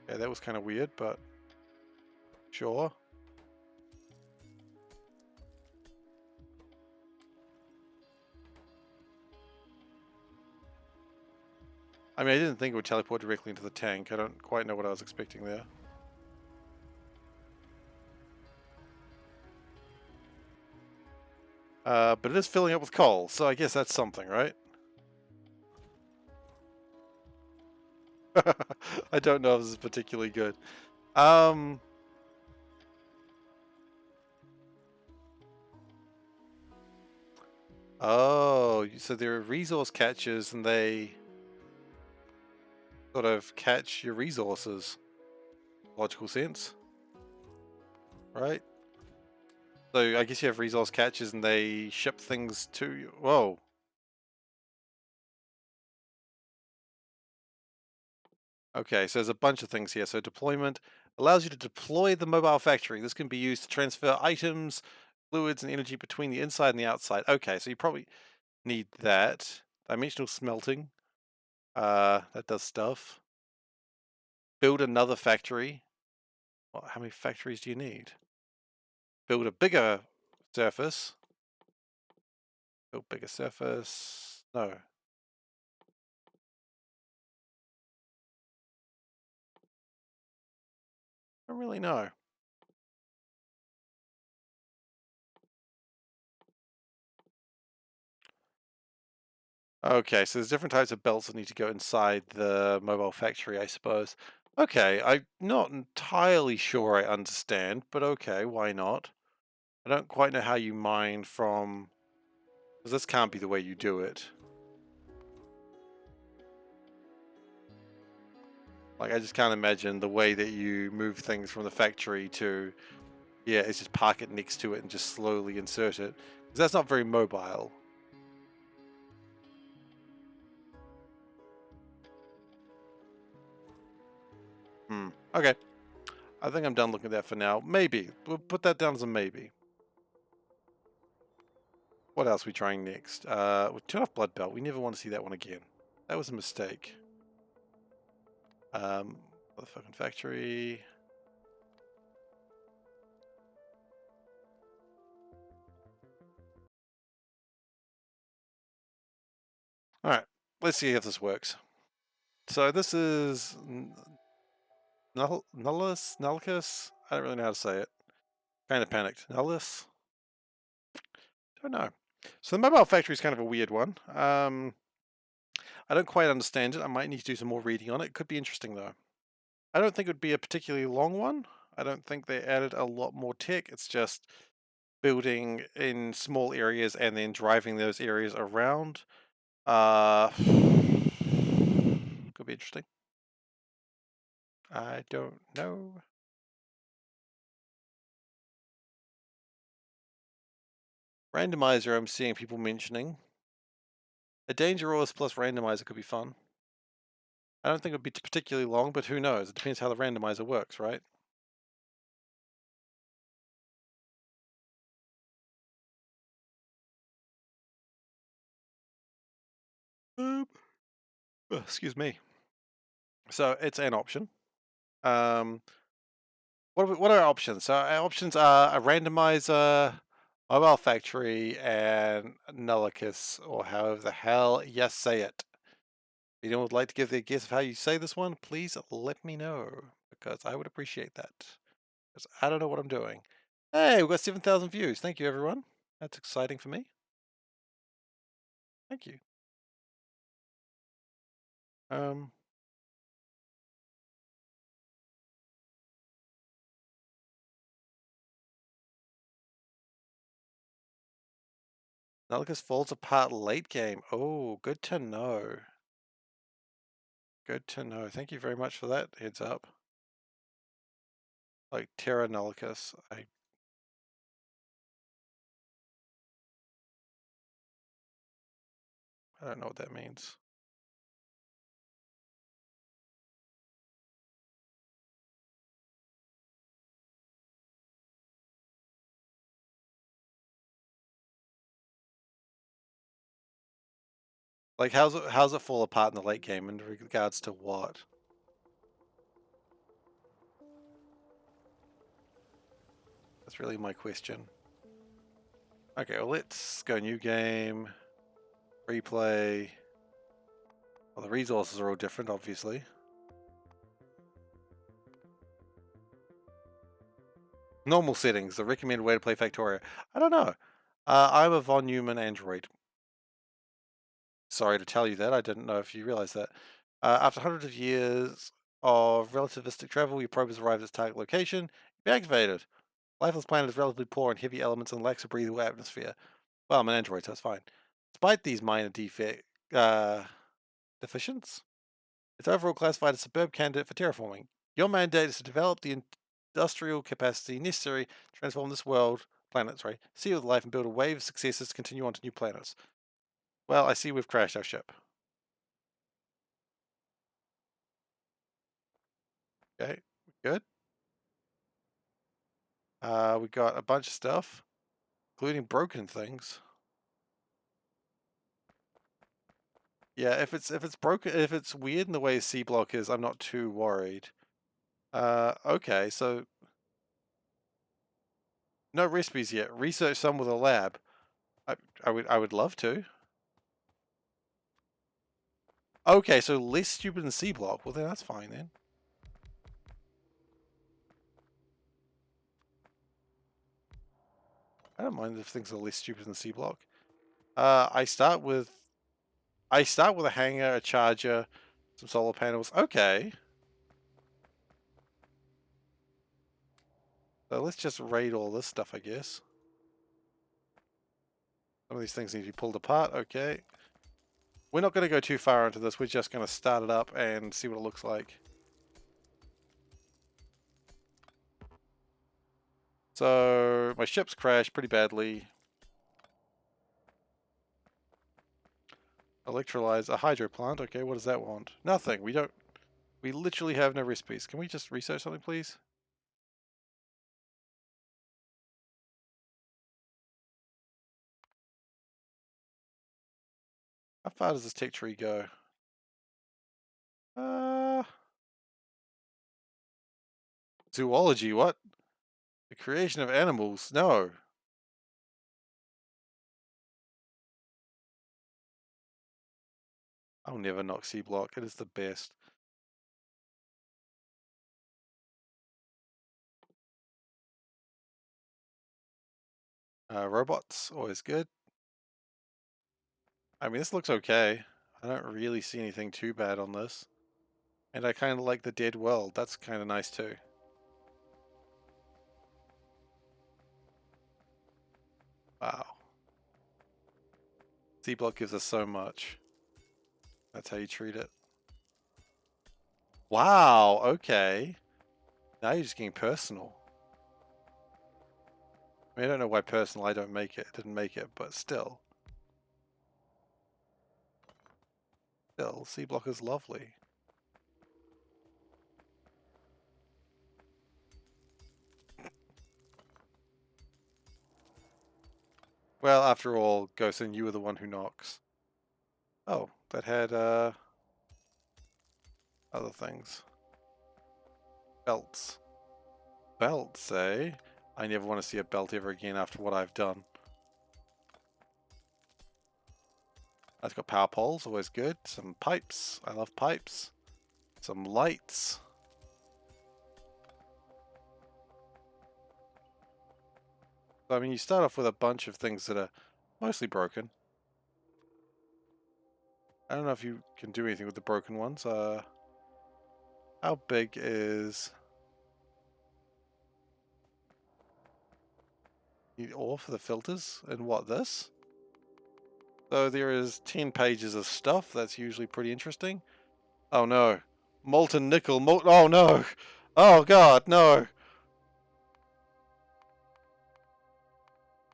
Yeah, that was kind of weird, but sure. I mean, I didn't think it would teleport directly into the tank. I don't quite know what I was expecting there. But it is filling up with coal, so I guess that's something, right? I don't know if this is particularly good. Oh, so there are resource catchers and they sort of catch your resources. Logical sense, right? So I guess you have resource catchers and they ship things to you. Whoa. Okay, so there's a bunch of things here. So deployment allows you to deploy the mobile factory. This can be used to transfer items, fluids, and energy between the inside and the outside. Okay, so you probably need that. Dimensional smelting. That does stuff. Build another factory. Well, how many factories do you need? Build a bigger surface. Build bigger surface. No. I don't really know. Okay, so there's different types of belts that need to go inside the mobile factory, I suppose. Okay, I'm not entirely sure I understand, but okay, why not? I don't quite know how you mine from... because this can't be the way you do it. Like, I just can't imagine the way that you move things from the factory to... yeah, it's just park it next to it and just slowly insert it. Because that's not very mobile. Okay. I think I'm done looking at that for now. Maybe. We'll put that down as a maybe. What else are we trying next? We'll turn off Bloodbelt. We never want to see that one again. That was a mistake. Motherfucking factory. Alright. Let's see if this works. So this is... Nullicus? I don't really know how to say it. Kind of panicked. Nullus? Don't know. So the mobile factory is kind of a weird one. I don't quite understand it. I might need to do some more reading on it. It could be interesting though. I don't think it would be a particularly long one. I don't think they added a lot more tech. It's just building in small areas and then driving those areas around. Could be interesting. I don't know. Randomizer I'm seeing people mentioning. A Dangerous plus randomizer could be fun. I don't think it would be particularly long, but who knows? It depends how the randomizer works, right? Excuse me. So it's an option. What are our options? So our options are a randomizer, mobile factory, and nullicus, or however the hell you say it. If anyone would like to give their guess of how you say this one, please let me know, because I would appreciate that. Because I don't know what I'm doing. Hey, we've got 7,000 views. Thank you, everyone. That's exciting for me. Thank you. Um, Nullicus falls apart late game. Oh, good to know. Good to know. Thank you very much for that heads up. Like Terra Nullicus. I don't know what that means. Like, how's it fall apart in the late game in regards to what? That's really my question. Okay, well, let's go new game. Replay. Well, the resources are all different, obviously. Normal settings, the recommended way to play Factorio. I don't know. I'm a von Neumann android. Sorry to tell you that. I didn't know if you realized that. After hundreds of years of relativistic travel, your probe has arrived at its target location. Be activated. Lifeless planet is relatively poor in heavy elements and lacks a breathable atmosphere. Well, I'm an android, so it's fine. Despite these minor deficiencies, it's overall classified as a superb candidate for terraforming. Your mandate is to develop the industrial capacity necessary to transform this planet, see with life and build a wave of successes to continue on to new planets. Well, I see we've crashed our ship. Okay, good. We got a bunch of stuff, including broken things. Yeah, if it's broken, if it's weird in the way C block is, I'm not too worried. Okay, so no recipes yet. Research some with a lab. I would love to. Okay, so less stupid than C block. Well, then that's fine then. I don't mind if things are less stupid than C block. I start with a hanger, a charger, some solar panels. Okay. So let's just raid all this stuff, I guess. Some of these things need to be pulled apart. Okay. We're not going to go too far into this. We're just going to start it up and see what it looks like. So my ship's crashed pretty badly. Electrolyze a hydro plant. Okay, what does that want? Nothing. We literally have no recipes. Can we just research something, please? How far does this tech tree go? Zoology, what? The creation of animals? No. I'll never knock C block. It is the best. Robots, always good. I mean, this looks okay. I don't really see anything too bad on this. And I kind of like the dead world. That's kind of nice too. Wow. C block gives us so much. That's how you treat it. Wow, okay. Now you're just getting personal. I mean, I don't know why personal I didn't make it, but still. Still, C block is lovely. Well, after all, Ghosten, you were the one who knocks. Oh, that had other things. Belts. Belts, eh? I never want to see a belt ever again after what I've done. That's got power poles, always good. Some pipes. I love pipes. Some lights. So, I mean, you start off with a bunch of things that are mostly broken. I don't know if you can do anything with the broken ones. How big is... Need ore for the filters? And what, this? So there is 10 pages of stuff. That's usually pretty interesting. Oh no. Molten nickel. Oh no. Oh god, no.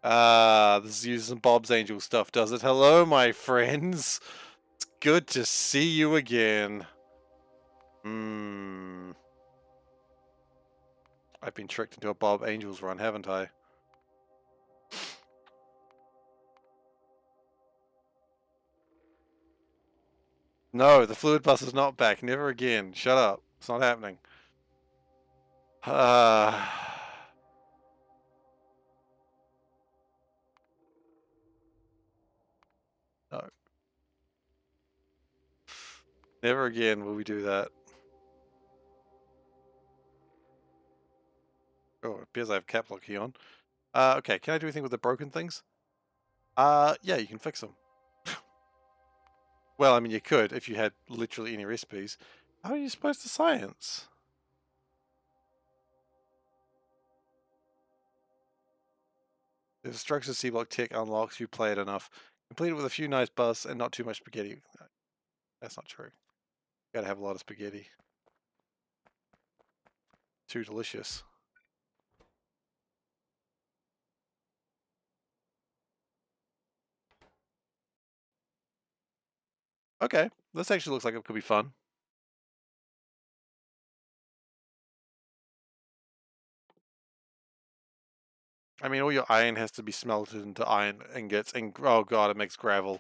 Ah, this is using Bob's Angel stuff, does it? Hello, my friends. It's good to see you again. I've been tricked into a Bob Angels run, haven't I? No, the fluid bus is not back. Never again. Shut up. It's not happening. No. Never again will we do that. Oh, it appears I have cap lock key on. Okay, can I do anything with the broken things? Yeah, you can fix them. Well, I mean, you could if you had literally any recipes. How are you supposed to science? The structure C block tech unlocks you play it enough. Complete it with a few nice busts and not too much spaghetti. That's not true. You gotta have a lot of spaghetti. Too delicious. Okay, this actually looks like it could be fun. I mean, all your iron has to be smelted into iron ingots, and oh god, it makes gravel.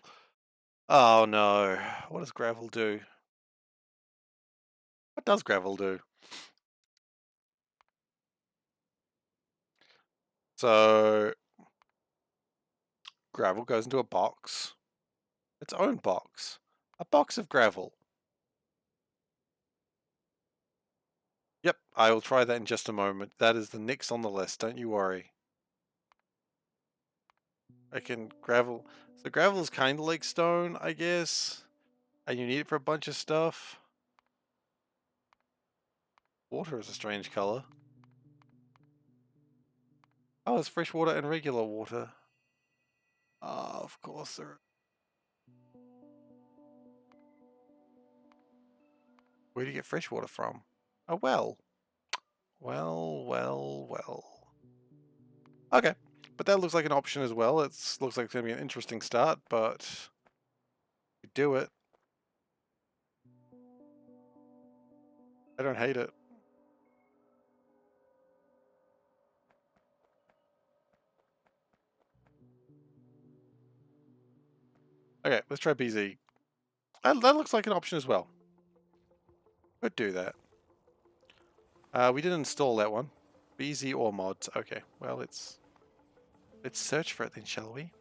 Oh no, what does gravel do? What does gravel do? So, gravel goes into a box. Its own box. A box of gravel. Yep, I will try that in just a moment. That is the next on the list, don't you worry. I can gravel. So gravel is kind of like stone, I guess. And you need it for a bunch of stuff. Water is a strange color. Oh, it's fresh water and regular water. Oh, of course there. Where do you get fresh water from? A well. Well, well, well. Okay, but that looks like an option as well. It looks like it's going to be an interesting start, but you do it. I don't hate it. Okay, let's try BZ. That looks like an option as well. Could do that. We didn't install that one. BZ or mods. Okay, well, let's search for it then, shall we?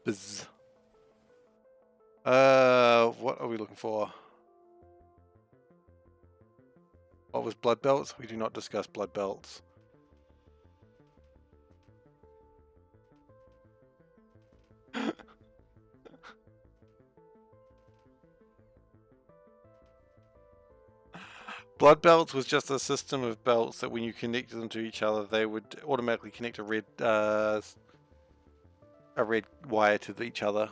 Bzz. What are we looking for? What was blood belts? We do not discuss blood belts. Blood belts was just a system of belts that when you connected them to each other, they would automatically connect a red wire to each other.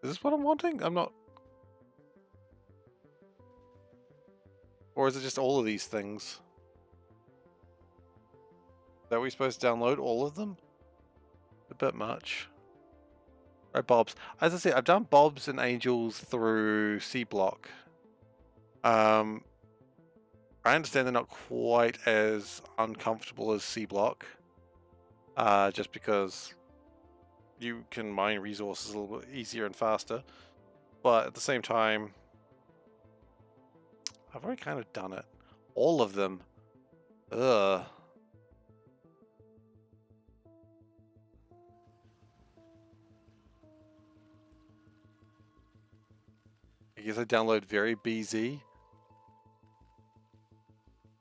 Is this what I'm wanting? I'm not. Or is it just all of these things? Is that we supposed to download all of them? A bit much. Right, Bobs. As I said, I've done Bobs and Angels through C Block. I understand they're not quite as uncomfortable as C Block. Just because you can mine resources a little bit easier and faster. But at the same time, I've already kind of done it. All of them. Ugh. I guess I download very BZ.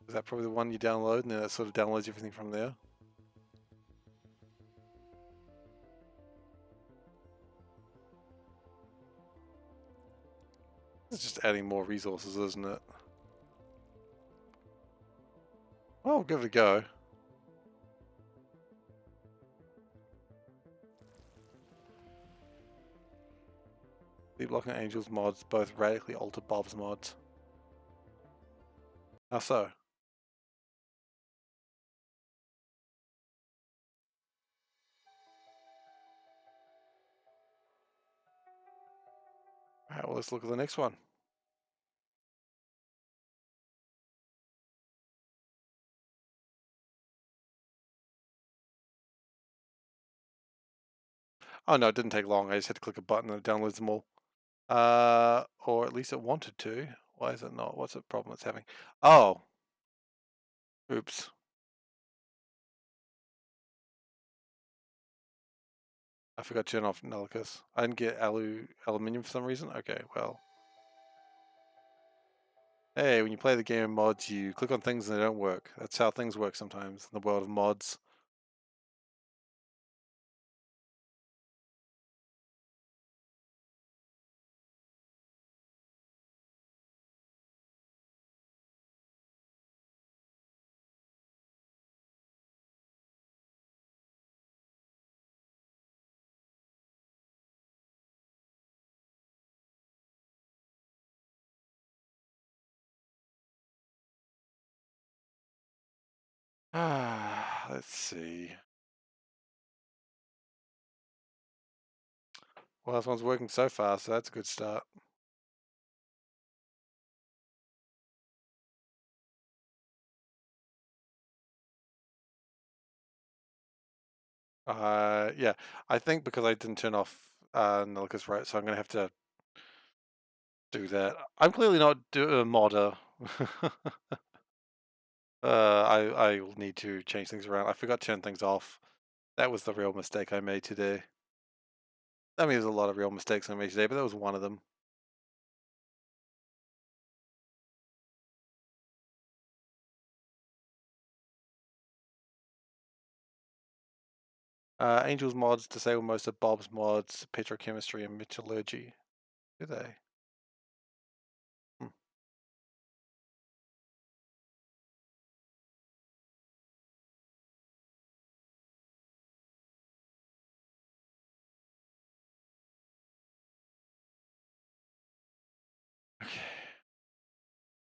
Is that probably the one you download and then it sort of downloads everything from there? It's just adding more resources, isn't it? Well, give it a go. The Block and Angels mods both radically alter Bob's mods. How so? Alright, well, let's look at the next one. Oh no, it didn't take long. I just had to click a button and it downloads them all. Or at least it wanted to. Why is it not? What's the problem it's having? Oh. Oops. I forgot to turn off Nelicus. I didn't get aluminium for some reason. Okay, well. Hey, when you play the game in mods, you click on things and they don't work. That's how things work sometimes in the world of mods. Ah, let's see. Well, this one's working so far, so that's a good start. Yeah, I think because I didn't turn off Nelicus right, so I'm gonna have to do that. I'm clearly not a modder. I will need to change things around. I forgot to turn things off. That was the real mistake I made today. I mean, there's a lot of real mistakes I made today, but that was one of them. Angel's mods disable most of Bob's mods, petrochemistry and metallurgy. Do they? Hmm. Okay.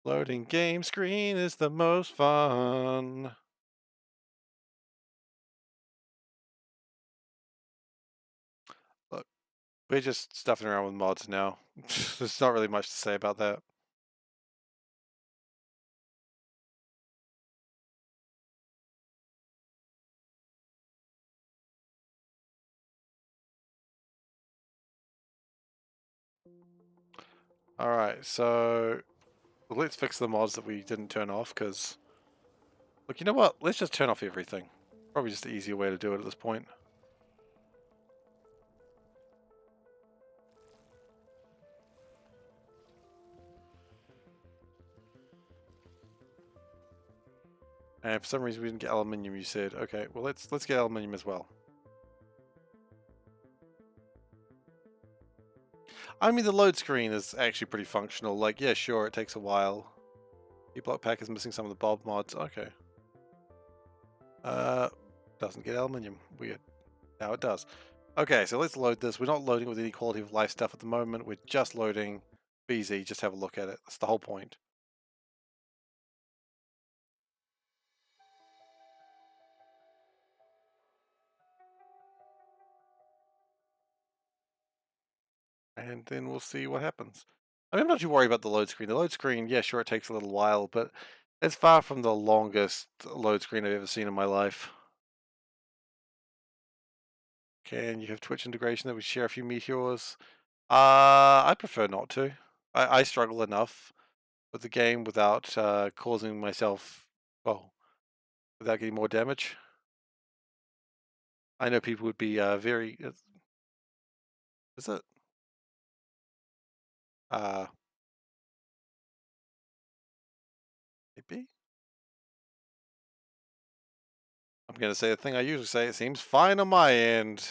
Loading game screen is the most fun. Look, we're just stuffing around with mods now. There's not really much to say about that. Alright, so let's fix the mods that we didn't turn off, because... Look, you know what? Let's just turn off everything. Probably just the easier way to do it at this point. And for some reason we didn't get aluminium, you said. Okay, well let's get aluminium as well. I mean, the load screen is actually pretty functional. Like, yeah, sure, it takes a while. E-block pack is missing some of the Bob mods. Okay. Doesn't get aluminium. Weird. Now it does. Okay, so let's load this. We're not loading with any quality of life stuff at the moment. We're just loading BZ. Just have a look at it. That's the whole point. and then we'll see what happens. I mean, I'm not too worried about the load screen. The load screen, yeah, sure, it takes a little while, but it's far from the longest load screen I've ever seen in my life. Can you have Twitch integration that we share a few meteors? I prefer not to. I struggle enough with the game without causing myself, well, without getting more damage. I know people would be very. Is it? Uh, Maybe. I'm gonna say the thing I usually say. It seems fine on my end.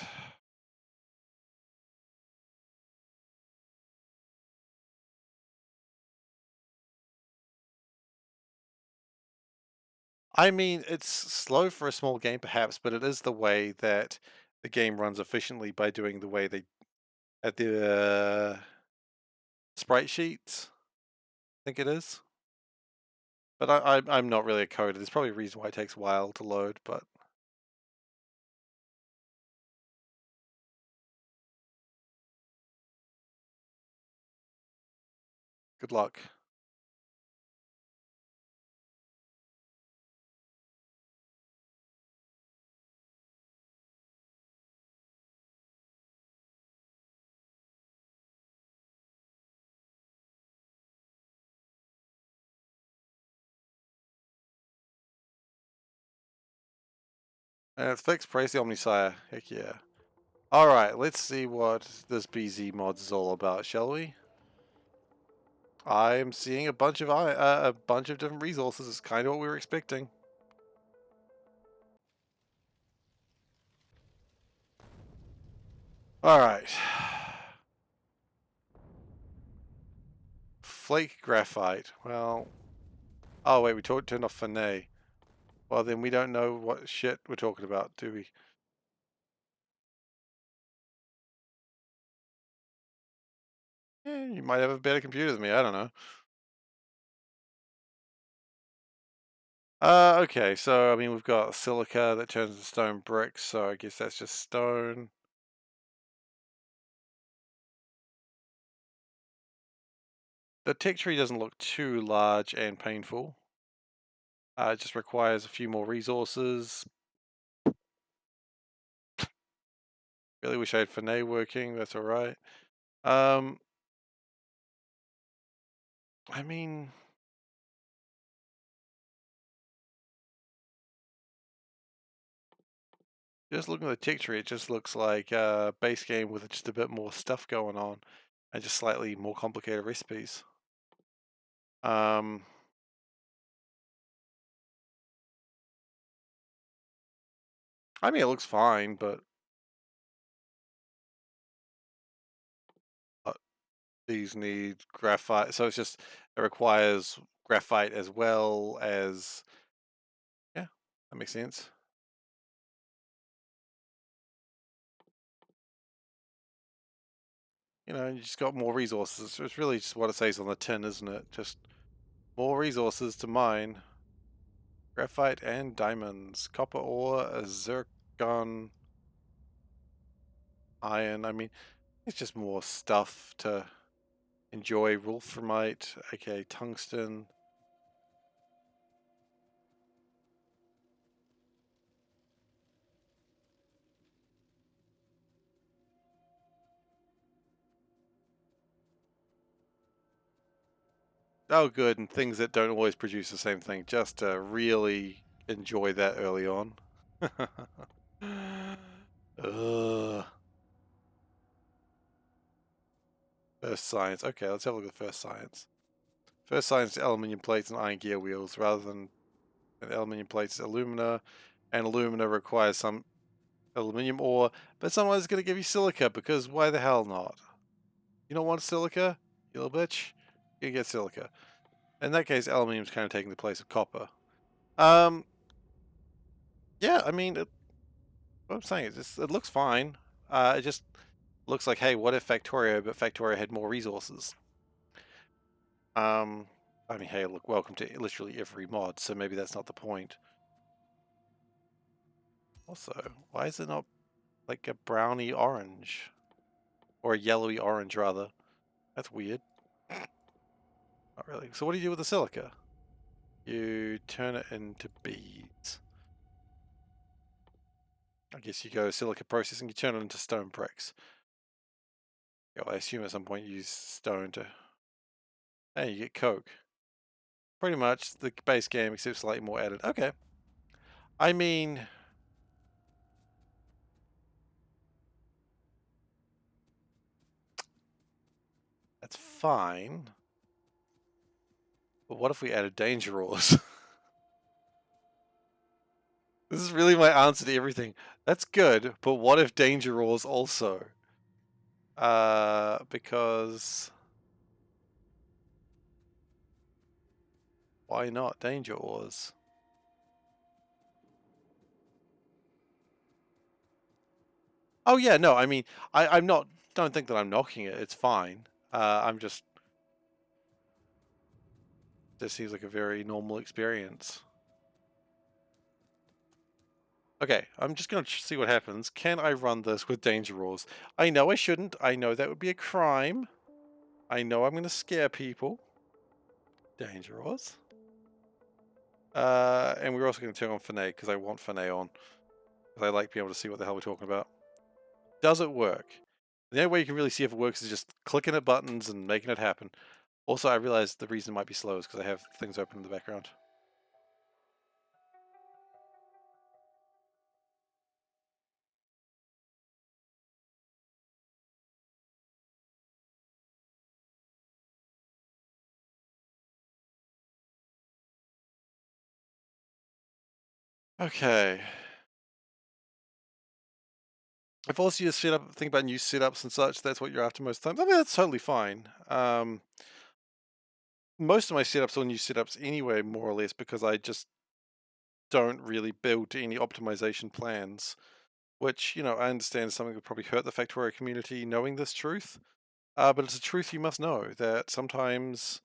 I mean, it's slow for a small game, perhaps, but it is the way that the game runs efficiently by doing the way they at the sprite sheets. I think it is. But I'm not really a coder. There's probably a reason why it takes a while to load, but good luck. And it's fixed price the Omnisire. Heck yeah. Alright, let's see what this BZ mods is all about, shall we? I'm seeing a bunch of different resources. It's kind of what we were expecting. Alright. Flake graphite. Well, oh wait, we turned off Finay. Well, then we don't know what shit we're talking about, do we? You might have a better computer than me. I don't know. Okay, so I mean we've got silica that turns into stone bricks, so I guess that's just stone. The tech tree doesn't look too large and painful. It just requires a few more resources. Really wish I had Finay working. That's all right. I mean, just looking at the tech tree, it just looks like a base game with just a bit more stuff going on, and just slightly more complicated recipes. Um, I mean, it looks fine, but uh, these need graphite, so it requires graphite as well as, yeah, that makes sense. You know, you just got more resources. It's really just what it says on the tin, isn't it? Just more resources to mine. Graphite and diamonds, copper ore, zircon, iron. I mean, it's just more stuff to enjoy. Wolframite, aka tungsten. Oh, good, and things that don't always produce the same thing, just to really enjoy that early on. Ugh. First science. Okay, let's have a look at first science. First science is aluminium plates and iron gear wheels, rather than aluminium plates, alumina, and alumina requires some aluminium ore, but someone's going to give you silica, because why the hell not? You don't want silica, you little bitch? You get silica. In that case, aluminium's kind of taking the place of copper. Yeah, I mean, what I'm saying is, it looks fine. It just looks like, hey, what if Factorio, but Factorio had more resources? Um, I mean, hey, look, welcome to literally every mod, so maybe that's not the point. Also, why is it not like a browny orange? Or a yellowy orange, rather. That's weird. Not really. So what do you do with the silica? You turn it into beads. I guess you go silica processing, you turn it into stone bricks. Yeah, well, I assume at some point you use stone to... Hey, you get coke. Pretty much the base game, except slightly more added. Okay. I mean... That's fine. But what if we added danger ores? This is really my answer to everything. That's good, but what if danger ores also? Because... Why not danger ores? Oh yeah, no, I mean, I'm not, don't think that I'm knocking it, it's fine. I'm just, this seems like a very normal experience. Okay, I'm just going to see what happens. Can I run this with danger rules? I know I shouldn't. I know that would be a crime. I know I'm going to scare people. Danger rules. And we're also going to turn on Finet because I want Finet on. Because I like being able to see what the hell we're talking about. Does it work? The only way you can really see if it works is just clicking at buttons and making it happen. Also, I realize the reason it might be slow is because I have things open in the background. Okay. If also you set up, think about new setups and such, that's what you're after most times. I mean, that's totally fine. Most of my setups are new setups anyway, more or less, because I just don't really build any optimization plans. Which, you know, I understand is something that would probably hurt the Factorio community knowing this truth. But it's a truth you must know that sometimes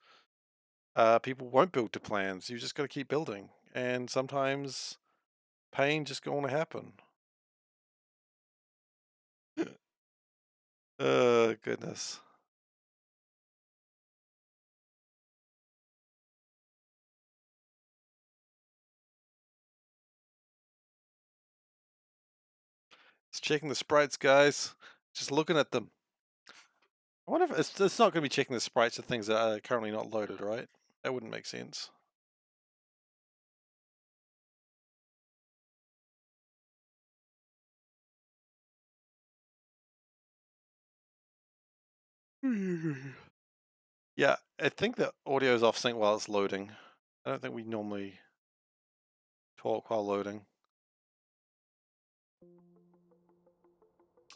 people won't build to plans. You just got to keep building. And sometimes pain just going to happen. Oh, goodness. Just checking the sprites, guys. Just looking at them. I wonder if it's not going to be checking the sprites of things that are currently not loaded, right? That wouldn't make sense. Yeah, I think the audio is off sync while it's loading. I don't think we normally talk while loading.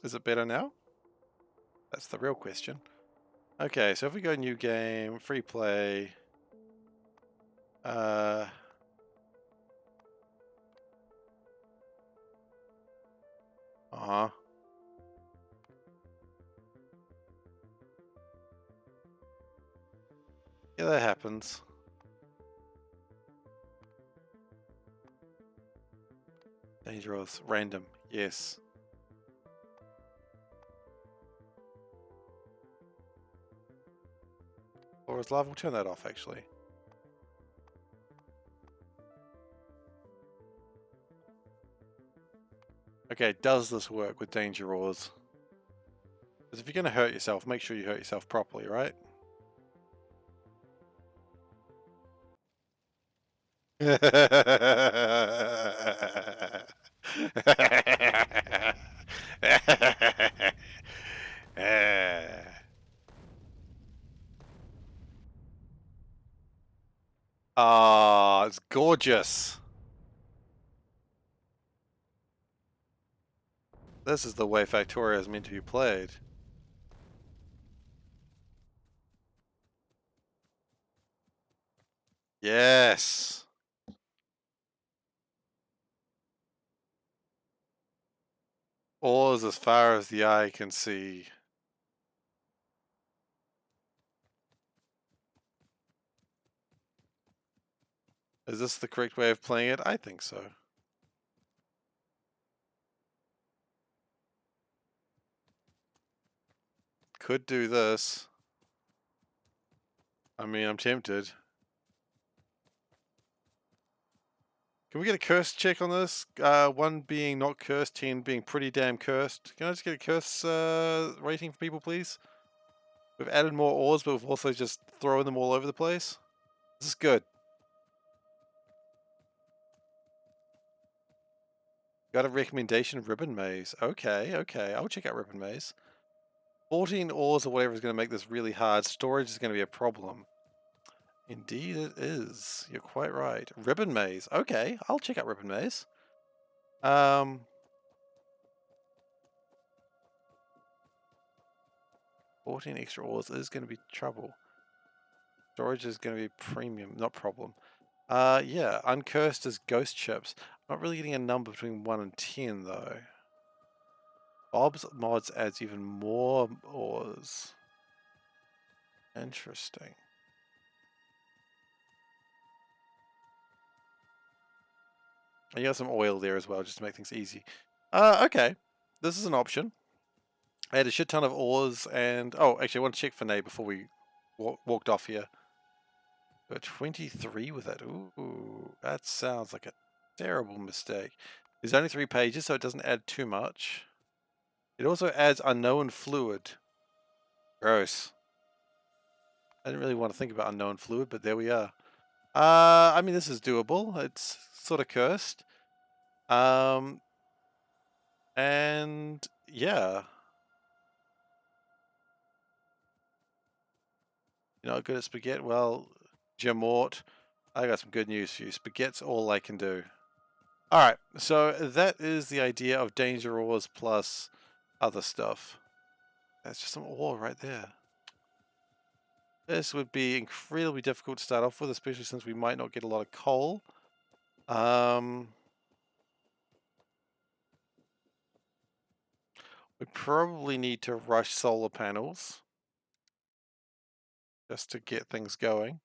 Is it better now? That's the real question. Okay, so if we go new game, free play, uh-huh. Yeah, that happens. Dangerous, random, yes. Or is live? We'll turn that off actually. Okay, does this work with danger ores? Because if you're going to hurt yourself, make sure you hurt yourself properly, right? Ah, it's gorgeous. This is the way Factorio is meant to be played. Yes. All is as far as the eye can see. Is this the correct way of playing it? I think so. could do this. I mean, I'm tempted. Can we get a curse check on this? 1 being not cursed, 10 being pretty damn cursed. Can I just get a curse rating for people, please? We've added more ores, but we've also just thrown them all over the place. This is good. Got a recommendation of Ribbon Maze. Okay, okay. I'll check out Ribbon Maze. 14 ores or whatever is going to make this really hard. Storage is going to be a problem. Indeed it is. You're quite right. Ribbon Maze. Okay, I'll check out Ribbon Maze. 14 extra ores is going to be trouble. Storage is going to be premium, not problem. Yeah, uncursed is ghost chips. I'm not really getting a number between 1 and 10 though. Bob's mods adds even more ores. Interesting. And you got some oil there as well, just to make things easy. Okay. This is an option. I had a shit ton of ores and... Oh, actually, I want to check for Nay before we walked off here. Got 23 with it. Ooh, that sounds like a terrible mistake. There's only 3 pages, so it doesn't add too much. It also adds unknown fluid. Gross. I didn't really want to think about unknown fluid, but there we are. I mean, this is doable. It's sort of cursed. And yeah. You're not good at spaghetti? Well, Jamort, I got some good news for you. Spaghetti's all I can do. Alright, so that is the idea of danger ores plus other stuff. That's just some ore right there. This would be incredibly difficult to start off with, especially since we might not get a lot of coal. We probably need to rush solar panels just to get things going,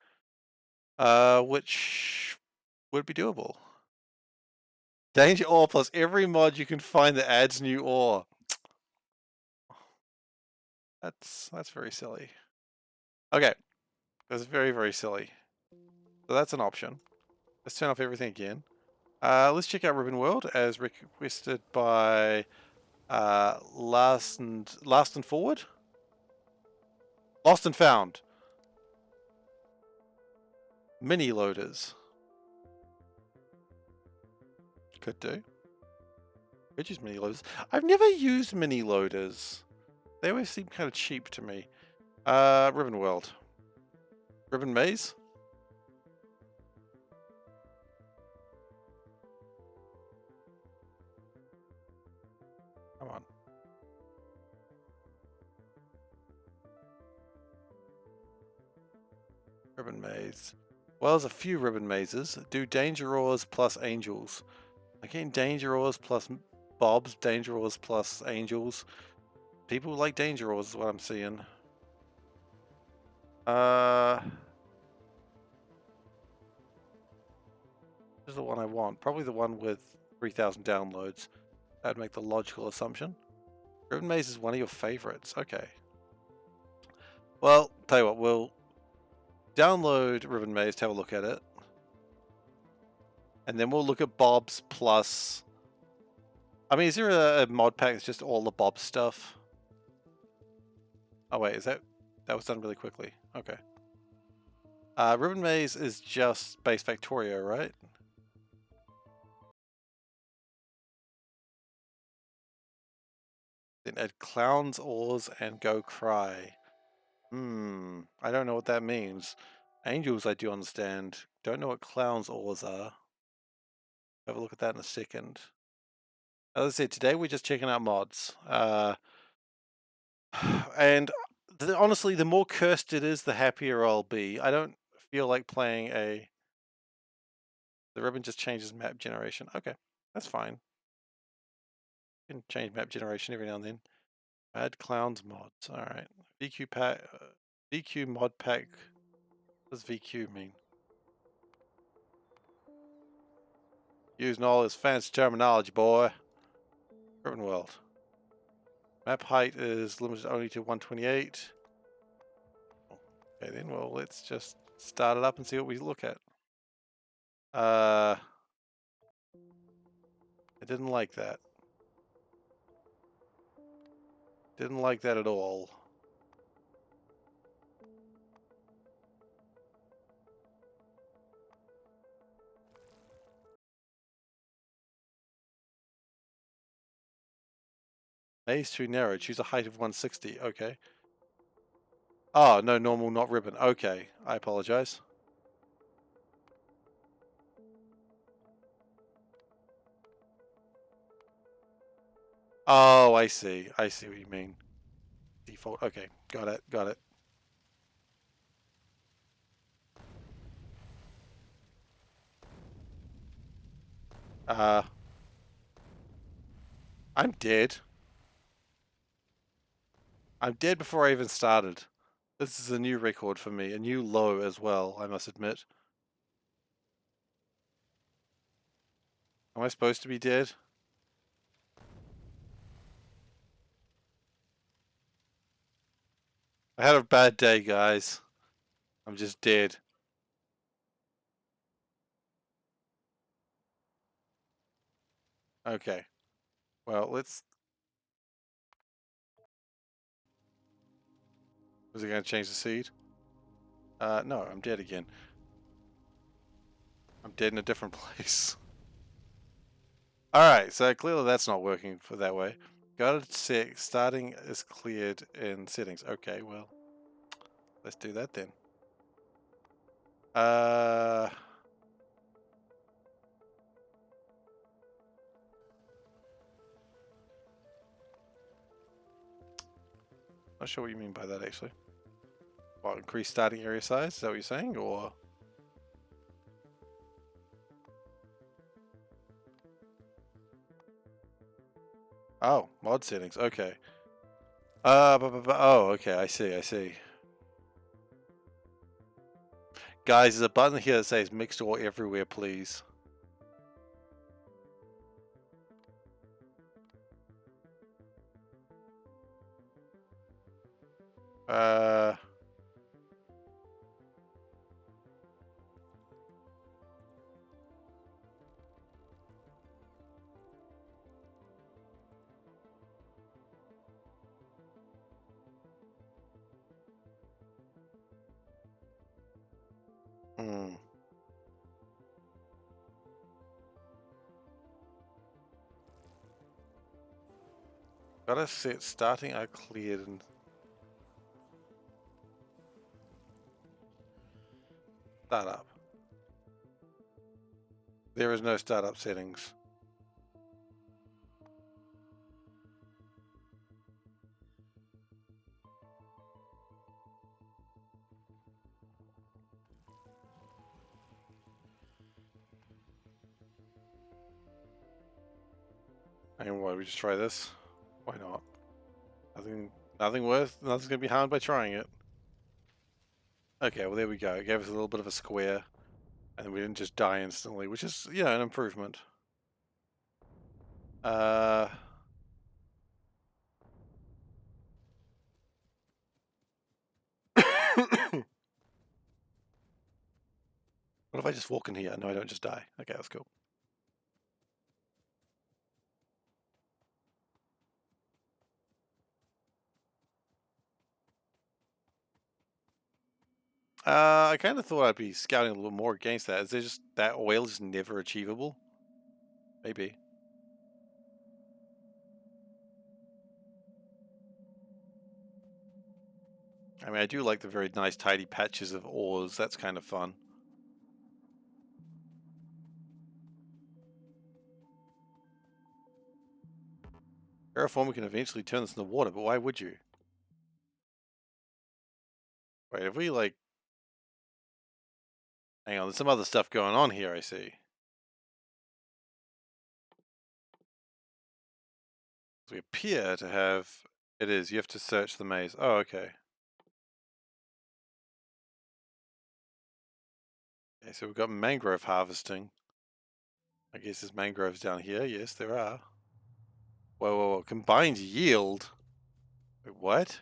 which would be doable. Danger ore plus every mod you can find that adds new ore. That's very silly. Okay, that's very, very silly. So that's an option. Let's turn off everything again. Let's check out Ribbon World as requested by Last and Forward. Lost and Found. Mini loaders. Could do. Could use mini loaders. I've never used mini loaders. They always seem kind of cheap to me. Ribbon World. Ribbon Maze. Come on. Ribbon Maze. Well, there's a few ribbon mazes. Do danger ores plus angels. Again, danger ores plus bobs, danger ores plus angels. People like danger ores is what I'm seeing. This is the one I want. Probably the one with 3,000 downloads. That'd make the logical assumption. Ribbon Maze is one of your favorites. Okay. Well, tell you what, we'll download Ribbon Maze to have a look at it. And then we'll look at Bob's plus... I mean, is there a mod pack that's just all the Bob stuff? Oh wait, is that was done really quickly. Okay. Ribbon Maze is just base Factorio, right? Then add clowns, ores, and go cry. I don't know what that means. Angels I do understand. Don't know what clowns, ores are. Have a look at that in a second. As I said, today we're just checking out mods. And honestly, the more cursed it is, the happier I'll be. I don't feel like playing a... The ribbon just changes map generation. Okay, that's fine. You can change map generation every now and then. Add clowns mods. Alright. VQ pack... VQ mod pack... What does VQ mean? Using all this fancy terminology, boy. Ribbon World. Map height is limited only to 128. Okay then, well, let's just start it up and see what we look at. I didn't like that. Didn't like that at all. Maze too narrow. Choose a height of 160. Okay. Oh, no, normal, not ribbon. Okay, I apologize. Oh, I see. I see what you mean. Default. Okay, got it. Got it. I'm dead. I'm dead before I even started. This is a new record for me, a new low as well, I must admit. Am I supposed to be dead? I had a bad day, guys. I'm just dead. Okay. Well, let's... Was it going to change the seed? No, I'm dead again. I'm dead in a different place. Alright, so clearly that's not working for that way. Got it set. Starting is cleared in settings. Okay, well, let's do that then. Not sure what you mean by that actually. What, increase starting area size? Is that what you're saying? Or... Oh, mod settings. Okay. Oh, okay. I see. I see. Guys, there's a button here that says mixed ore everywhere, please. Uh... Hmm. Gotta set starting are cleared and startup. There is no startup settings. And why we just try this? Why not? Nothing's gonna be harmed by trying it. Okay, well there we go. It gave us a little bit of a square, and we didn't just die instantly, which is, you know, an improvement. What if I just walk in here? No, I don't just die. Okay, that's cool. I kind of thought I'd be scouting a little more against that. Is there just that oil is never achievable? Maybe. I mean, I do like the very nice tidy patches of ores. That's kind of fun. Terraforming can eventually turn this into water, but why would you? Wait, if we like... Hang on, there's some other stuff going on here, I see. We appear to have... It is, you have to search the maze. Oh, okay. Okay, so we've got mangrove harvesting. I guess there's mangroves down here. Yes, there are. Whoa, whoa, whoa. Combined yield? Wait, what?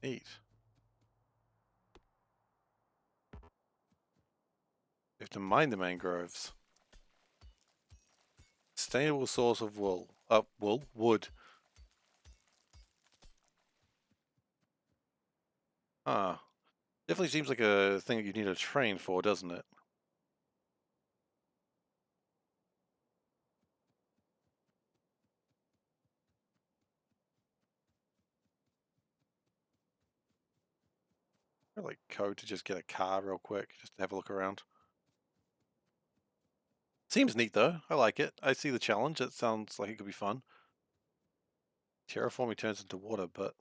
Neat. You have to mine the mangroves. Sustainable source of wool. Wood. Ah. Definitely seems like a thing that you need to train for, doesn't it? I like code to just get a car real quick, just to have a look around. Seems neat though. I like it. I see the challenge. It sounds like it could be fun. Terraforming turns into water, but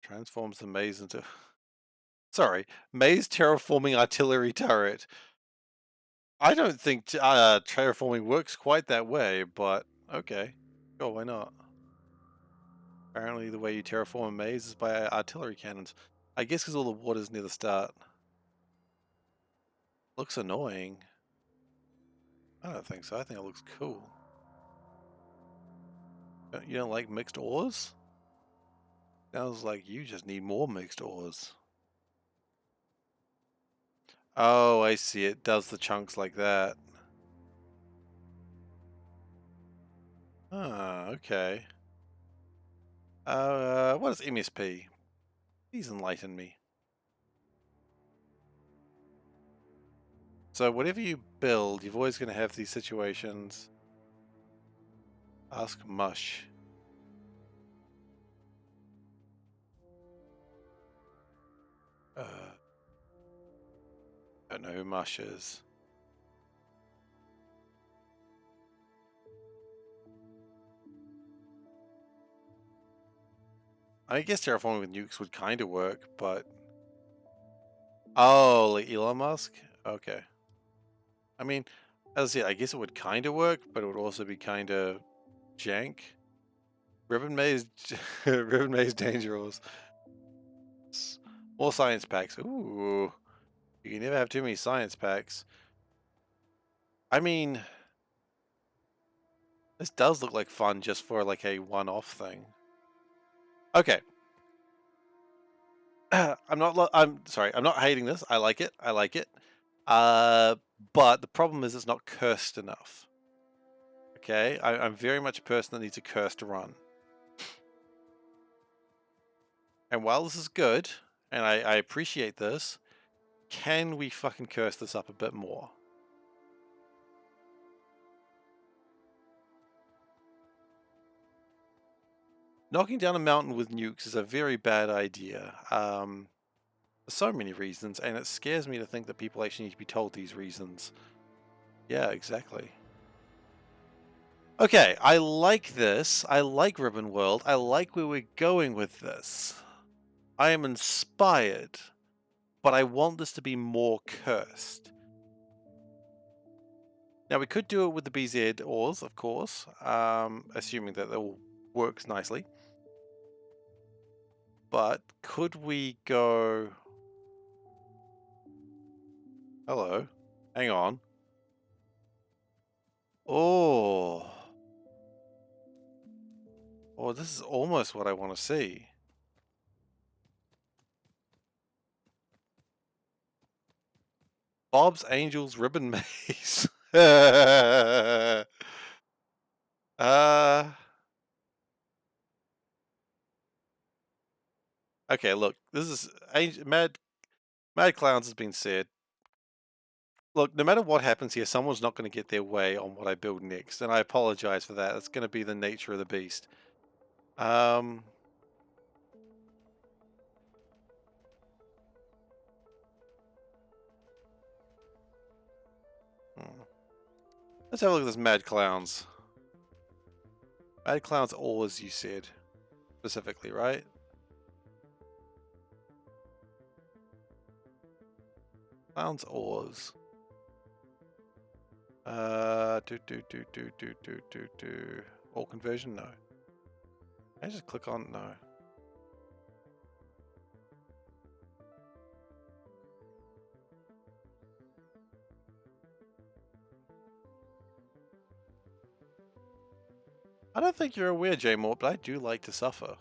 transforms the maze into... Sorry, maze terraforming artillery turret. I don't think terraforming works quite that way, but okay. Sure, why not? Apparently the way you terraform a maze is by artillery cannons. I guess because all the water's near the start. Looks annoying. I don't think so. I think it looks cool. You don't like mixed ores? Sounds like you just need more mixed ores. Oh, I see. It does the chunks like that. Ah, okay. What is MSP? Please enlighten me. So whatever you build, you're always going to have these situations. Ask Mush. Don't know who Mush is. I guess terraforming with nukes would kind of work, but... Oh, like Elon Musk? Okay. I mean, as I said, I guess it would kind of work, but it would also be kind of jank. Ribbon Maze, Ribbon Maze Dangerous. More science packs. Ooh, you can never have too many science packs. I mean, this does look like fun just for like a one-off thing. Okay. I'm sorry. I'm not hating this. I like it. I like it. But the problem is it's not cursed enough. Okay, I'm very much a person that needs a cursed run. And while this is good, and I appreciate this, can we fucking curse this up a bit more? Knocking down a mountain with nukes is a very bad idea. For so many reasons, and it scares me to think that people actually need to be told these reasons. Yeah, exactly. Okay, I like this. I like Ribbon World. I like where we're going with this. I am inspired, but I want this to be more cursed. Now, we could do it with the BZ ores, of course, assuming that it all works nicely. But could we go... Hello. Hang on. Oh. Oh, this is almost what I want to see. Bob's Angels Ribbon Maze. uh... Okay, look, this is Mad Clowns has been said. Look, no matter what happens here, someone's not going to get their way on what I build next, and I apologize for that. It's going to be the nature of the beast. Hmm. Let's have a look at this Mad Clowns. Mad Clowns ores, you said, specifically, right? Clowns ores. All conversion? No. I just click on no. I don't think you're aware, J-Mort, but I do like to suffer.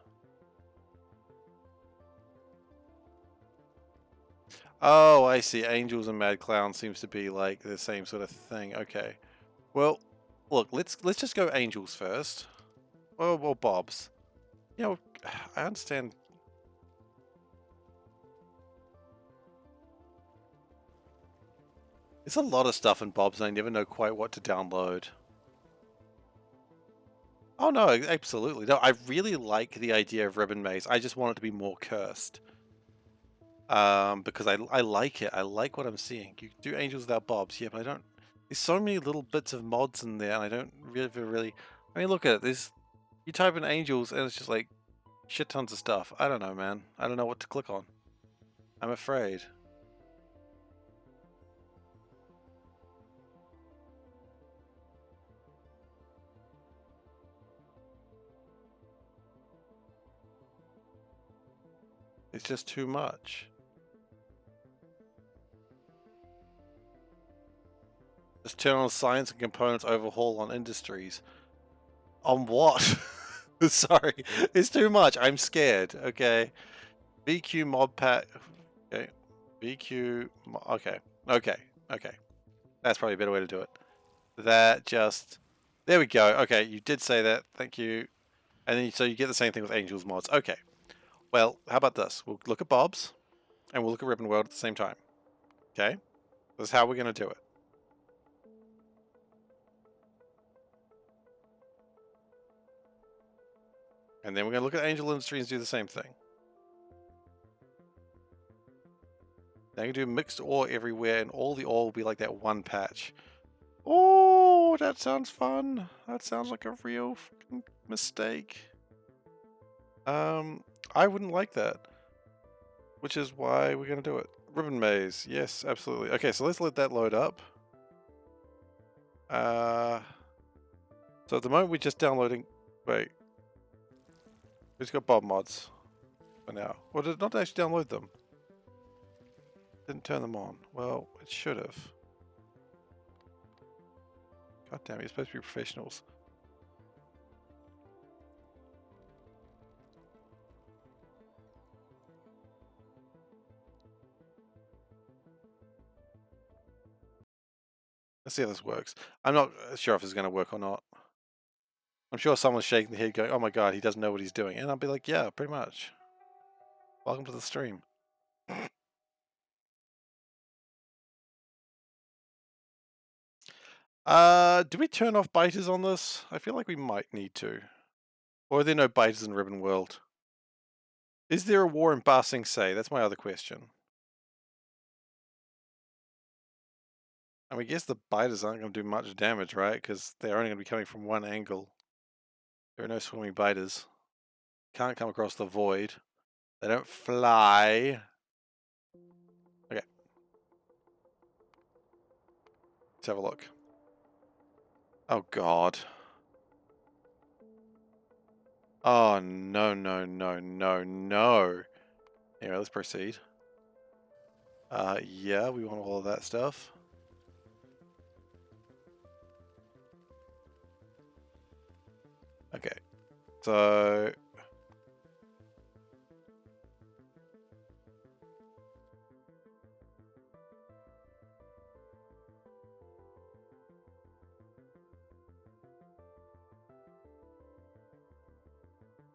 Oh, I see. Angels and Mad Clown seems to be like the same sort of thing. Okay. Well, look, let's just go Angels first. Well, Bob's. You know, I understand. There's a lot of stuff in Bob's and I never know quite what to download. Oh no, absolutely. No, I really like the idea of Ribbon Maze. I just want it to be more cursed. Because I like it. I like what I'm seeing. You do Angels without Bobs, yeah, but I don't. There's so many little bits of mods in there, and I don't really. I mean, look at it. There's you type in Angels, and it's just like shit tons of stuff. I don't know, man. I don't know what to click on. I'm afraid. It's just too much. Just turn on science and components overhaul on industries. On what? Sorry, it's too much. I'm scared. Okay. VQ mod pack. Okay. VQ. Okay. Okay. Okay. That's probably a better way to do it. That just. There we go. Okay, you did say that. Thank you. And then so you get the same thing with Angels mods. Okay. Well, how about this? We'll look at Bob's and we'll look at Ribbon World at the same time. Okay? This is how we're going to do it. And then we're going to look at Angel Industries and do the same thing. Now you can do mixed ore everywhere, and all the ore will be like that one patch. Oh, that sounds fun. That sounds like a real mistake. I wouldn't like that. Which is why we're going to do it. Ribbon Maze. Yes, absolutely. Okay, so let's let that load up. So at the moment we're just downloading... Wait. Who's got Bob mods for now? Well, did it not actually download them? Didn't turn them on. Well, it should have. God damn it, you're supposed to be professionals. Let's see how this works. I'm not sure if it's going to work or not. I'm sure someone's shaking their head going, oh my god, he doesn't know what he's doing. And I'll be like, yeah, pretty much. Welcome to the stream. Do we turn off biters on this? I feel like we might need to. Or are there no biters in Ribbon World? Is there a war in Ba Sing Se? That's my other question. I mean, I guess the biters aren't going to do much damage, right? Because they're only going to be coming from one angle. There are no swimming biters. Can't come across the void. They don't fly. Okay. Let's have a look. Oh, God. Oh, no, no, no, no, no. Anyway, let's proceed. Yeah, we want all of that stuff. Okay. So...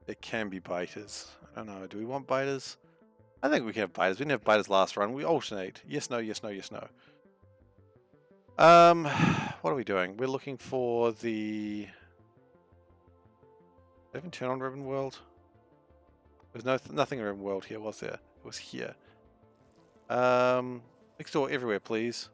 It can be biters. I don't know. Do we want biters? I think we can have biters. We didn't have biters last run. We alternate. Yes, no, yes, no, yes, no. What are we doing? We're looking for the... Did I even turn on Ribbon World? There's nothing in Ribbon World here, was there? It was here. Next door everywhere, please.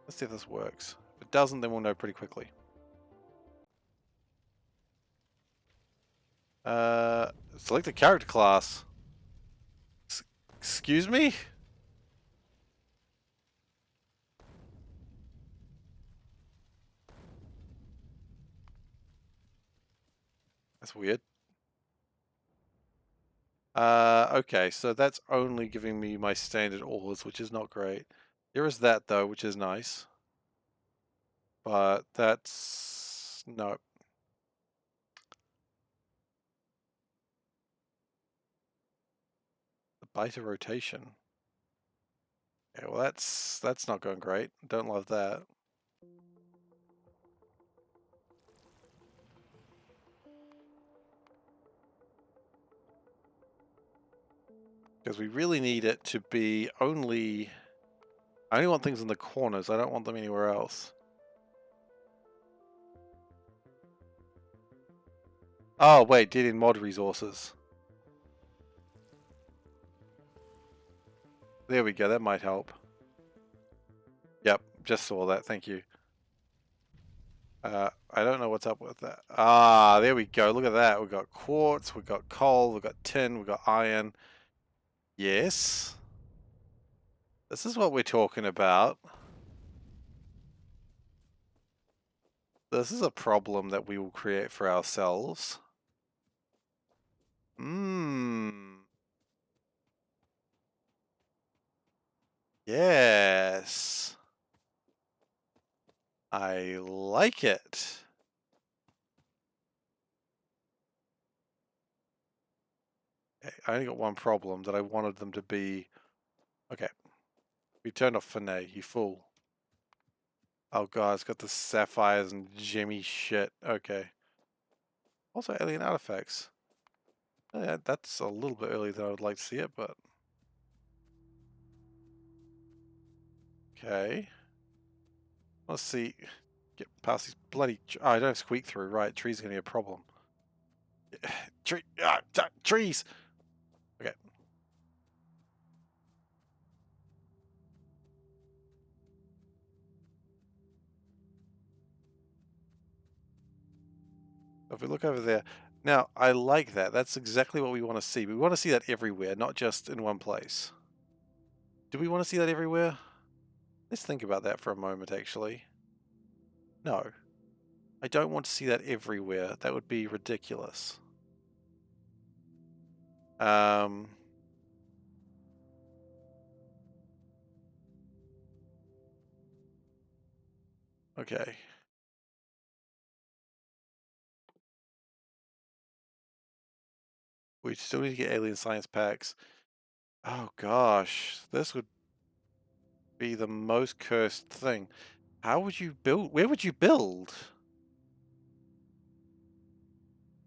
Let's see if this works. If it doesn't, then we'll know pretty quickly. Select a character class. Excuse me? That's weird. Okay, so that's only giving me my standard ores, which is not great. There is that though, which is nice. But that's no. The beta rotation. Okay, well that's not going great. Don't love that. Because we really need it to be only... I only want things in the corners, I don't want them anywhere else. Oh wait, did in mod resources. There we go, that might help. Yep, just saw that, thank you. I don't know what's up with that. Ah, there we go, look at that. We've got quartz, we've got coal, we've got tin, we've got iron. Yes. This is what we're talking about. This is a problem that we will create for ourselves. Yes. I like it. Okay, I only got one problem, that I wanted them to be... Okay. We turned off Finay, you fool. Oh god, it's got the sapphires and gemmy shit. Okay. Also alien artifacts. Yeah, that's a little bit earlier than I would like to see it, but... Okay. Let's see. Get past these bloody... Oh, I don't have squeak through. Right, trees are going to be a problem. Trees! Okay. If we look over there... Now, I like that. That's exactly what we want to see. We want to see that everywhere, not just in one place. Do we want to see that everywhere? Let's think about that for a moment, actually. No. I don't want to see that everywhere. That would be ridiculous. Okay. We still need to get alien science packs. Oh gosh, this would be the most cursed thing. How would you build? Where would you build?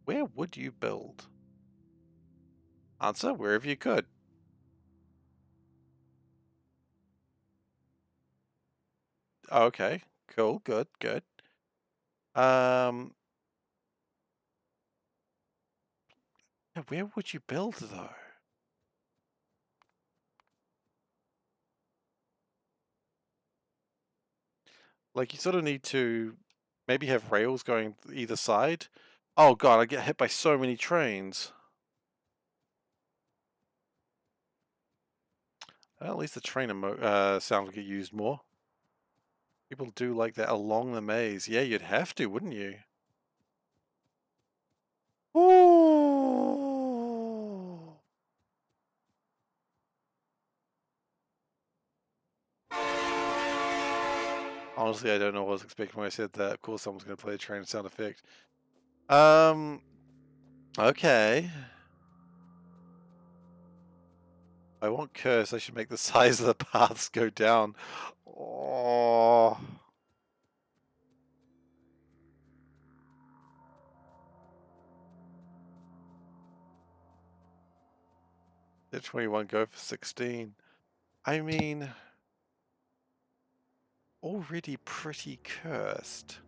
Where would you build? Answer, wherever you could. Okay, cool, good, good. Where would you build though? Like you sort of need to maybe have rails going either side. Oh god, I get hit by so many trains. Well, at least the trainer sound will get used more. People do like that along the maze. Yeah, you'd have to, wouldn't you? Ooh. Honestly, I don't know what I was expecting when I said that. Of course, someone's going to play a train sound effect. Okay. I want curse. I should make the size of the paths go down. Oh. Did 21 go for 16? I mean, already pretty cursed.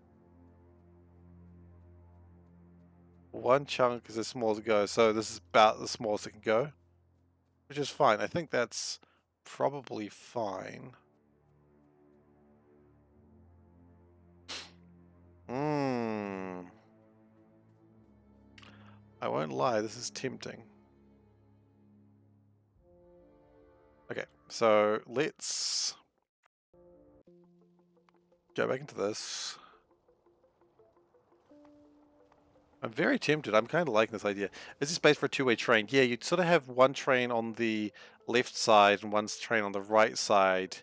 One chunk is as small as it goes, so this is about the smallest it can go, which is fine. I think that's probably fine. I won't lie, this is tempting. Okay, so let's go back into this. I'm very tempted. I'm kind of liking this idea. Is this space for a two-way train? Yeah, you'd sort of have one train on the left side and one train on the right side,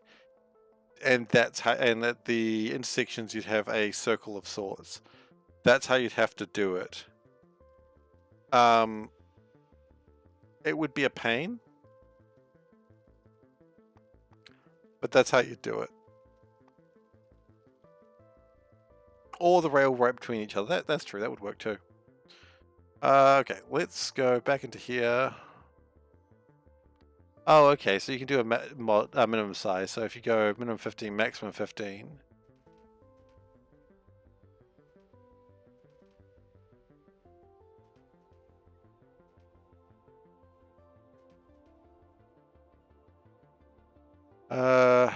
and that's how. And at the intersections, you'd have a circle of sorts. That's how you'd have to do it. It would be a pain, but that's how you do it. Or the rail right between each other. That's true. That would work too. Okay, let's go back into here. Oh, okay. So you can do a minimum size. So if you go minimum 15, maximum 15. I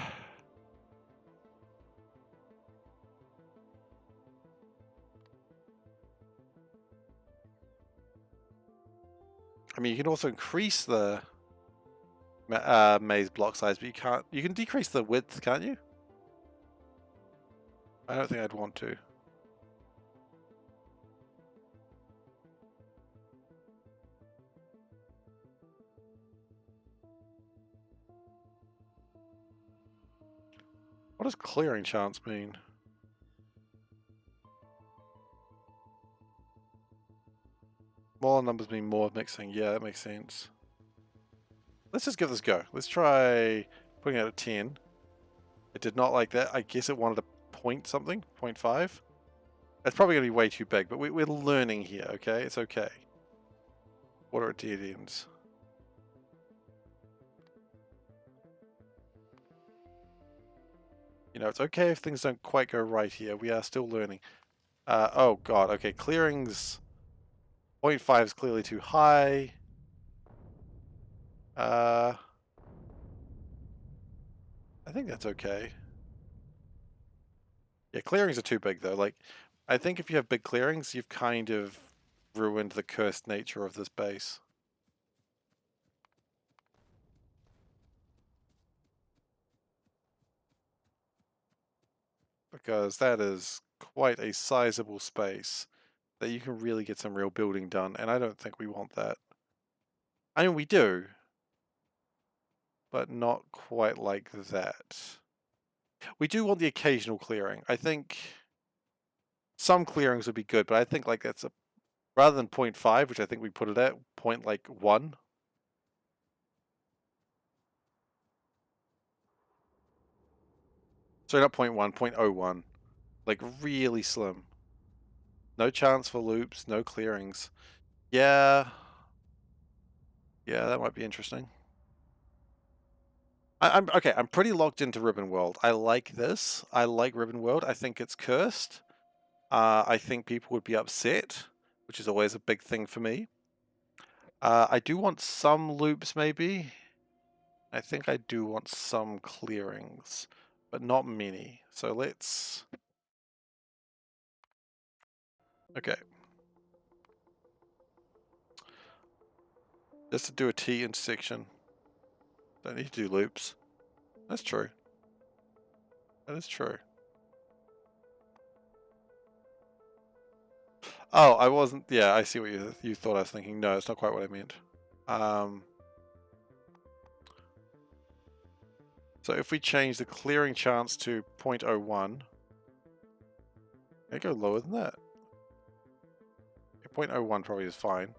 mean, you can also increase the maze block size, but you can't. You can decrease the width, can't you? I don't think I'd want to. What does clearing chance mean? More numbers mean more mixing. Yeah, that makes sense. Let's just give this a go. Let's try putting it at 10. It did not like that. I guess it wanted a point something, 0.5. That's probably going to be way too big, but we're learning here, okay? It's okay. What are dead ends? You know, it's okay if things don't quite go right here. We are still learning. Oh god, okay, clearings 0.5 is clearly too high. I think that's okay. Yeah, clearings are too big though. Like, I think if you have big clearings, you've kind of ruined the cursed nature of this base. Because that is quite a sizable space that you can really get some real building done, and I don't think we want that. I mean, we do, but not quite like that. We do want the occasional clearing. I think some clearings would be good, but I think like that's a rather than 0.5, which I think we put it at, point like 1. So not 0.1, 0.01. Like really slim. No chance for loops, no clearings. Yeah. Yeah, that might be interesting. I'm okay, I'm pretty locked into Ribbon World. I like this. I like Ribbon World. I think it's cursed. I think people would be upset, which is always a big thing for me. I do want some loops, maybe. I think I do want some clearings, but not many. So let's... Okay. Just to do a T intersection. Don't need to do loops. That's true. That is true. Oh, I wasn't... Yeah, I see what you thought I was thinking. No, it's not quite what I meant. So if we change the clearing chance to 0.01, can I go lower than that? 0.01 probably is fine.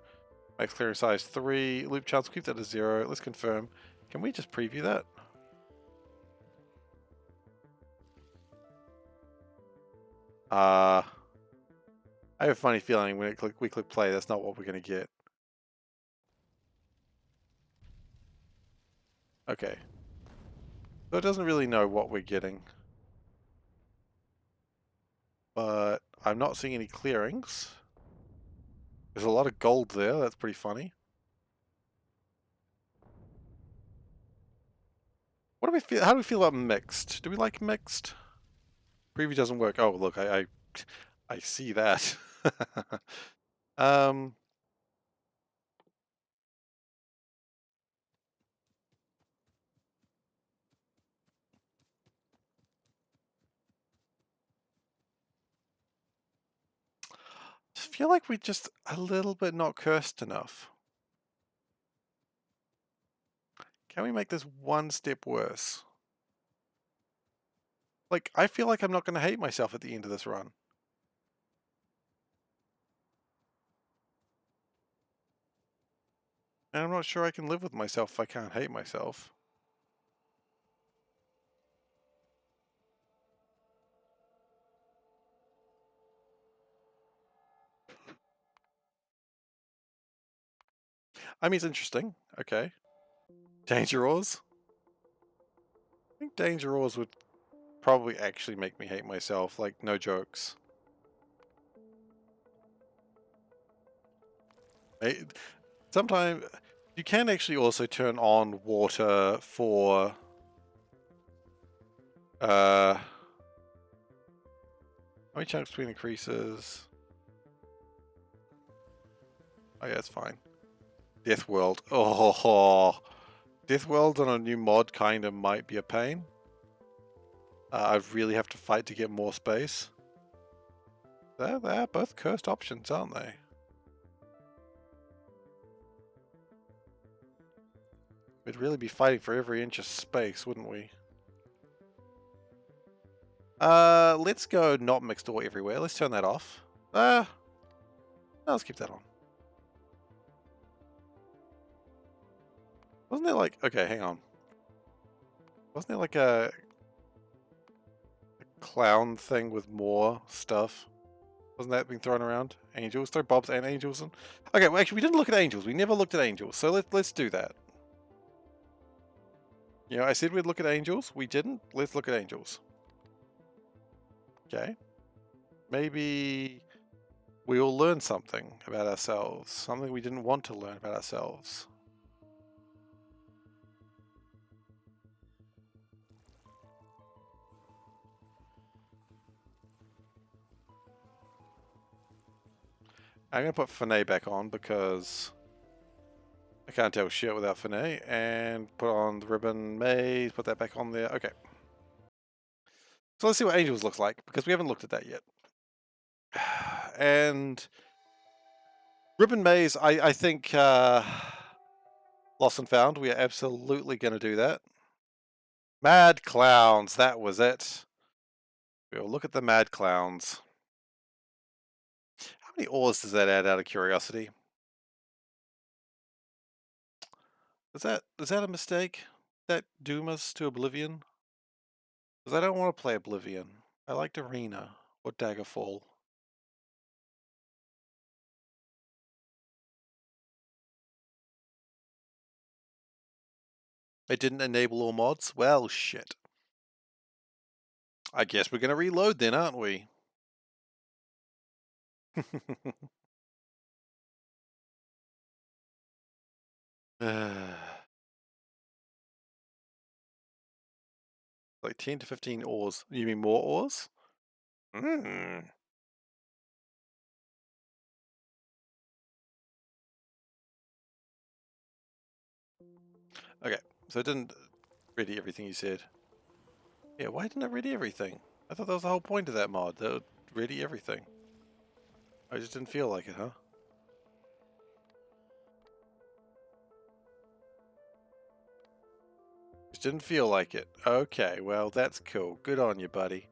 Max clearing size 3, loop chance, keep that to 0. Let's confirm. Can we just preview that? I have a funny feeling when we click play, that's not what we're going to get. Okay. So it doesn't really know what we're getting. But I'm not seeing any clearings. There's a lot of gold there, that's pretty funny. What do we feel? How do we feel about mixed? Do we like mixed? Preview doesn't work. Oh, look, I see that. um, feel like we're just a little bit not cursed enough. Can we make this one step worse? Like, I feel like I'm not going to hate myself at the end of this run. And I'm not sure I can live with myself if I can't hate myself. I mean, it's interesting. Okay. Danger Ores? I think Danger Ores would probably actually make me hate myself, like, no jokes. Sometimes you can actually also turn on water for how many chunks between increases? Oh yeah, it's fine. Death World. Oh, Death World on a new mod kind of might be a pain. I really have to fight to get more space. They're both cursed options, aren't they? We'd really be fighting for every inch of space, wouldn't we? Let's go not mixed ore everywhere. Let's turn that off. No, let's keep that on. Wasn't there like, okay, hang on. Wasn't there like a clown thing with more stuff? Wasn't that being thrown around? Angels? Throw bobs and angels in? Okay, well actually we didn't look at angels. We never looked at angels. So let's do that. You know, I said we'd look at angels. We didn't. Let's look at angels. Okay. Maybe we'll learn something about ourselves. Something we didn't want to learn about ourselves. I'm going to put Finet back on because I can't tell shit without Finet. And put on the ribbon maze, put that back on there. Okay. So let's see what Angels looks like because we haven't looked at that yet. And ribbon maze, I think Lost and Found, we are absolutely going to do that. Mad Clowns, that was it. We'll look at the Mad Clowns. How many ores does that add out of curiosity? Is that a mistake? That doom us to Oblivion? Because I don't want to play Oblivion. I liked Arena or Daggerfall. It didn't enable all mods? Well, shit. I guess we're going to reload then, aren't we? Like 10 to 15 ores. You mean more ores? Hmm. Okay, so it didn't ready everything you said. Yeah, why didn't it ready everything? I thought that was the whole point of that mod, that it would ready everything. I just didn't feel like it, huh? Just didn't feel like it. Okay, well, that's cool. Good on you, buddy.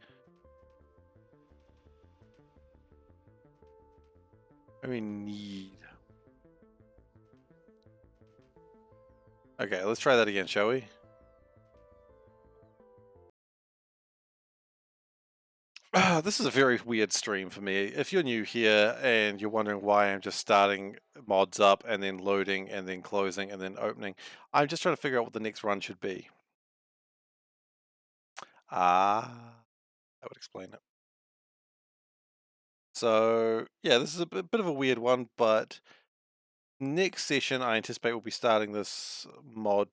I mean, need. Okay, let's try that again, shall we? This is a very weird stream for me. If you're new here and you're wondering why I'm just starting mods up and then loading and then closing and then opening, I'm just trying to figure out what the next run should be. Ah, that would explain it. So, yeah, this is a bit of a weird one, but next session I anticipate we'll be starting this mod,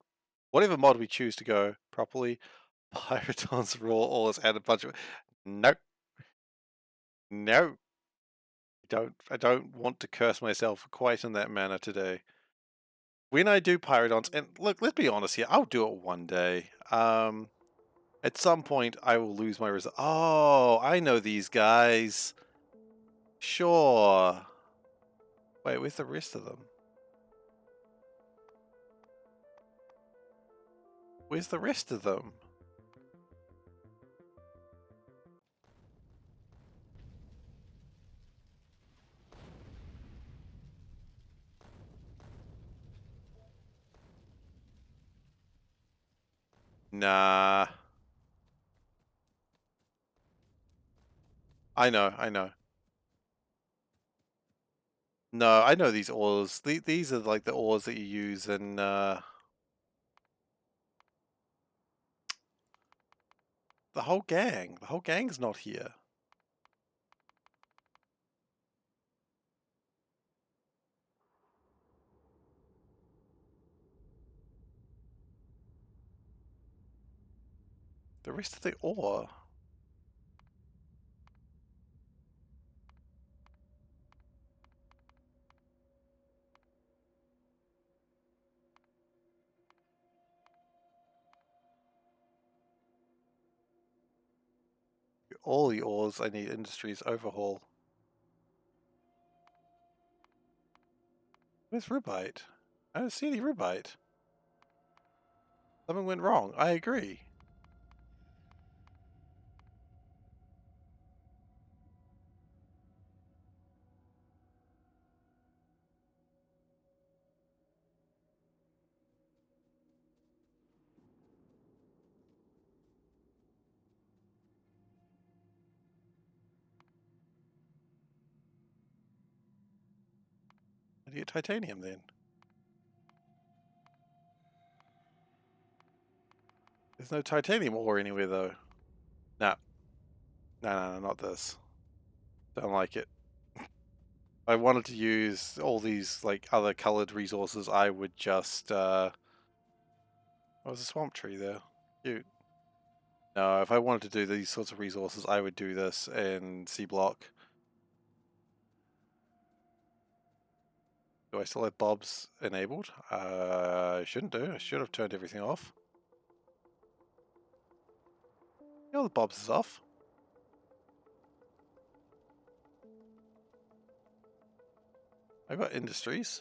whatever mod we choose to go properly. Pyroton's Raw all has added a bunch of... Nope. No. I don't want to curse myself quite in that manner today. When I do Pyrodons, and look, let's be honest here, I'll do it one day. At some point I will lose my result. Oh, I know these guys. Sure. Wait, where's the rest of them? Where's the rest of them? Nah. I know. No, I know these ores. These are like the ores that you use in the whole gang. The whole gang's not here. The rest of the ore. All the ores I need industries overhaul. Where's ribite? I don't see any ribite. Something went wrong. I agree. How do you get titanium then? There's no titanium ore anywhere though. Nah. No, not this. Don't like it. I wanted to use all these like other colored resources, I would just oh, there's a swamp tree there. Cute. No, if I wanted to do these sorts of resources, I would do this in C block. Do I still have bobs enabled? I shouldn't do. I should have turned everything off. Yeah, the bobs is off. I've got industries.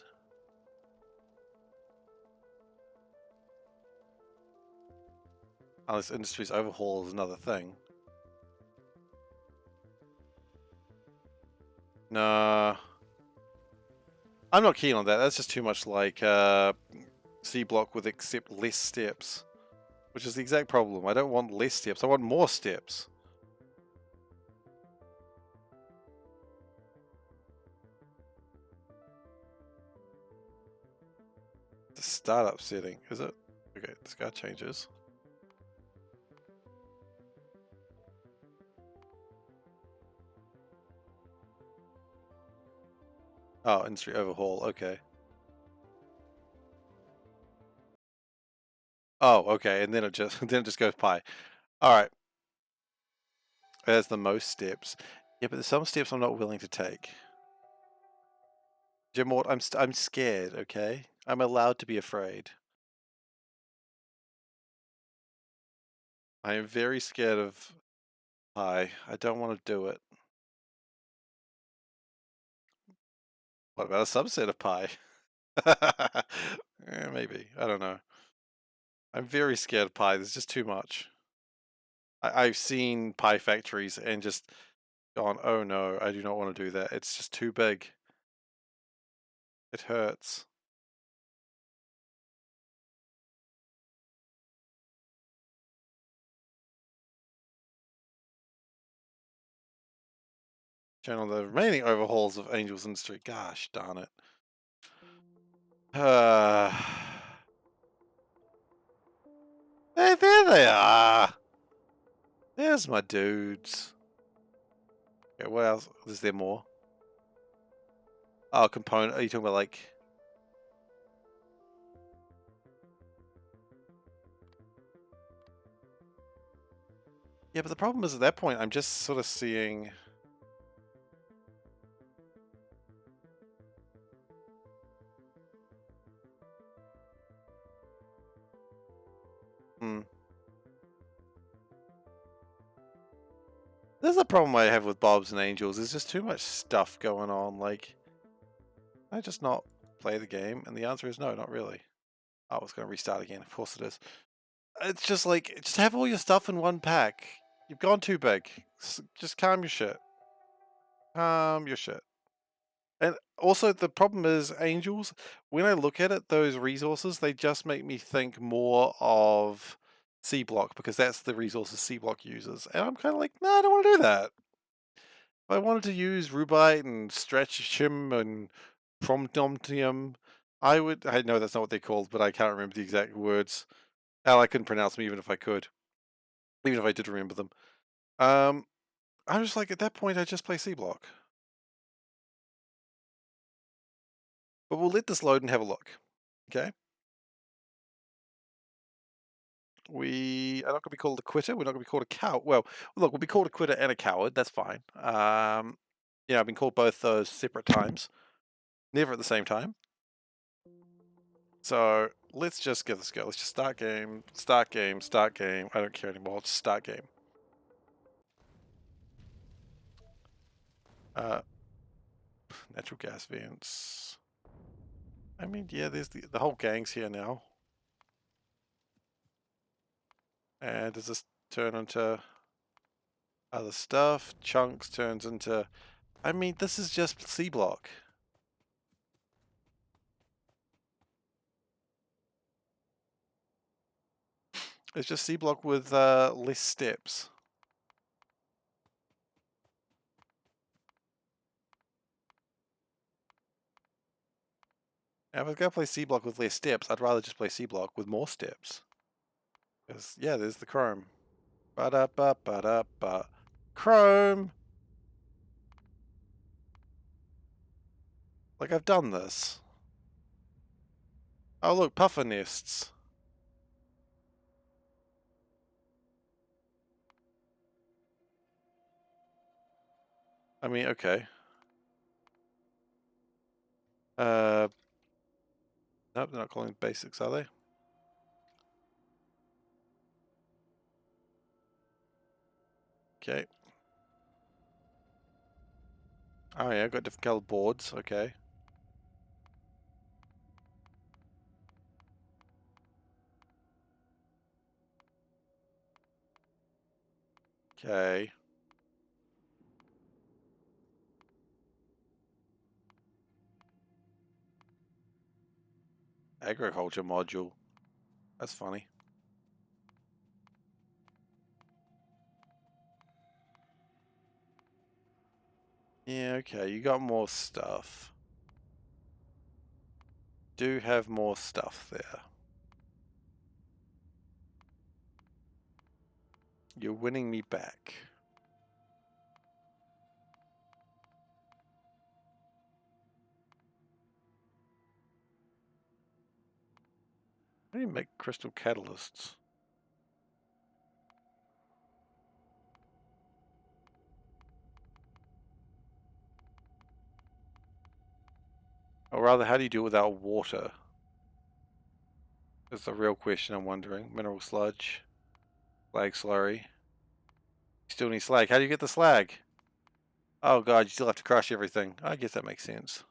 Unless industries overhaul is another thing. Nah. I'm not keen on that. That's just too much like C block with except less steps. Which is the exact problem. I don't want less steps. I want more steps. The startup setting, is it? Okay, this guy changes. Oh, industry overhaul, okay. Oh, okay, and then it just goes pi. Alright. There's the most steps. Yeah, but there's some steps I'm not willing to take. Jim Mort, I'm scared, okay? I'm allowed to be afraid. I am very scared of pi. I don't want to do it. What about a subset of pi? Maybe. I don't know. I'm very scared of pi. There's just too much. I've seen pie factories and just gone, oh no, I do not want to do that. It's just too big. It hurts. Channel the remaining overhauls of Angel's Industry. Gosh darn it. There they are. There's my dudes. Okay, what else? Is there more? Oh, component. Are you talking about like... Yeah, but the problem is at that point, I'm just sort of seeing... There's a problem I have with Bobs and Angels. There's just too much stuff going on. Like, I just not play the game? And the answer is no, not really. Oh, it's going to restart again. Of course it is. It's just like, just have all your stuff in one pack. You've gone too big. Just calm your shit. Calm your shit. And also, the problem is, Angels, when I look at it, those resources, they just make me think more of C Block, because that's the resources C Block uses. And I'm kind of like, nah, I don't want to do that. If I wanted to use Rubite and Stretchum and Promptomtium, I know that's not what they're called, but I can't remember the exact words. Hell, I couldn't pronounce them even if I could. Even if I did remember them. I'm just like, at that point, I just play C Block. But we'll let this load and have a look. Okay? We are not going to be called a quitter. We're not going to be called a coward. Well, look, we'll be called a quitter and a coward. That's fine. Yeah, I've been called both those separate times. Never at the same time. So let's just give this a go. Let's just start game, start game, start game. I don't care anymore. Let's start game. Natural gas vents. I mean, yeah, there's the whole gang's here now. And does this turn into other stuff? Chunks turns into... I mean, this is just C block. It's just C block with less steps. Now, if I was going to play C block with less steps, I'd rather just play C block with more steps. Because, yeah, there's the chrome. Ba-da-ba-ba-da-ba. Chrome! Like, I've done this. Oh, look, puffer nests. I mean, okay. Nope, they're not calling basics, are they? Okay. Oh yeah, got different colored boards, okay. Okay. Agriculture module. That's funny. Yeah, okay, you got more stuff. Do have more stuff there. You're winning me back. How do you make crystal catalysts? Or rather, how do you do it without water? That's the real question I'm wondering. Mineral sludge. Slag slurry. You still need slag. How do you get the slag? Oh god, you still have to crush everything. I guess that makes sense.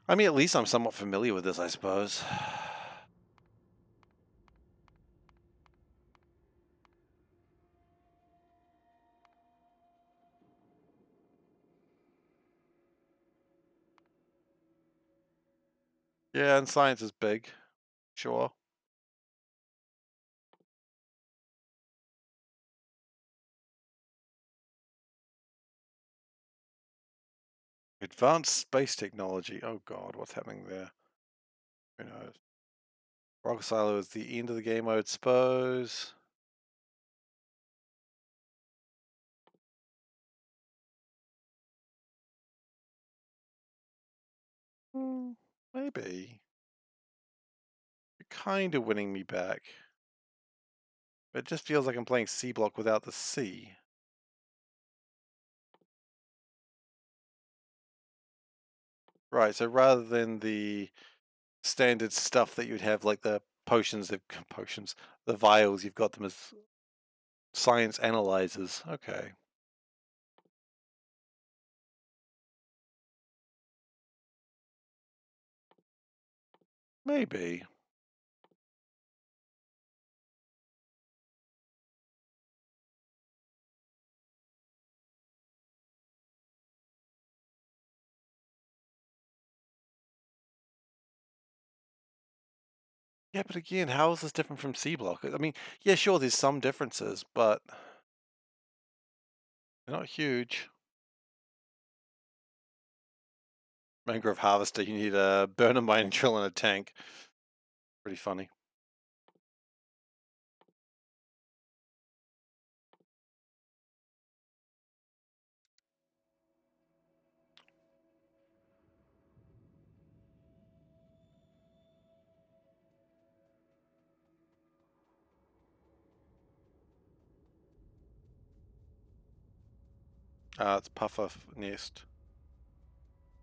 I mean, at least I'm somewhat familiar with this, I suppose. Yeah, and science is big. Sure. Advanced space technology. Oh god, what's happening there? Who knows? Rock Silo is the end of the game, I would suppose. Maybe. You're kind of winning me back. It just feels like I'm playing C block without the C. Right, so rather than the standard stuff that you'd have, like the potions, potions. The vials, you've got them as science analyzers. Okay. Maybe. Yeah, but again, how is this different from C block? I mean, yeah, sure, there's some differences, but they're not huge. Mangrove harvester, you need a burner mining drill and a tank. Pretty funny. It's puffer nest.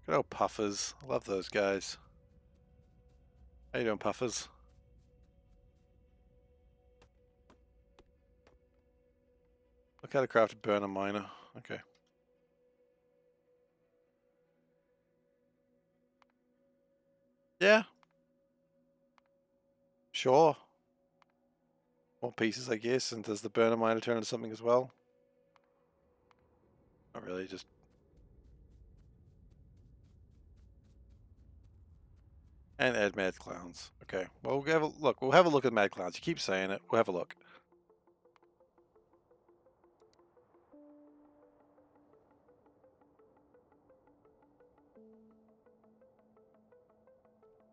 Good old puffers. I love those guys. How you doing, puffers? Look how to craft a burner miner. Okay. Yeah. Sure. More pieces, I guess. And does the burner miner turn into something as well? Not really, just... And add mad clowns. Okay. Well, we'll have a look. We'll have a look at mad clowns. You keep saying it. We'll have a look.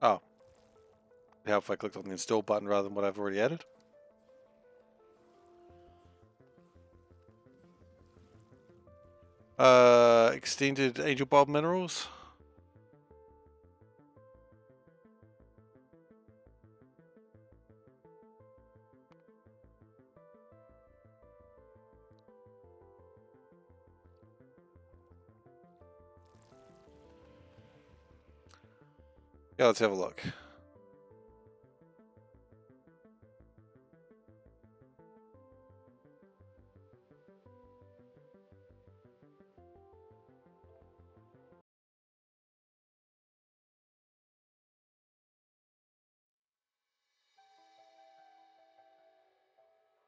Oh. How if I clicked on the install button rather than what I've already added? Extended Angel Bulb minerals. Yeah, let's have a look.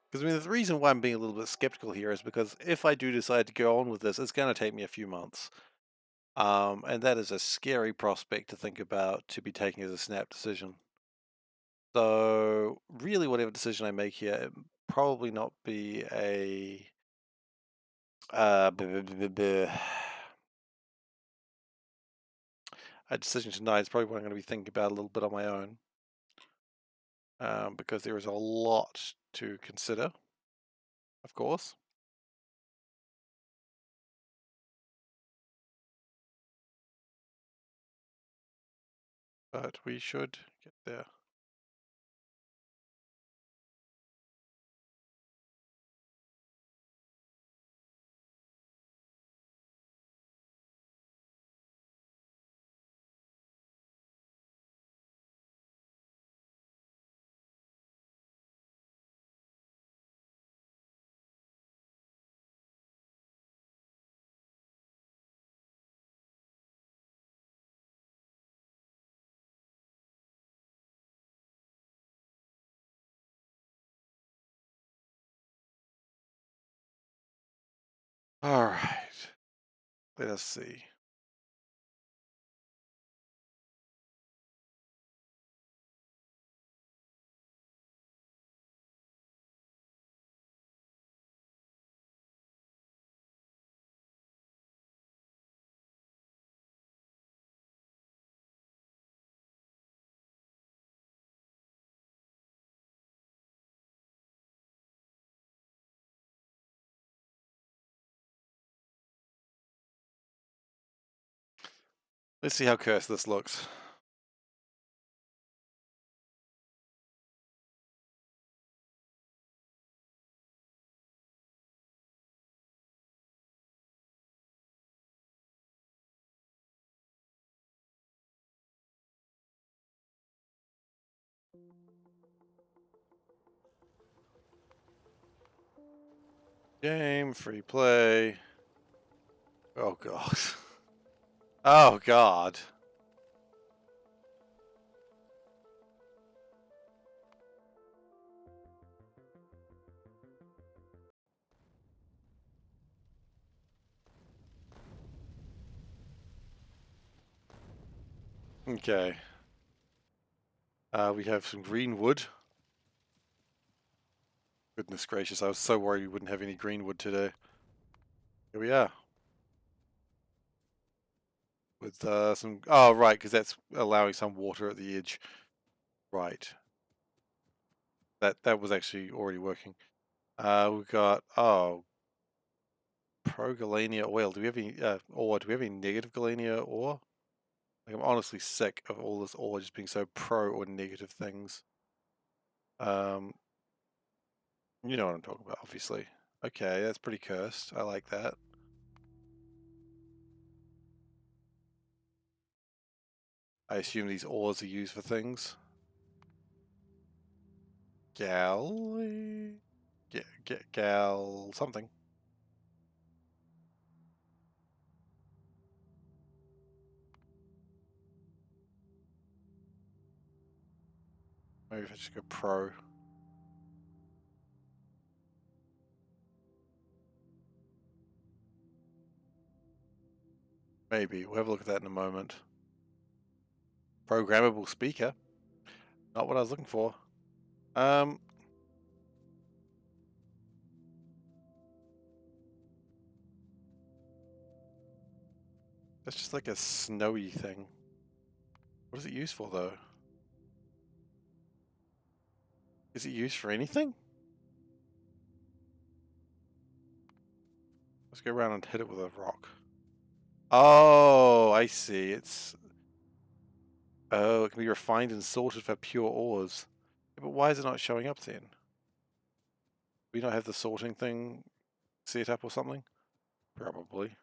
Because I mean, the reason why I'm being a little bit skeptical here is because if I do decide to go on with this, it's going to take me a few months. And that is a scary prospect to think about to be taking as a snap decision. So really, whatever decision I make here, it probably not be a a decision tonight. It's probably what I'm going to be thinking about a little bit on my own, because there is a lot to consider, of course. But we should get there. All right. Let us see. Let's see how cursed this looks. Game, free play. Oh god. Oh god. Okay. We have some green wood. Goodness gracious, I was so worried we wouldn't have any green wood today. Here we are. With some... Oh, right, because that's allowing some water at the edge. Right. That was actually already working. We've got... Oh, pro-galenia oil. Do we have any... ore? Do we have any negative galenia ore? Like, I'm honestly sick of all this ore just being so pro or negative things. You know what I'm talking about, obviously. Okay, that's pretty cursed. I like that. I assume these ores are used for things. Gal... Gal... something. Maybe if I just go pro. Maybe. We'll have a look at that in a moment. Programmable speaker. Not what I was looking for. That's just like a snowy thing. What is it used for, though? Is it used for anything? Let's go around and hit it with a rock. Oh, I see. It's... Oh, it can be refined and sorted for pure ores. Yeah, but why is it not showing up then? We don't have the sorting thing set up or something? Probably.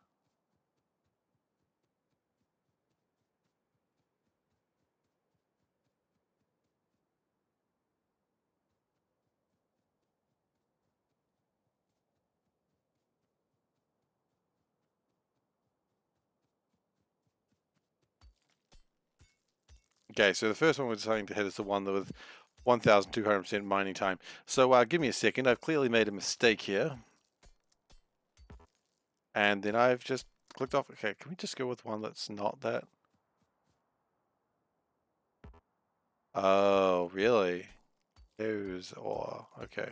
Okay, so the first one we're deciding to hit is the one that with 1,200% mining time. So give me a second. I've clearly made a mistake here. And then I've just clicked off. Okay, can we just go with one that's not that? Oh, really? Those ore. Okay.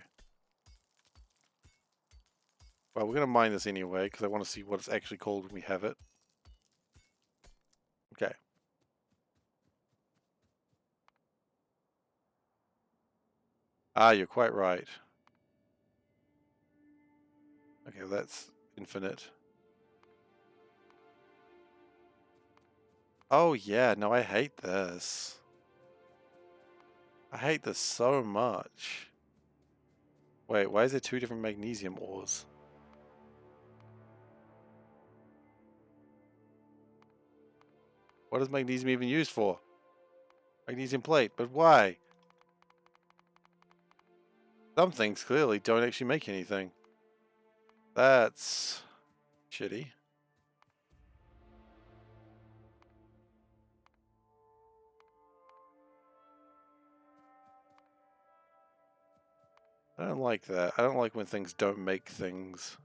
Well, we're going to mine this anyway because I want to see what it's actually called when we have it. Okay. Ah, you're quite right. Okay, well, that's infinite. Oh, yeah. No, I hate this. I hate this so much. Wait, why is there two different magnesium ores? What is magnesium even used for? Magnesium plate, but why? Some things clearly don't actually make anything. That's shitty. I don't like that. I don't like when things don't make things.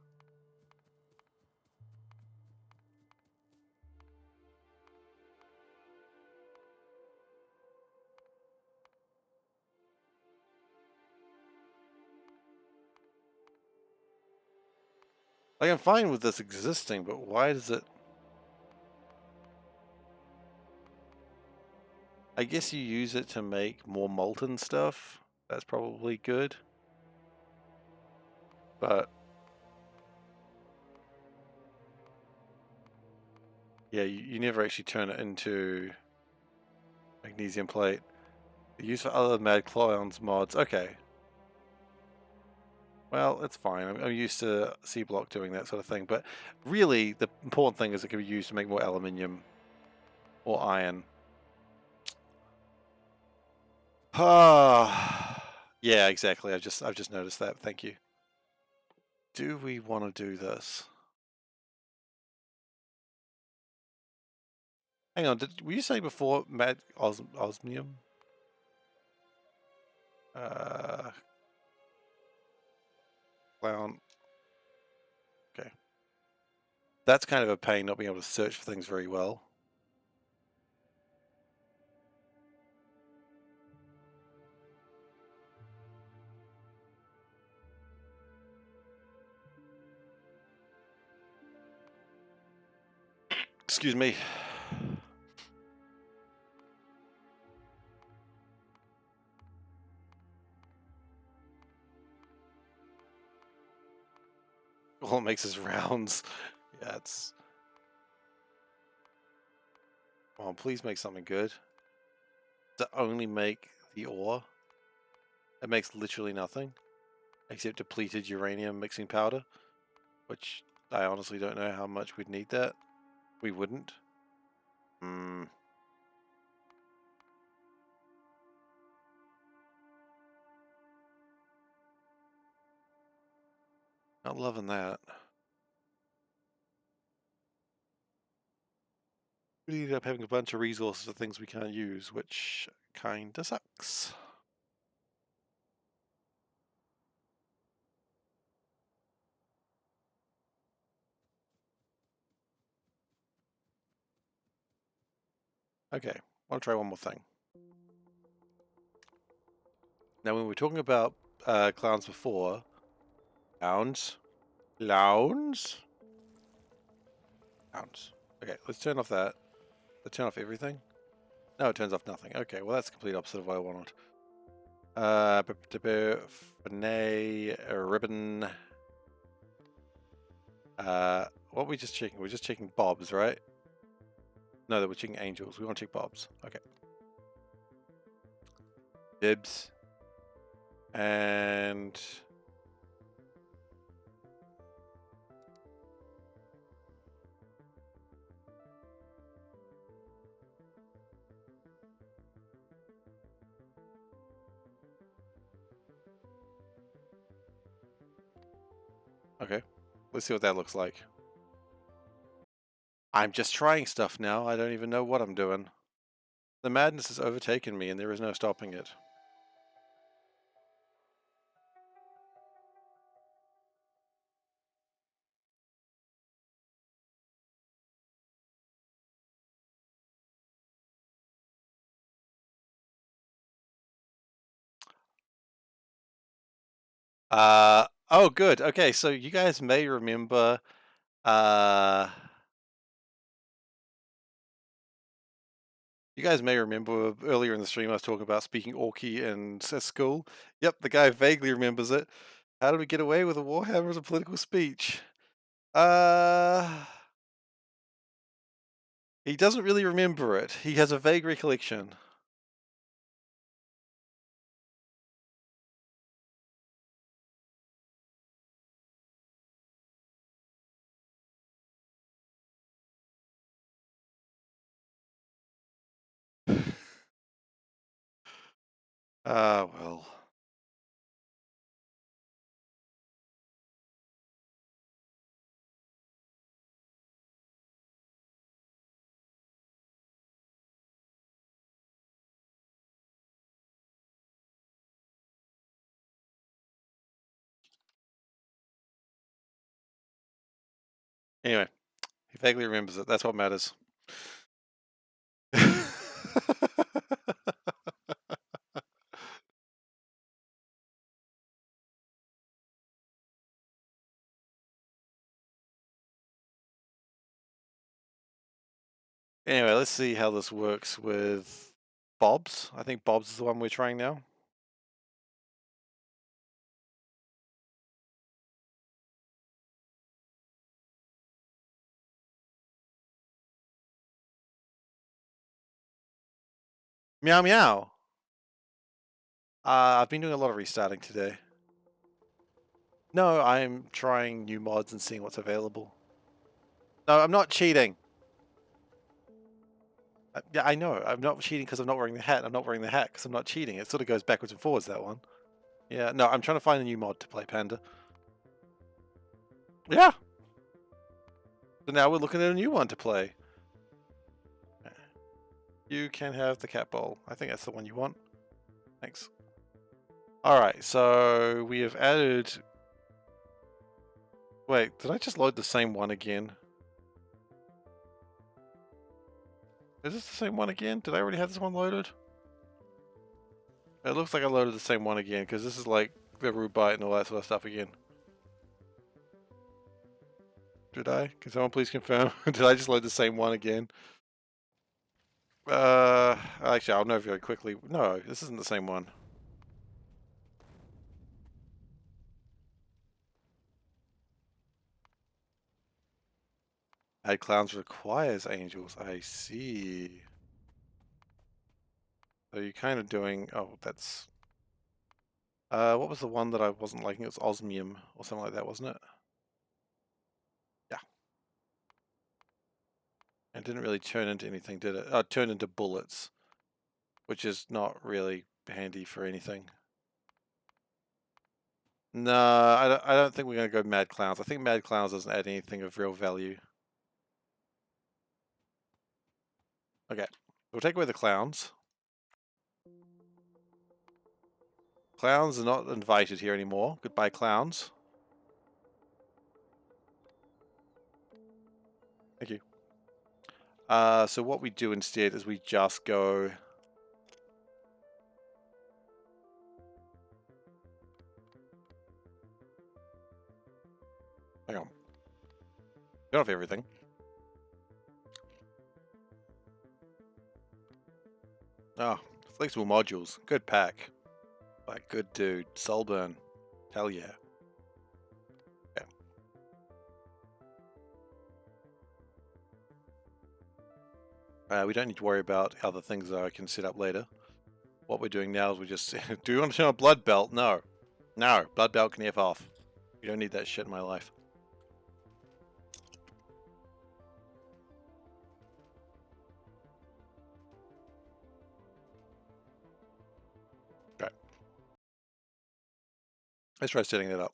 Like, I'm fine with this existing, but why does it... I guess you use it to make more molten stuff. That's probably good. But... yeah, you never actually turn it into magnesium plate. Used for other Mad Clowns mods. Okay. Well, it's fine. I'm used to C-Block doing that sort of thing. But really, the important thing is it can be used to make more aluminium or iron. Ah, yeah, exactly. I've just noticed that. Thank you. do we want to do this? Hang on, were you saying before osmium? Clown. Okay. That's kind of a pain not being able to search for things very well. Excuse me. All it makes is rounds. Yeah, it's... Come on, please make something good. To only make the ore. It makes literally nothing. Except depleted uranium mixing powder. Which I honestly don't know how much we'd need that. We wouldn't. Hmm. Not loving that. We ended up having a bunch of resources of things we can't use, which kinda sucks. Okay, I want to try one more thing. Now, when we were talking about clowns before, clowns. Okay, let's turn off that. Let's turn off everything. No, it turns off nothing. Okay, well that's the complete opposite of what I wanted. Finay, ribbon. What are we just checking? We're just checking bobs, right? No, that we're checking angels. We want to check bobs. Okay. Dibs. And... Okay, let's see what that looks like. I'm just trying stuff now. I don't even know what I'm doing. The madness has overtaken me and there is no stopping it. Oh good. Okay, so you guys may remember earlier in the stream I was talking about speaking Orky in school. Yep, the guy vaguely remembers it. How did we get away with a warhammer as a political speech? He doesn't really remember it. He has a vague recollection. Ah, well. Anyway, he vaguely remembers it. That's what matters. Anyway, let's see how this works with Bob's. I think Bob's is the one we're trying now. Meow meow. I've been doing a lot of restarting today. No, I'm trying new mods and seeing what's available. No, I'm not cheating. Yeah, I know. I'm not cheating because I'm not wearing the hat. I'm not wearing the hat because I'm not cheating. It sort of goes backwards and forwards, that one. Yeah, no, I'm trying to find a new mod to play Panda. Yeah. So now we're looking at a new one to play. You can have the cat bowl. I think that's the one you want. Thanks. Alright, so we have added... Wait, did I just load the same one again? Is this the same one again? Did I already have this one loaded? It looks like I loaded the same one again, because this is like the root bite and all that sort of stuff again. Did I? Can someone please confirm? Did I just load the same one again? Actually, I'll know very quickly. No, this isn't the same one. Add clowns requires angels. I see. So you're kind of doing... Oh, that's... what was the one that I wasn't liking? It was osmium or something like that, wasn't it? Yeah. It didn't really turn into anything, did it? It turned into bullets, which is not really handy for anything. No, I don't think we're going to go Mad Clowns. I think Mad Clowns doesn't add anything of real value. Okay, we'll take away the clowns. Clowns are not invited here anymore. Goodbye, clowns. Thank you. So what we do instead is we just go... Hang on. Turn off everything. Oh, flexible modules. Good pack. Like, good dude. Soulburn. Hell yeah. We don't need to worry about other things that I can set up later. What we're doing now is we just... Do you want to turn on Bloodbelt? No. No. Bloodbelt can F off. You don't need that shit in my life. Okay. Let's try setting that up.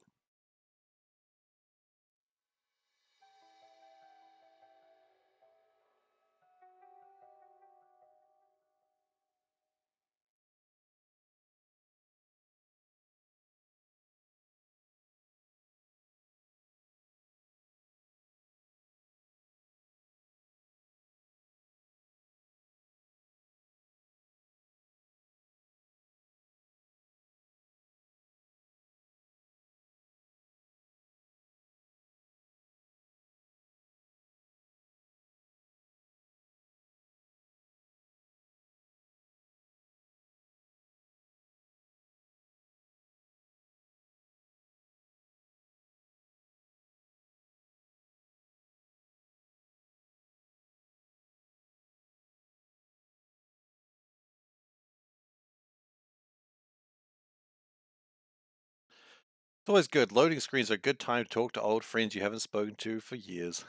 It's always good. Loading screens are a good time to talk to old friends you haven't spoken to for years.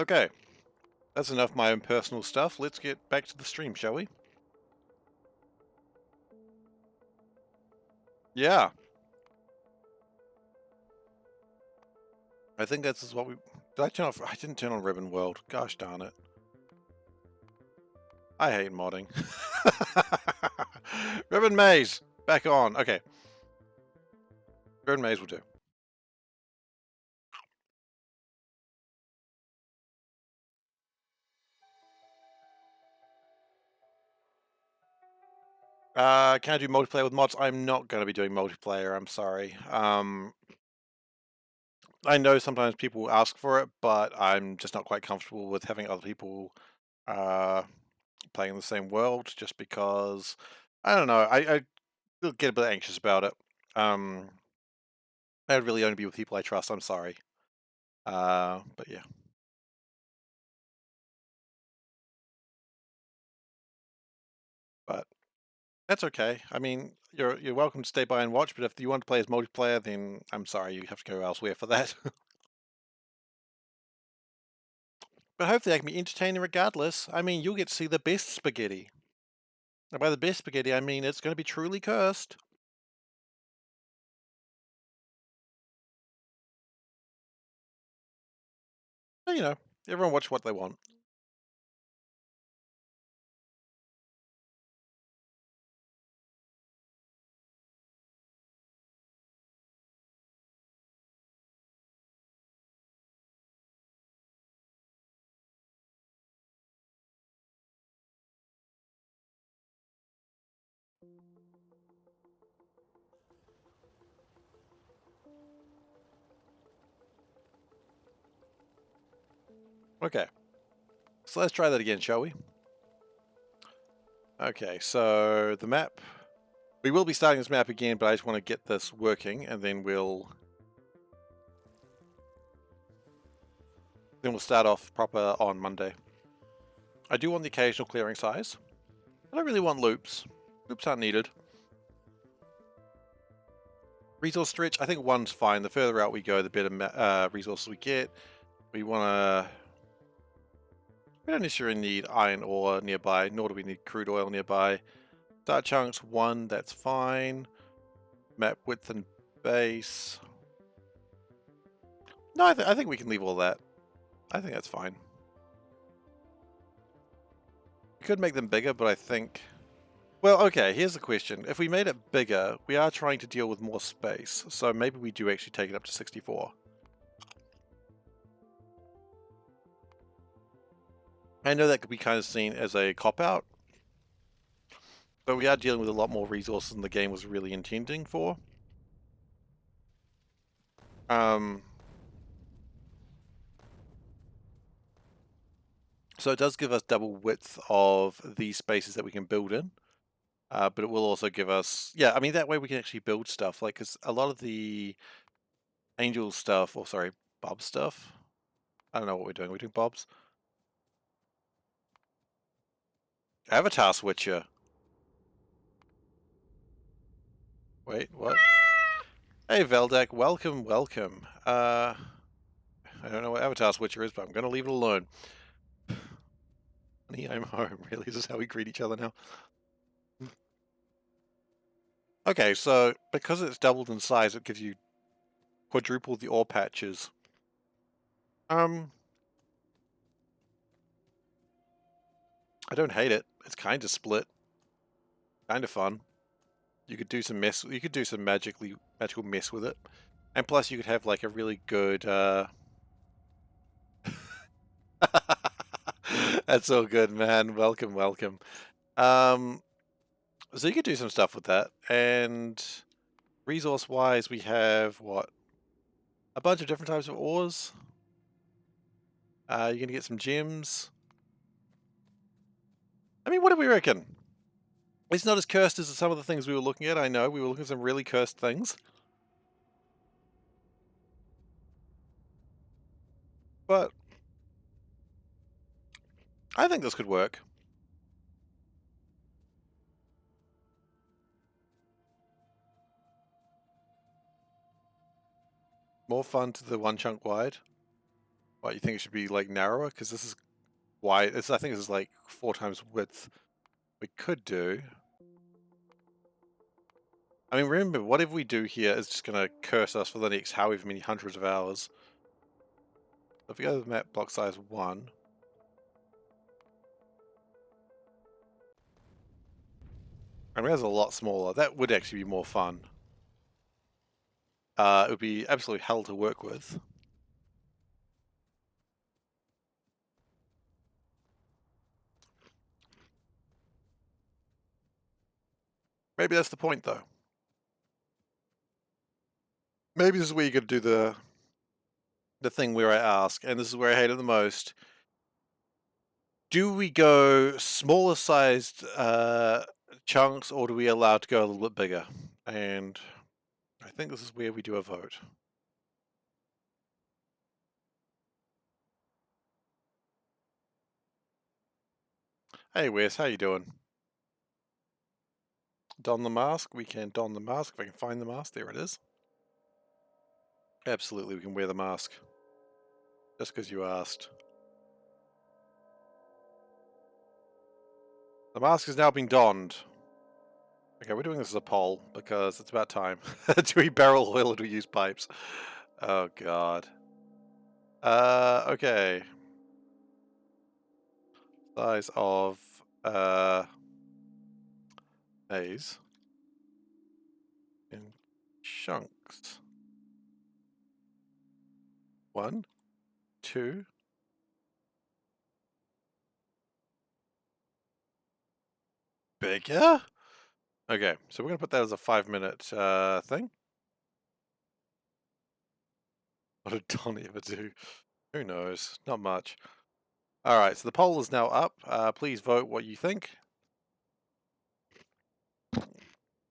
Okay. That's enough of my own personal stuff. Let's get back to the stream, shall we? Yeah. I think that's what we... Did I turn off... I didn't turn on Ribbon World. Gosh darn it. I hate modding. Ribbon Maze! Back on. Okay. Ribbon Maze will do. Can I do multiplayer with mods? I'm not going to be doing multiplayer, I'm sorry. I know sometimes people ask for it, but I'm just not quite comfortable with having other people uh, playing in the same world, just because I don't know. I get a bit anxious about it. Um, I would really only be with people I trust. I'm sorry, but yeah, but that's okay. I mean, you're welcome to stay by and watch, but if you want to play as multiplayer, then I'm sorry, you have to go elsewhere for that. But hopefully, I can be entertaining regardless. I mean, you'll get to see the best spaghetti. And by the best spaghetti, I mean it's going to be truly cursed. But, you know, everyone watch what they want. Okay, so let's try that again, shall we? Okay, so the map. We will be starting this map again, but I just want to get this working, and then we'll start off proper on Monday. I do want the occasional clearing size. I don't really want loops. Loops aren't needed. Resource stretch, I think one's fine. The further out we go, the better resources we get. We want to... We don't necessarily need iron ore nearby, nor do we need crude oil nearby. Start chunks, 1, that's fine. Map width and base. No, I think we can leave all that. I think that's fine. We could make them bigger, but I think... Well, okay, here's the question. If we made it bigger, we are trying to deal with more space, so maybe we do actually take it up to 64. I know that could be kind of seen as a cop-out, but we are dealing with a lot more resources than the game was really intending for. So it does give us double width of the spaces that we can build in. But it will also give us, yeah, I mean, that way we can actually build stuff. Like, because a lot of the angel stuff, or sorry, Bob stuff. I don't know what we're doing. We're doing Bob's. Avatar switcher. Wait, what? Hey, Veldak, welcome, welcome. I don't know what Avatar switcher is, but I'm going to leave it alone. Honey, I'm home. Really? Is this how we greet each other now? Okay, so because it's doubled in size, it gives you quadruple the ore patches. I don't hate it. It's kind of split. Kind of fun. You could do some mess. You could do some magical mess with it, and plus you could have like a really good. That's all good, man. Welcome, welcome. So you could do some stuff with that, and resource-wise, we have what, a bunch of different types of ores. You're gonna get some gems. I mean, what do we reckon? It's not as cursed as some of the things we were looking at. I know we were looking at some really cursed things, but I think this could work. More fun to the one chunk wide. What, you think it should be like narrower? Because this is wide. I think this is like 4 times width. We could do. I mean, remember, whatever we do here is just going to curse us for the next however many hundreds of hours. So if we go to the map block size 1. I mean, that's a lot smaller. That would actually be more fun. It would be absolute hell to work with. Maybe that's the point, though. Maybe this is where you could do the the thing where I ask, and this is where I hate it the most. Do we go smaller sized chunks, or do we allow to go a little bit bigger? And I think this is where we do a vote. Hey Wes, how you doing? Don the mask? We can don the mask if I can find the mask. There it is. Absolutely, we can wear the mask. Just because you asked. The mask has now been donned. Okay, we're doing this as a poll because it's about time. Do we barrel oil or do we use pipes? Oh god. Okay. Size of maize in chunks. 1, 2. Bigger? Okay, so we're gonna put that as a 5-minute thing. What did Don ever do? Who knows? Not much. Alright, so the poll is now up. Please vote what you think.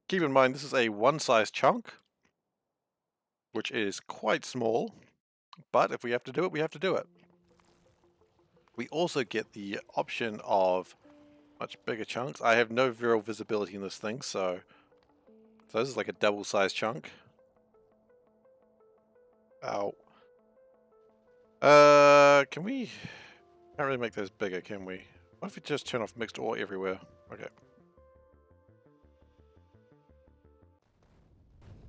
Keep in mind this is a one-size chunk, which is quite small, but if we have to do it, we have to do it. We also get the option of much bigger chunks. I have no real visibility in this thing, so this is like a double-sized chunk. Ow. Can we... Can't really make those bigger, can we? What if we just turn off mixed ore everywhere? Okay.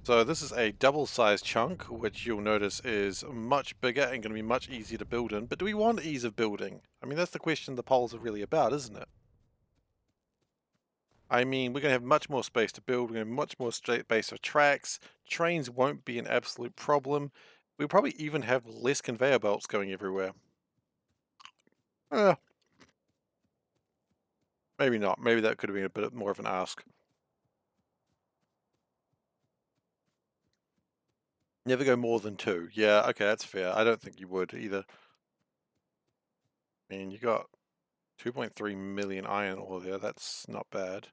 So this is a double-sized chunk, which you'll notice is much bigger and going to be much easier to build in. But do we want ease of building? I mean, that's the question the polls are really about, isn't it? I mean, we're going to have much more space to build. We're going to have much more space for tracks. Trains won't be an absolute problem. We'll probably even have less conveyor belts going everywhere. Maybe not. Maybe that could have been a bit more of an ask. Never go more than 2. Yeah, okay, that's fair. I don't think you would either. I mean, you got 2.3 million iron ore there. That's not bad.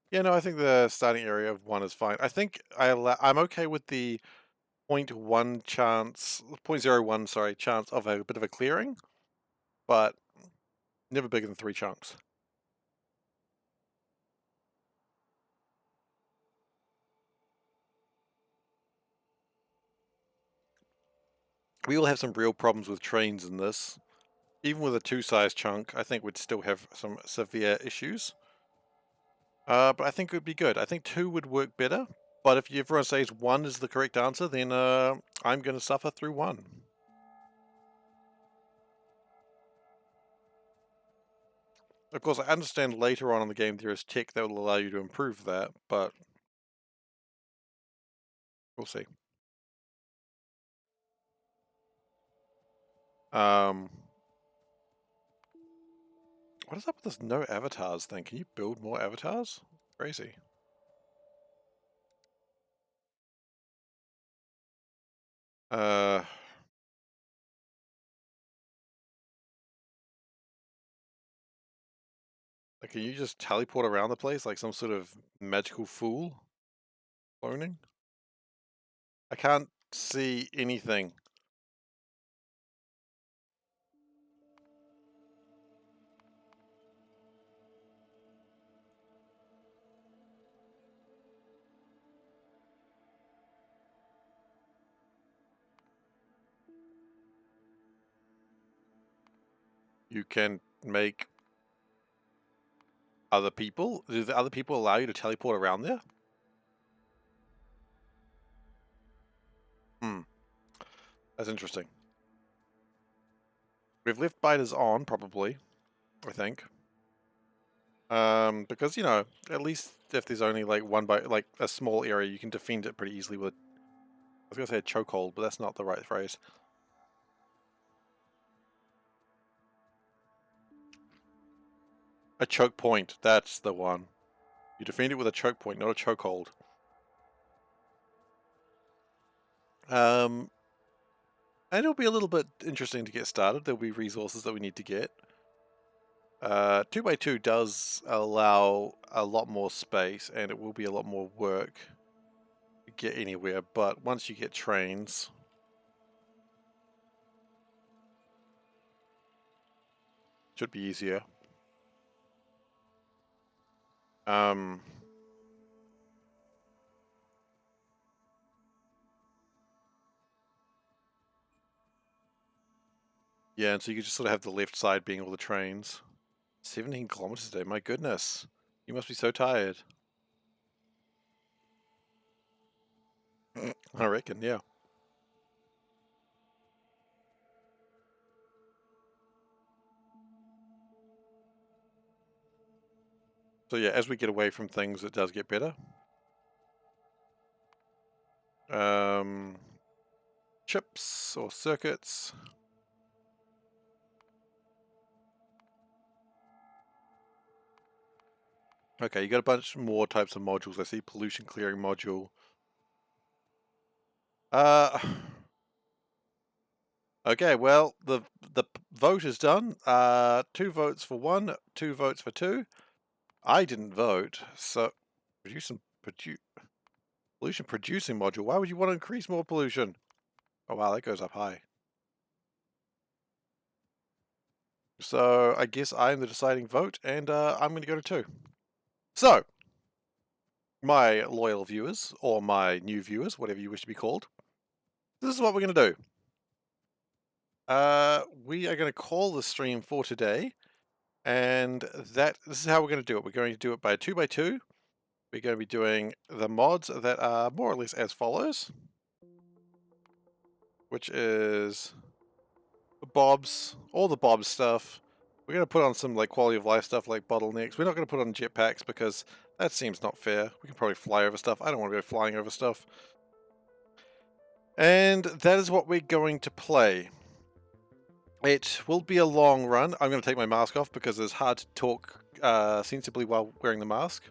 Yeah, no, I think the starting area of 1 is fine. I think I'm okay with the 0.1 chance, 0.01, sorry, chance of a bit of a clearing, but never bigger than 3 chunks. We will have some real problems with trains in this. Even with a 2-size chunk, I think we'd still have some severe issues. But I think it would be good. I think 2 would work better. But if everyone says 1 is the correct answer, then I'm going to suffer through 1. Of course, I understand later on in the game there is tech that will allow you to improve that, but we'll see. What is up with this no avatars thing? Can you build more avatars? Crazy. Like, can you just teleport around the place like some sort of magical fool? Cloning? I can't see anything. You can make other people? Do the other people allow you to teleport around there? That's interesting. We've left biters on, probably, I think. Because, you know, at least if there's only like like a small area, you can defend it pretty easily with, I was gonna say a chokehold, but that's not the right phrase. A choke point, that's the one. You defend it with a choke point, not a chokehold. And it'll be a little bit interesting to get started. There'll be resources that we need to get. 2x2 does allow a lot more space, and it will be a lot more work to get anywhere, but once you get trains, it should be easier. Yeah, and so you can just sort of have the left side being all the trains. 17 kilometers a day, my goodness. You must be so tired. I reckon, yeah. So yeah, as we get away from things, it does get better. Chips or circuits. Okay, you got a bunch more types of modules. I see pollution clearing module. Okay, well, the vote is done. 2 votes for 1, 2 votes for 2. I didn't vote, so pollution producing module. Why would you want to increase more pollution? Oh wow, that goes up high. So I guess I'm the deciding vote, and I'm going to go to 2. So, my loyal viewers, or my new viewers, whatever you wish to be called, this is what we're going to do. We are going to call the stream for today, and this is how we're going to do it. We're going to do it by 2x2. We're going to be doing the mods that are more or less as follows, which is Bob's, all the Bob's stuff. We're going to put on some like quality of life stuff like bottlenecks. We're not going to put on jetpacks because that seems not fair. We can probably fly over stuff. I don't want to go flying over stuff. And that is what we're going to play. It will be a long run. I'm going to take my mask off because it's hard to talk sensibly while wearing the mask.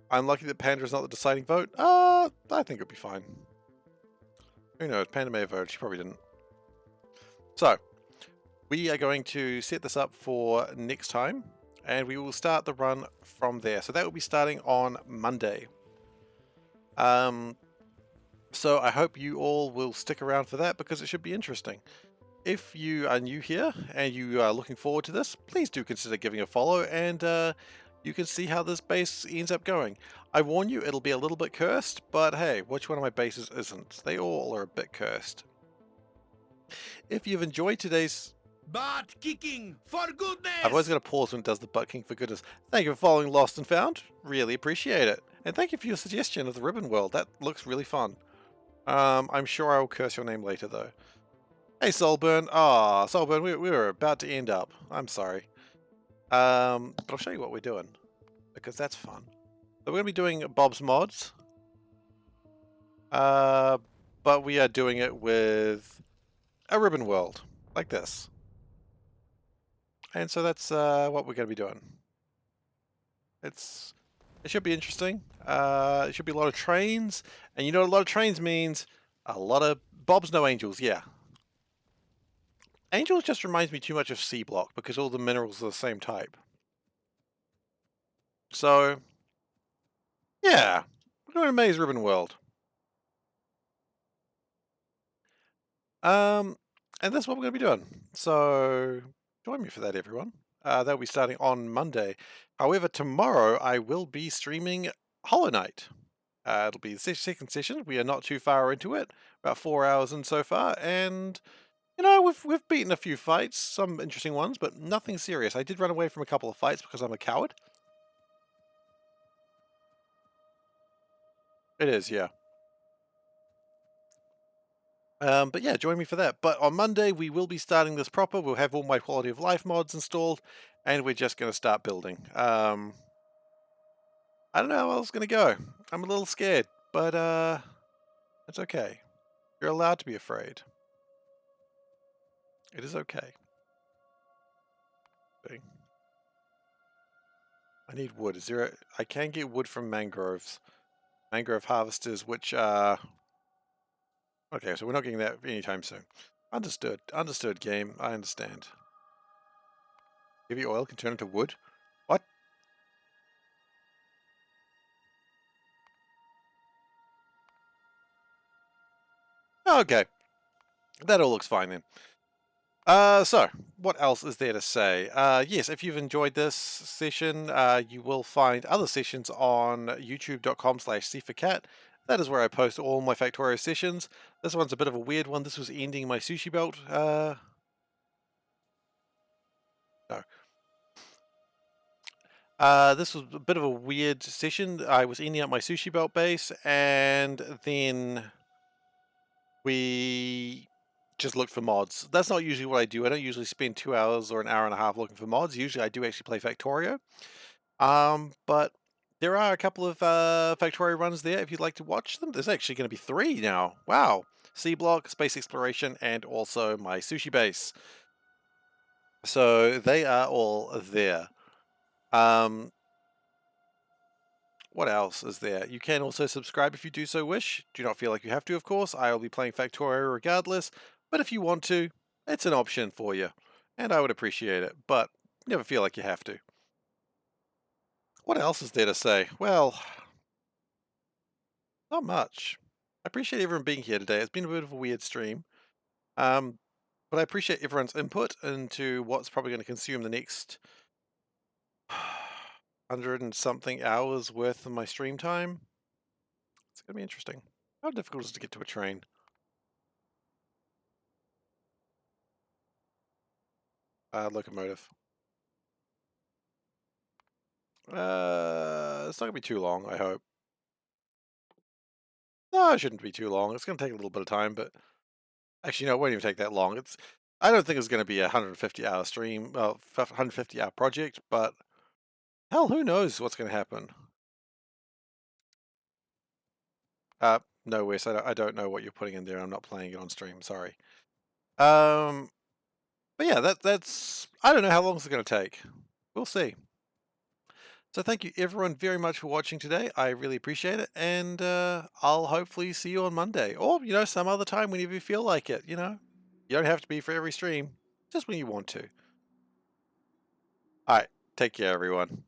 I'm lucky that Panda is not the deciding vote. I think it'll be fine. Who knows? Panda may have voted. She probably didn't. So, we are going to set this up for next time, and we will start the run from there. So that will be starting on Monday. So I hope you all will stick around for that because it should be interesting. If you are new here and you are looking forward to this, please do consider giving a follow, and you can see how this base ends up going. I warn you, it'll be a little bit cursed, but hey, which one of my bases isn't? They all are a bit cursed. If you've enjoyed today's Butt kicking for goodness! I've always got to pause when it does the butt king for goodness. Thank you for following Lost and Found. Really appreciate it. And thank you for your suggestion of the Ribbon World. That looks really fun. I'm sure I will curse your name later, though. Hey, Soulburn. Ah, Soulburn, we were about to end up. I'm sorry. But I'll show you what we're doing, because that's fun. So we're going to be doing Bob's Mods. But we are doing it with a Ribbon World, like this. And so that's what we're going to be doing. It should be interesting. It should be a lot of trains, and you know what a lot of trains means? A lot of Bob's No Angels, yeah. Angels just reminds me too much of C Block because all the minerals are the same type. So, yeah, we're doing a Maze Ribbon World. And that's what we're going to be doing. So, join me for that, everyone. That'll be starting on Monday. However, tomorrow I will be streaming Hollow Knight. It'll be the second session. We are not too far into it, about 4 hours in so far, and you know we've beaten a few fights, some interesting ones, but nothing serious. I did run away from a couple of fights because I'm a coward. It is, yeah. But yeah, join me for that. But on Monday we will be starting this proper. We'll have all my quality of life mods installed, and we're just going to start building. I don't know how else it's going to go. I'm a little scared, but it's okay. You're allowed to be afraid. It is okay. I need wood. Is there I can get wood from mangroves. Mangrove harvesters, which are Okay, so we're not getting that anytime soon. Understood. Understood, game. I understand. Heavy oil can turn into wood? What? Okay. That all looks fine then. So, what else is there to say? Yes, if you've enjoyed this session, you will find other sessions on youtube.com/SeiferKatt. That is where I post all my Factorio sessions. This one's a bit of a weird one. This was ending my sushi belt. No. This was a bit of a weird session. I was ending up my sushi belt base, and then we just looked for mods. That's not usually what I do. I don't usually spend 2 hours or an hour and a half looking for mods. Usually I do actually play Factorio. But there are a couple of Factorio runs there if you'd like to watch them. There's actually going to be 3 now. Wow. Sea Block, Space Exploration, and also my sushi base. So they are all there. What else is there? You can also subscribe if you do so wish. Do not feel like you have to, of course. I will be playing Factorio regardless. But if you want to, it's an option for you. And I would appreciate it. But never feel like you have to. What else is there to say? Well, not much. I appreciate everyone being here today. It's been a bit of a weird stream. But I appreciate everyone's input into what's probably going to consume the next 100 and something hours worth of my stream time. It's going to be interesting. How difficult is it to get to a train? Locomotive. It's not going to be too long, I hope. No, it shouldn't be too long. It's going to take a little bit of time, but actually, no, it won't even take that long. I don't think it's going to be a 150-hour stream, well, 150-hour project, but hell, who knows what's going to happen? No, Wes, I don't know what you're putting in there. I'm not playing it on stream. Sorry. But yeah, that's. I don't know how long it's going to take. We'll see. So thank you everyone very much for watching today. I really appreciate it, and I'll hopefully see you on Monday, or some other time whenever you feel like it. You don't have to be for every stream, just when you want to. All right, take care, everyone.